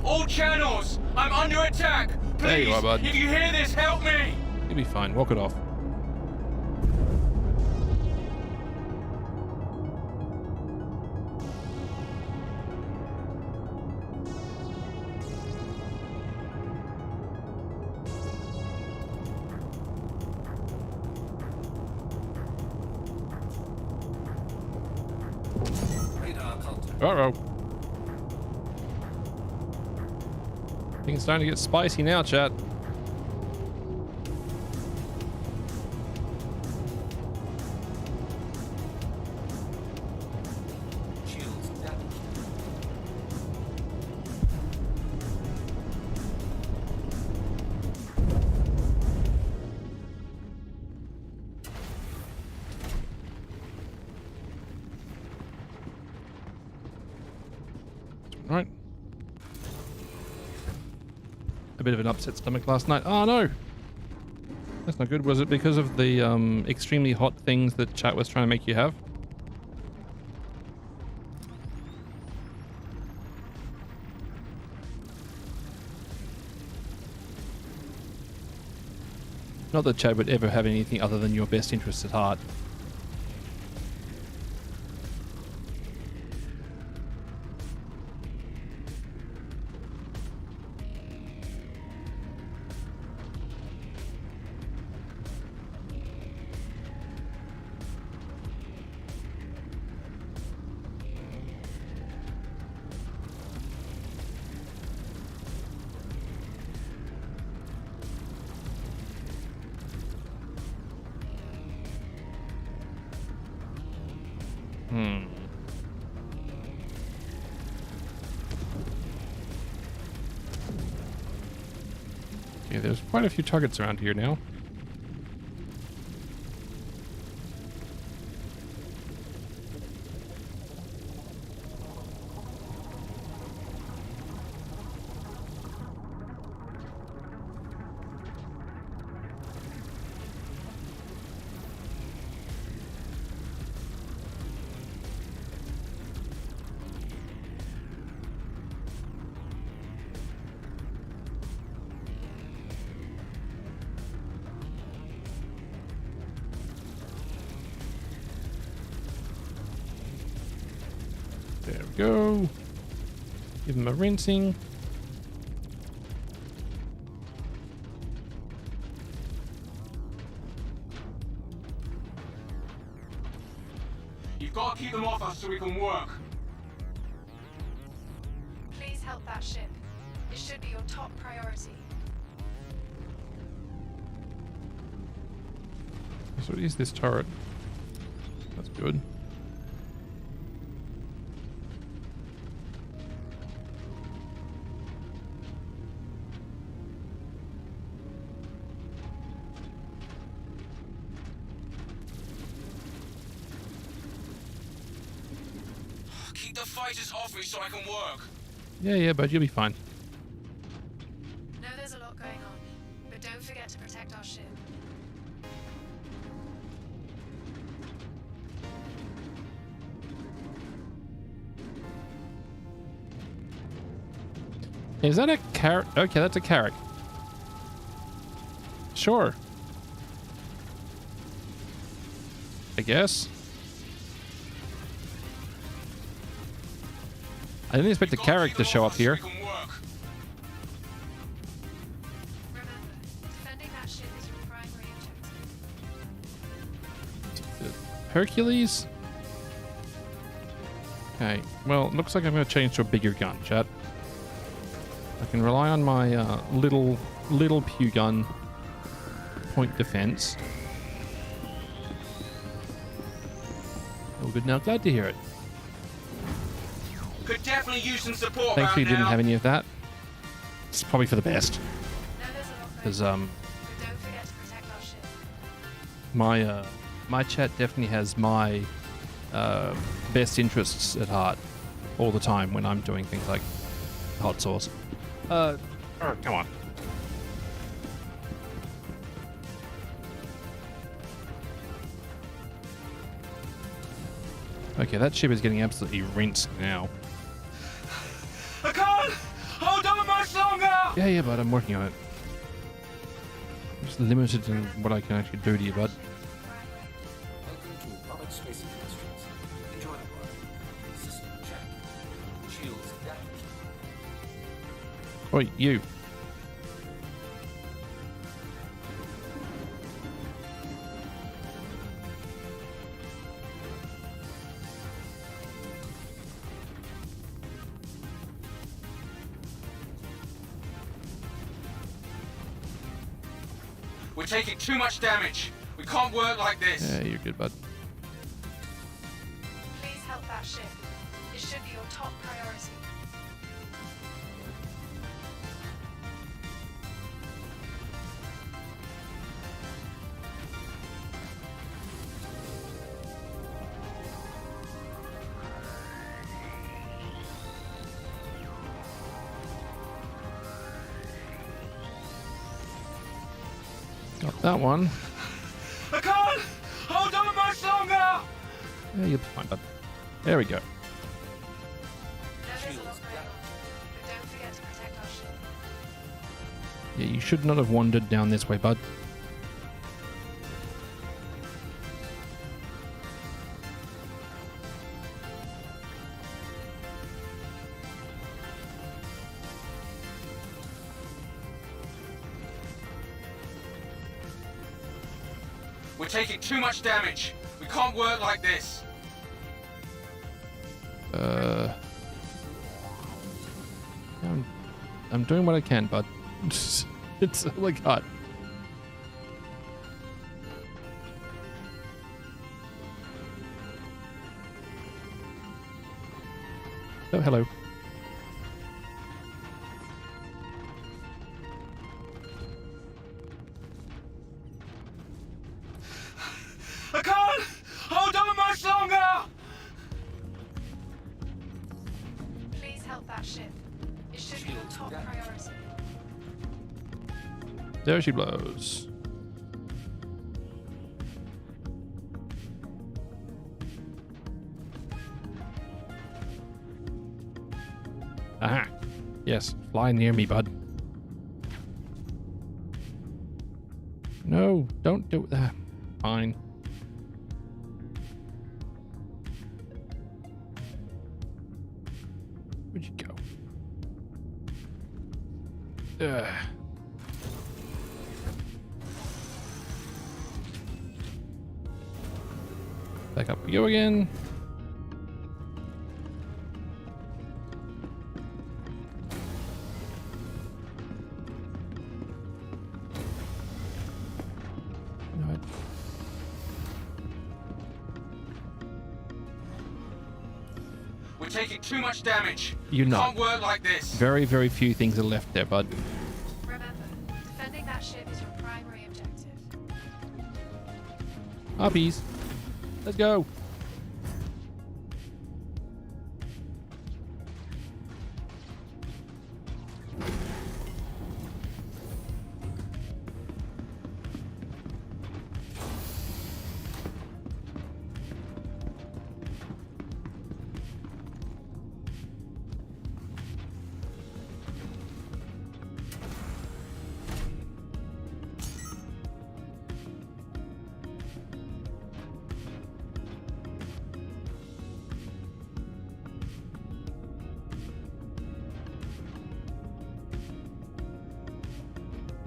All channels! I'm under attack! Please, There you are, bud. if you hear this, help me! You'll be fine. Walk it off. Radar contact. Uh-oh. I think it's starting to get spicy now, chat. Shields damaged. Right. A bit of an upset stomach last night. Oh no! That's not good. Was it because of the extremely hot things that chat was trying to make you have? Not that chat would ever have anything other than your best interests at heart. Okay, there's quite a few targets around here now. There we go. Give them a rinsing. You've got to keep them off us so we can work. Please help that ship. It should be your top priority. So what is this turret? That's good. Keep the fighters off me so I can work. Yeah, bud, you'll be fine. Know there's a lot going on, but don't forget to protect our ship. Is that a carrot? Okay, that's a carrot. Sure. I guess. I didn't expect the carrot to show up here. Remember, defending that ship is your primary objective. Hercules? Okay, well, it looks like I'm going to change to a bigger gun, chat. I can rely on my little pew gun point defense. Oh, good now. Glad to hear it. Could definitely use some support. Thankfully, around didn't now. have any of that. It's probably for the best. Know there's a lot going Because on, but don't forget to protect our ship. my chat definitely has my best interests at heart all the time when I'm doing things like hot sauce. Oh, come on. Okay, that ship is getting absolutely rinsed now. I can't hold on much longer. Yeah, bud, I'm working on it. I'm just limited in what I can actually do to you, bud. Welcome to Rocket Space Industries. Enjoy the ride. System check. Shields damaged. Oi, you. We're taking too much damage. We can't work like this. Yeah, you're good, bud. Please help that ship. It should be your top priority. Oh, That one. I can't hold on much longer! Yeah, you'll be fine, bud. There we go. No, there's a lot going on. But don't forget to protect our ship. Yeah, you should not have wandered down this way, bud. We're taking too much damage. We can't work like this. I'm doing what I can, bud. It's all I got. Oh, hello. I can't hold on much longer! Please help that ship. It should be your top priority. There she blows. Aha. Yes, fly near me, bud. No, don't do that. Fine. Where'd you go? Ugh. Back up we go again. No, We're taking too much damage. You're not. Can't work like this. very, very few things are left there, bud. Remember, defending that ship is your primary objective. Uppies. Let's go.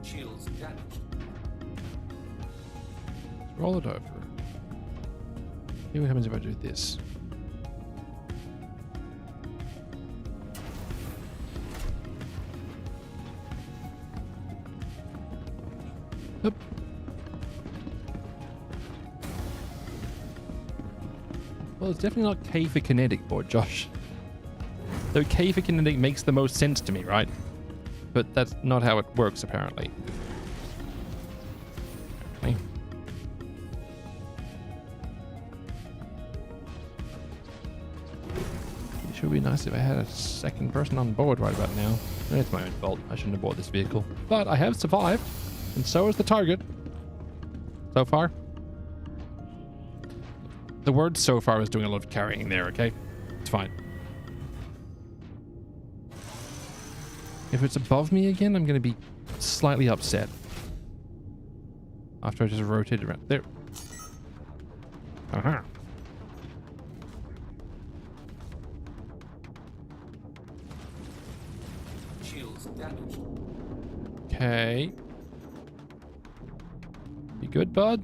Shields damaged. Let's roll it over. See what happens if I do this. Yep. Well, it's definitely not K for kinetic board, Josh. Though K for kinetic makes the most sense to me, right? But that's not how it works, apparently. Okay. It should be nice if I had a second person on board right about now. It's my own fault. I shouldn't have bought this vehicle. But I have survived, and so is the target. So far. The word so far is doing a lot of carrying there, okay? It's fine. If it's above me again, I'm going to be slightly upset. After I just rotated around. There. Uh-huh. Shields damaged. Okay. You good, bud?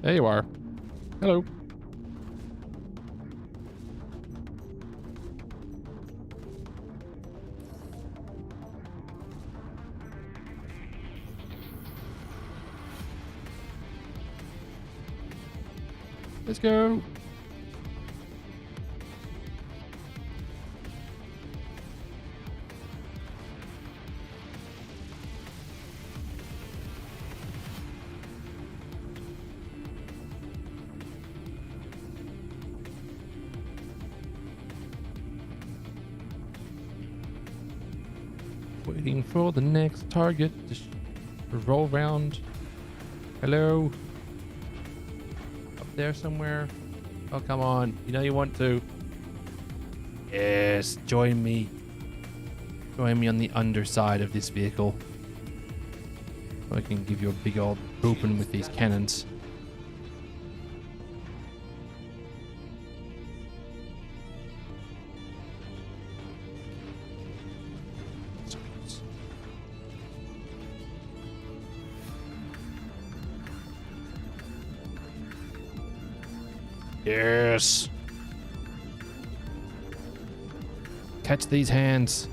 There you are. Hello. Let's go. Waiting for the next target to roll round. Hello? Up there somewhere? Oh, come on. You know you want to. Yes, join me. Join me on the underside of this vehicle. So I can give you a big old whooping with these cannons. Yes. Catch these hands.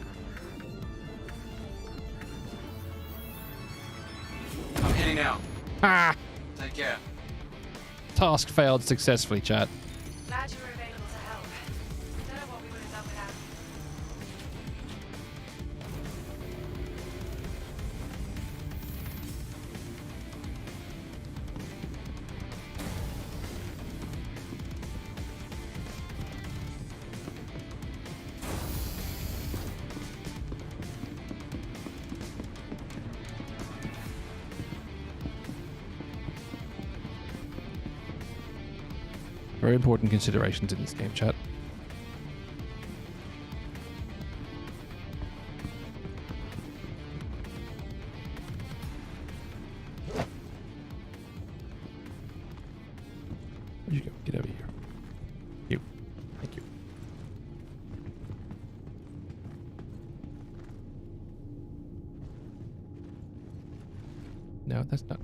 I'm heading out. Ah! Take care. Task failed successfully, chat. Glad you were available to help. Don't know what we would have done without you. Very important considerations in this game, chat. Where'd you go? Get over here. You. Thank you. No, that's not.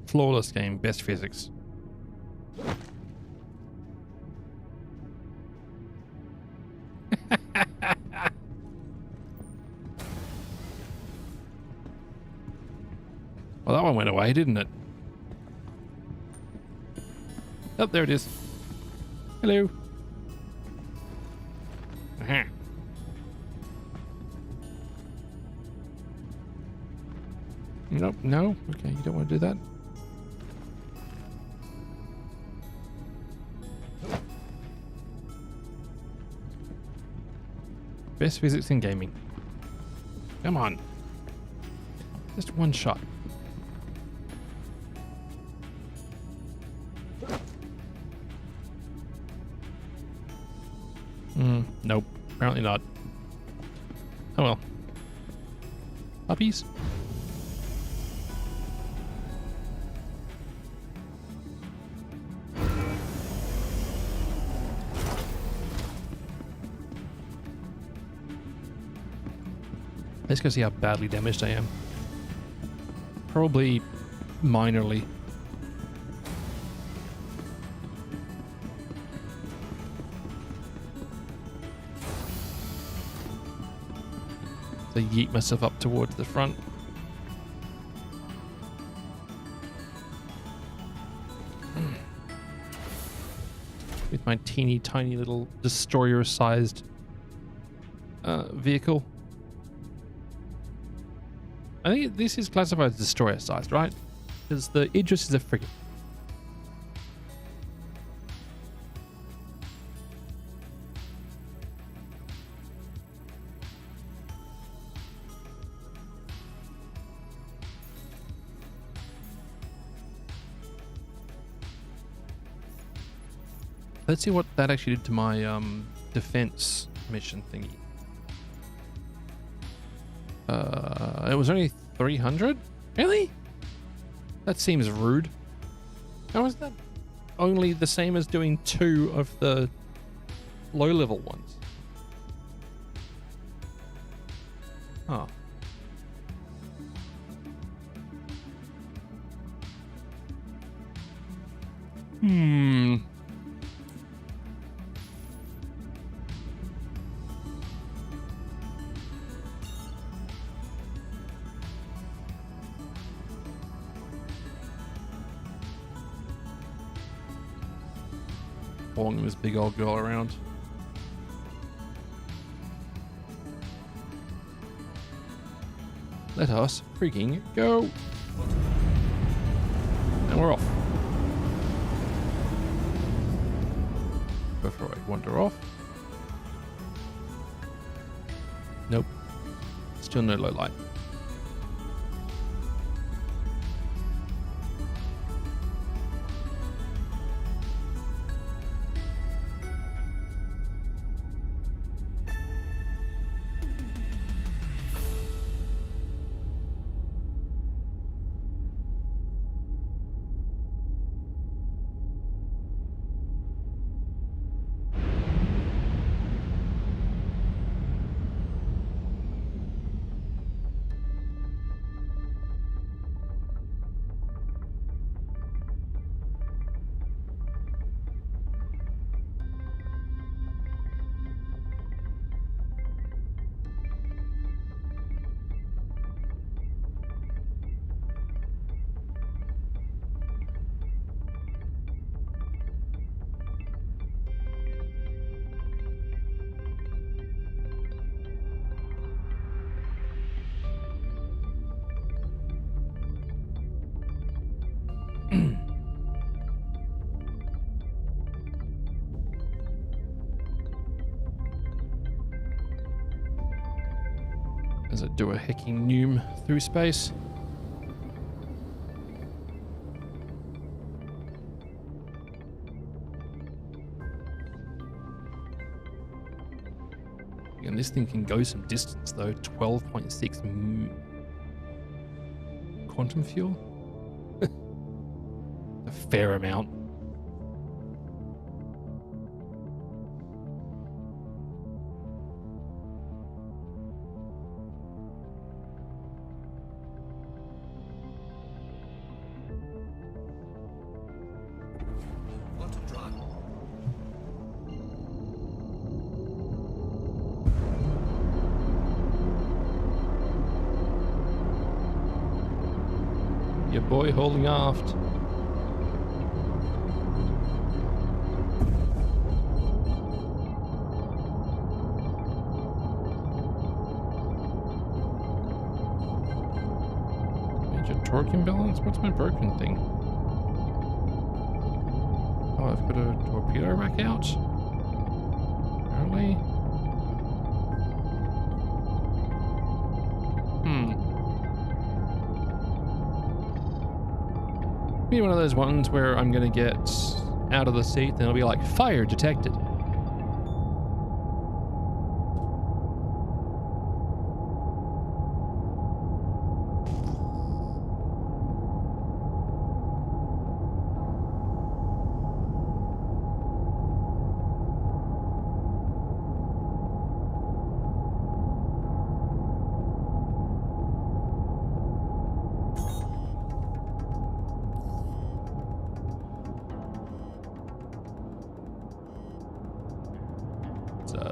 Flawless game, best physics. Well, that one went away, didn't it? Oh, there it is. Hello. Aha. Nope, no. Okay, you don't want to do that. Best physics in gaming. Come on. Just one shot. Nope. Apparently not. Oh well. Puppies? Let's go see how badly damaged I am. Probably minorly. So yeet myself up towards the front. With my teeny tiny little destroyer-sized vehicle. I think this is classified as destroyer sized, right? Because the Idris is a frigate. Let's see what that actually did to my defense mission thingy. It was only 300? Really? That seems rude. How is that only the same as doing 2 of the low-level ones? Huh. Following this big old girl around. Let us freaking go. And we're off. Before I wander off. Nope. Still no low light. do a hecking noom through space. And this thing can go some distance though. 12.6 quantum fuel. A fair amount. Want to drive? Your boy holding aft. Major torque imbalance? What's my broken thing? Oh, I've got a torpedo rack out. Apparently. Be one of those ones where I'm gonna get out of the seat and it'll be like fire detected.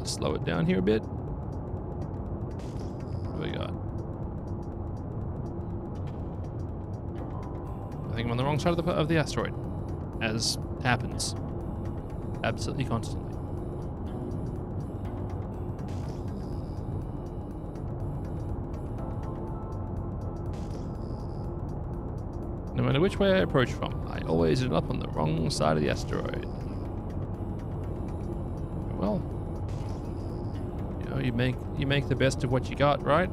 Slow it down here a bit. What do we got? I think I'm on the wrong side of the asteroid, as happens absolutely constantly. No matter which way I approach from, I always end up on the wrong side of the asteroid. Well, you make the best of what you got, right?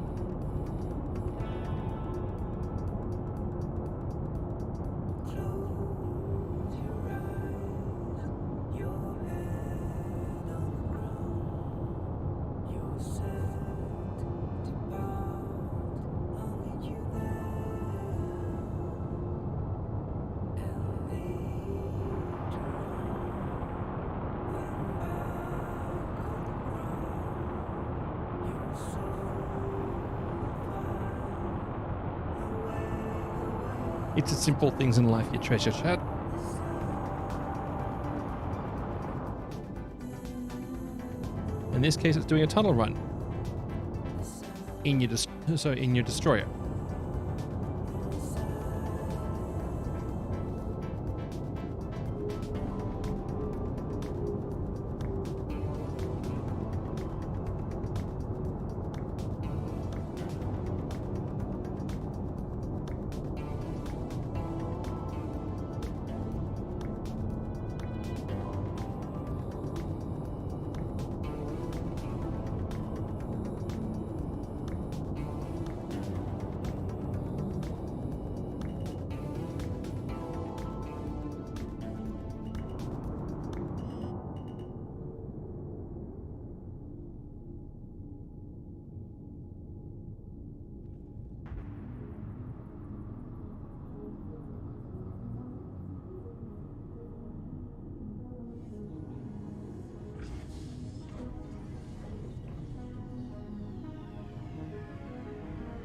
It's the simple things in life you treasure, chat. In this case, it's doing a tunnel run in your destroyer.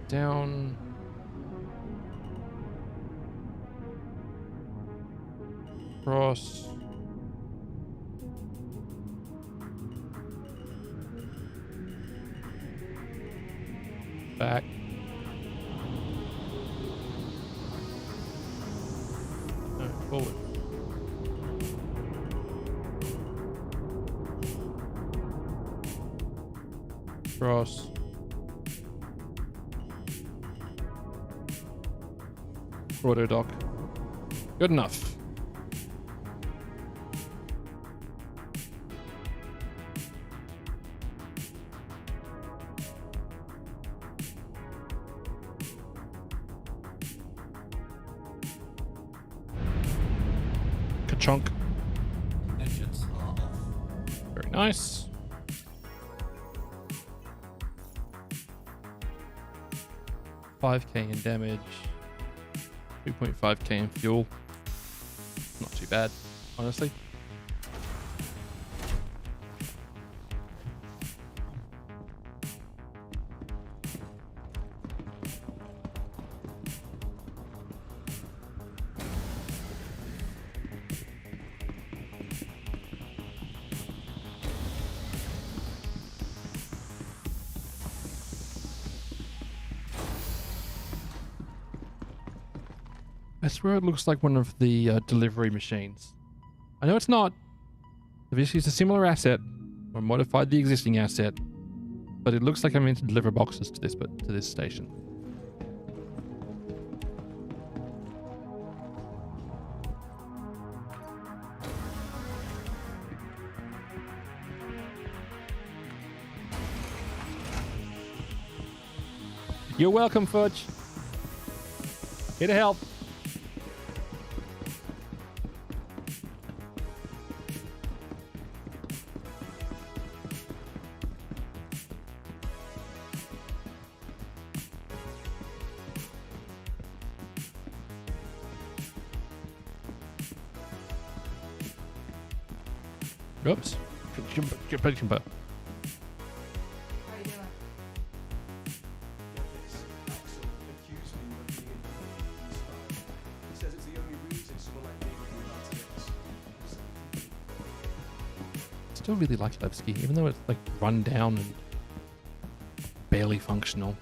Down. Cross. Back. No, forward. Cross. Auto dock. Good enough. chunk. Engines are off. Very nice. $5k in damage. 2.5k in fuel. Not too bad, honestly. I swear it looks like one of the delivery machines. I know it's not. They've just used a similar asset or modified the existing asset, but it looks like I'm meant to deliver boxes to this station. You're welcome, Fudge. Here to help. Oops. Jumper. How you doing? This Axel accused me of being inspired. He says it's the only reason someone like me would be allowed to get this. Still really like Levski, even though it's like run down and barely functional.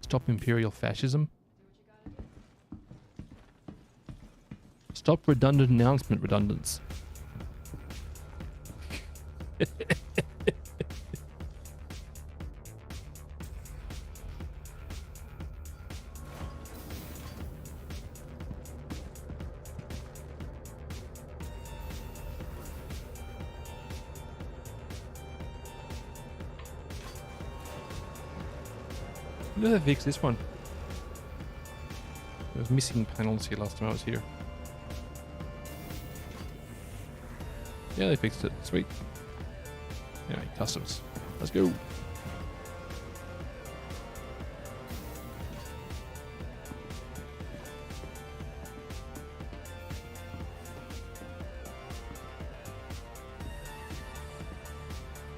Stop Imperial fascism. Stop redundant announcement redundance. When did they fix this one? There was missing panels here last time I was here. Yeah, they fixed it. Sweet. Anyway, customs. Let's go.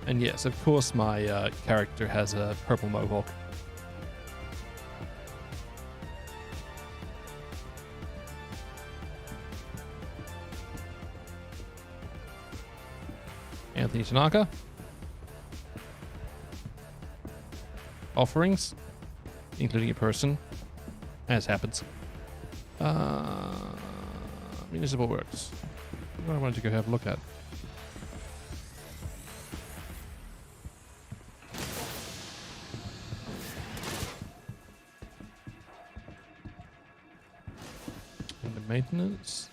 And yes, of course my character has a purple mohawk. Anthony Tanaka. Offerings, including a person, as happens. Municipal Works. What I wanted to go have a look at. And the maintenance.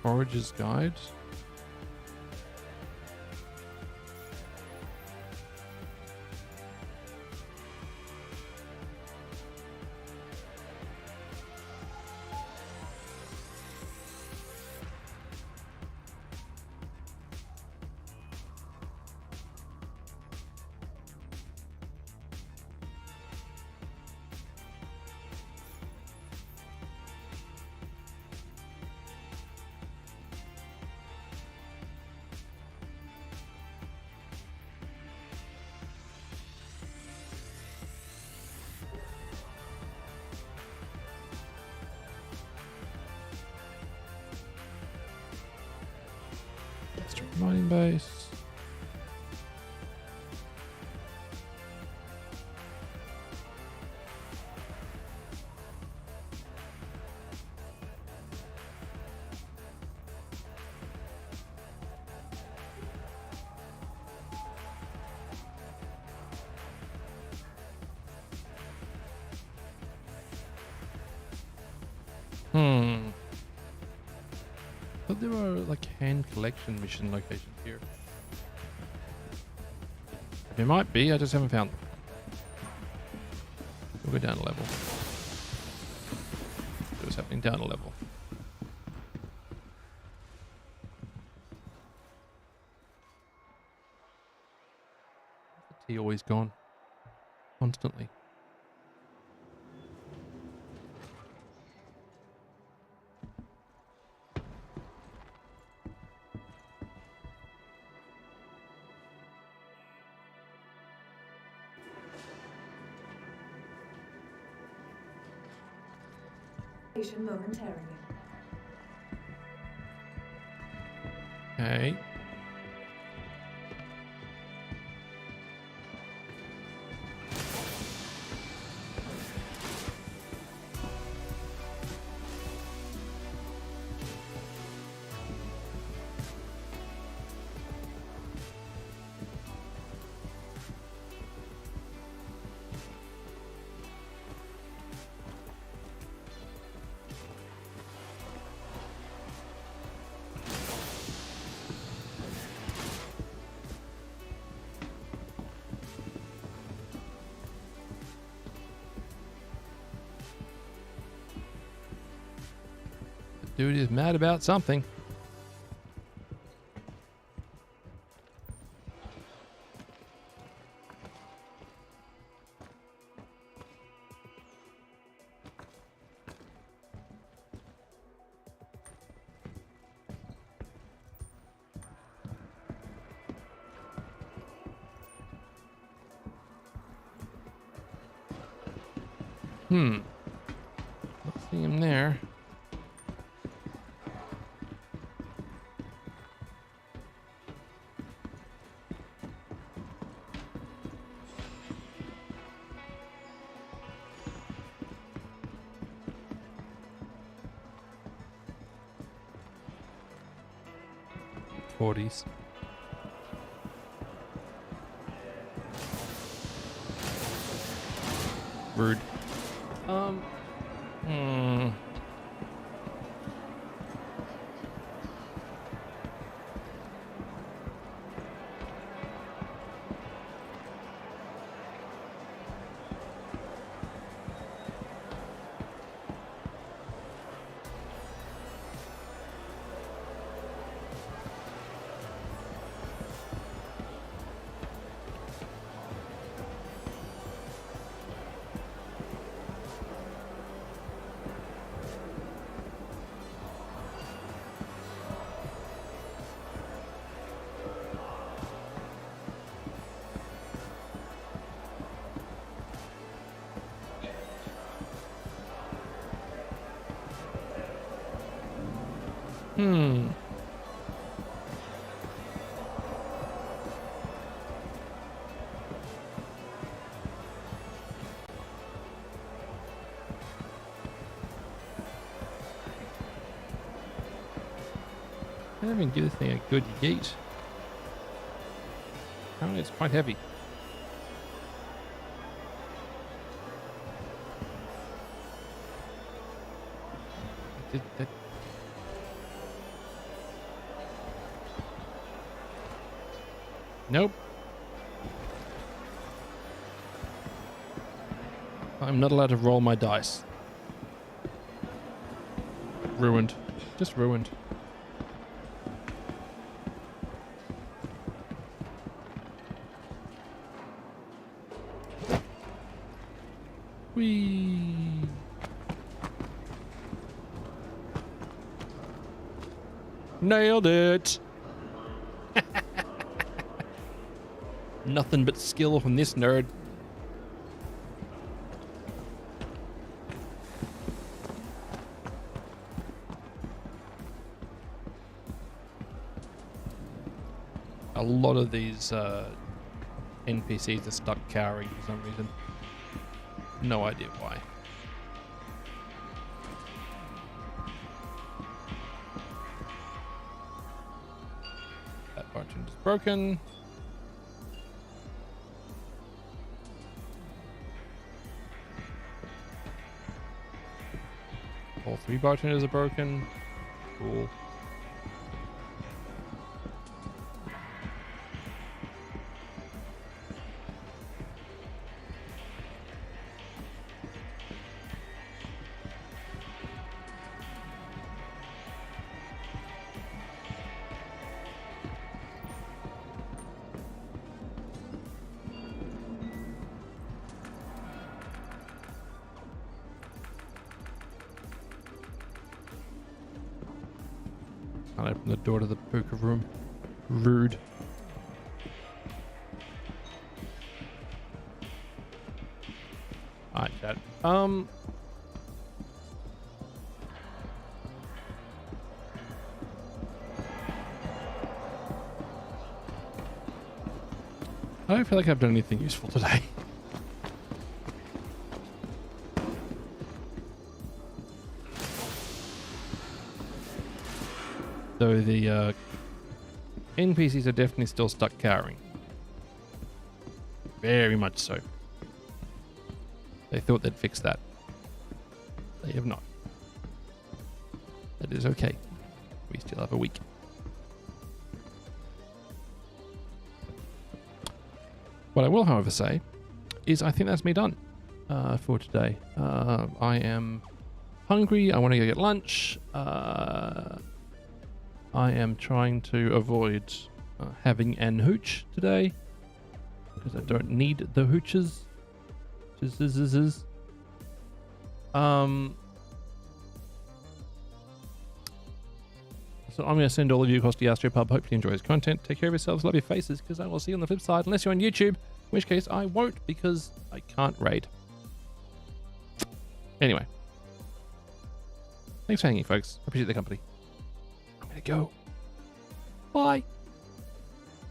Forager's Guide. Mining base. Thought there were like hand collection mission locations here. There might be, I just haven't found them. We'll go down a level. See what's happening down a level. The tea always gone. Constantly. Momentarily. Okay. Dude is mad about something. Not seeing him there. '40s. Rude. I didn't even give this thing a good yeet. Apparently it's quite heavy. Nope. I'm not allowed to roll my dice. Ruined. Just ruined. Whee! Nailed it! Nothing but skill from this nerd. A lot of these NPCs are stuck cowering for some reason. No idea why. That button is broken. All 3 bartenders are broken. Cool. Can't open the door to the poker room. Rude. Alright, chat. I don't feel like I've done anything useful today. So the NPCs are definitely still stuck cowering. Very much so. They thought they'd fix that. They have not. That is okay. We still have a week. What I will, however, say is I think that's me done for today. I am hungry. I want to go get lunch. I am trying to avoid having an hooch today because I don't need the hooches. So I'm going to send all of you across the Astro Pub. Hopefully you enjoy his content. Take care of yourselves. Love your faces, because I will see you on the flip side. Unless you're on YouTube, in which case I won't, because I can't raid. Anyway. Thanks for hanging, folks. I appreciate the company. I'm going to go. Bye.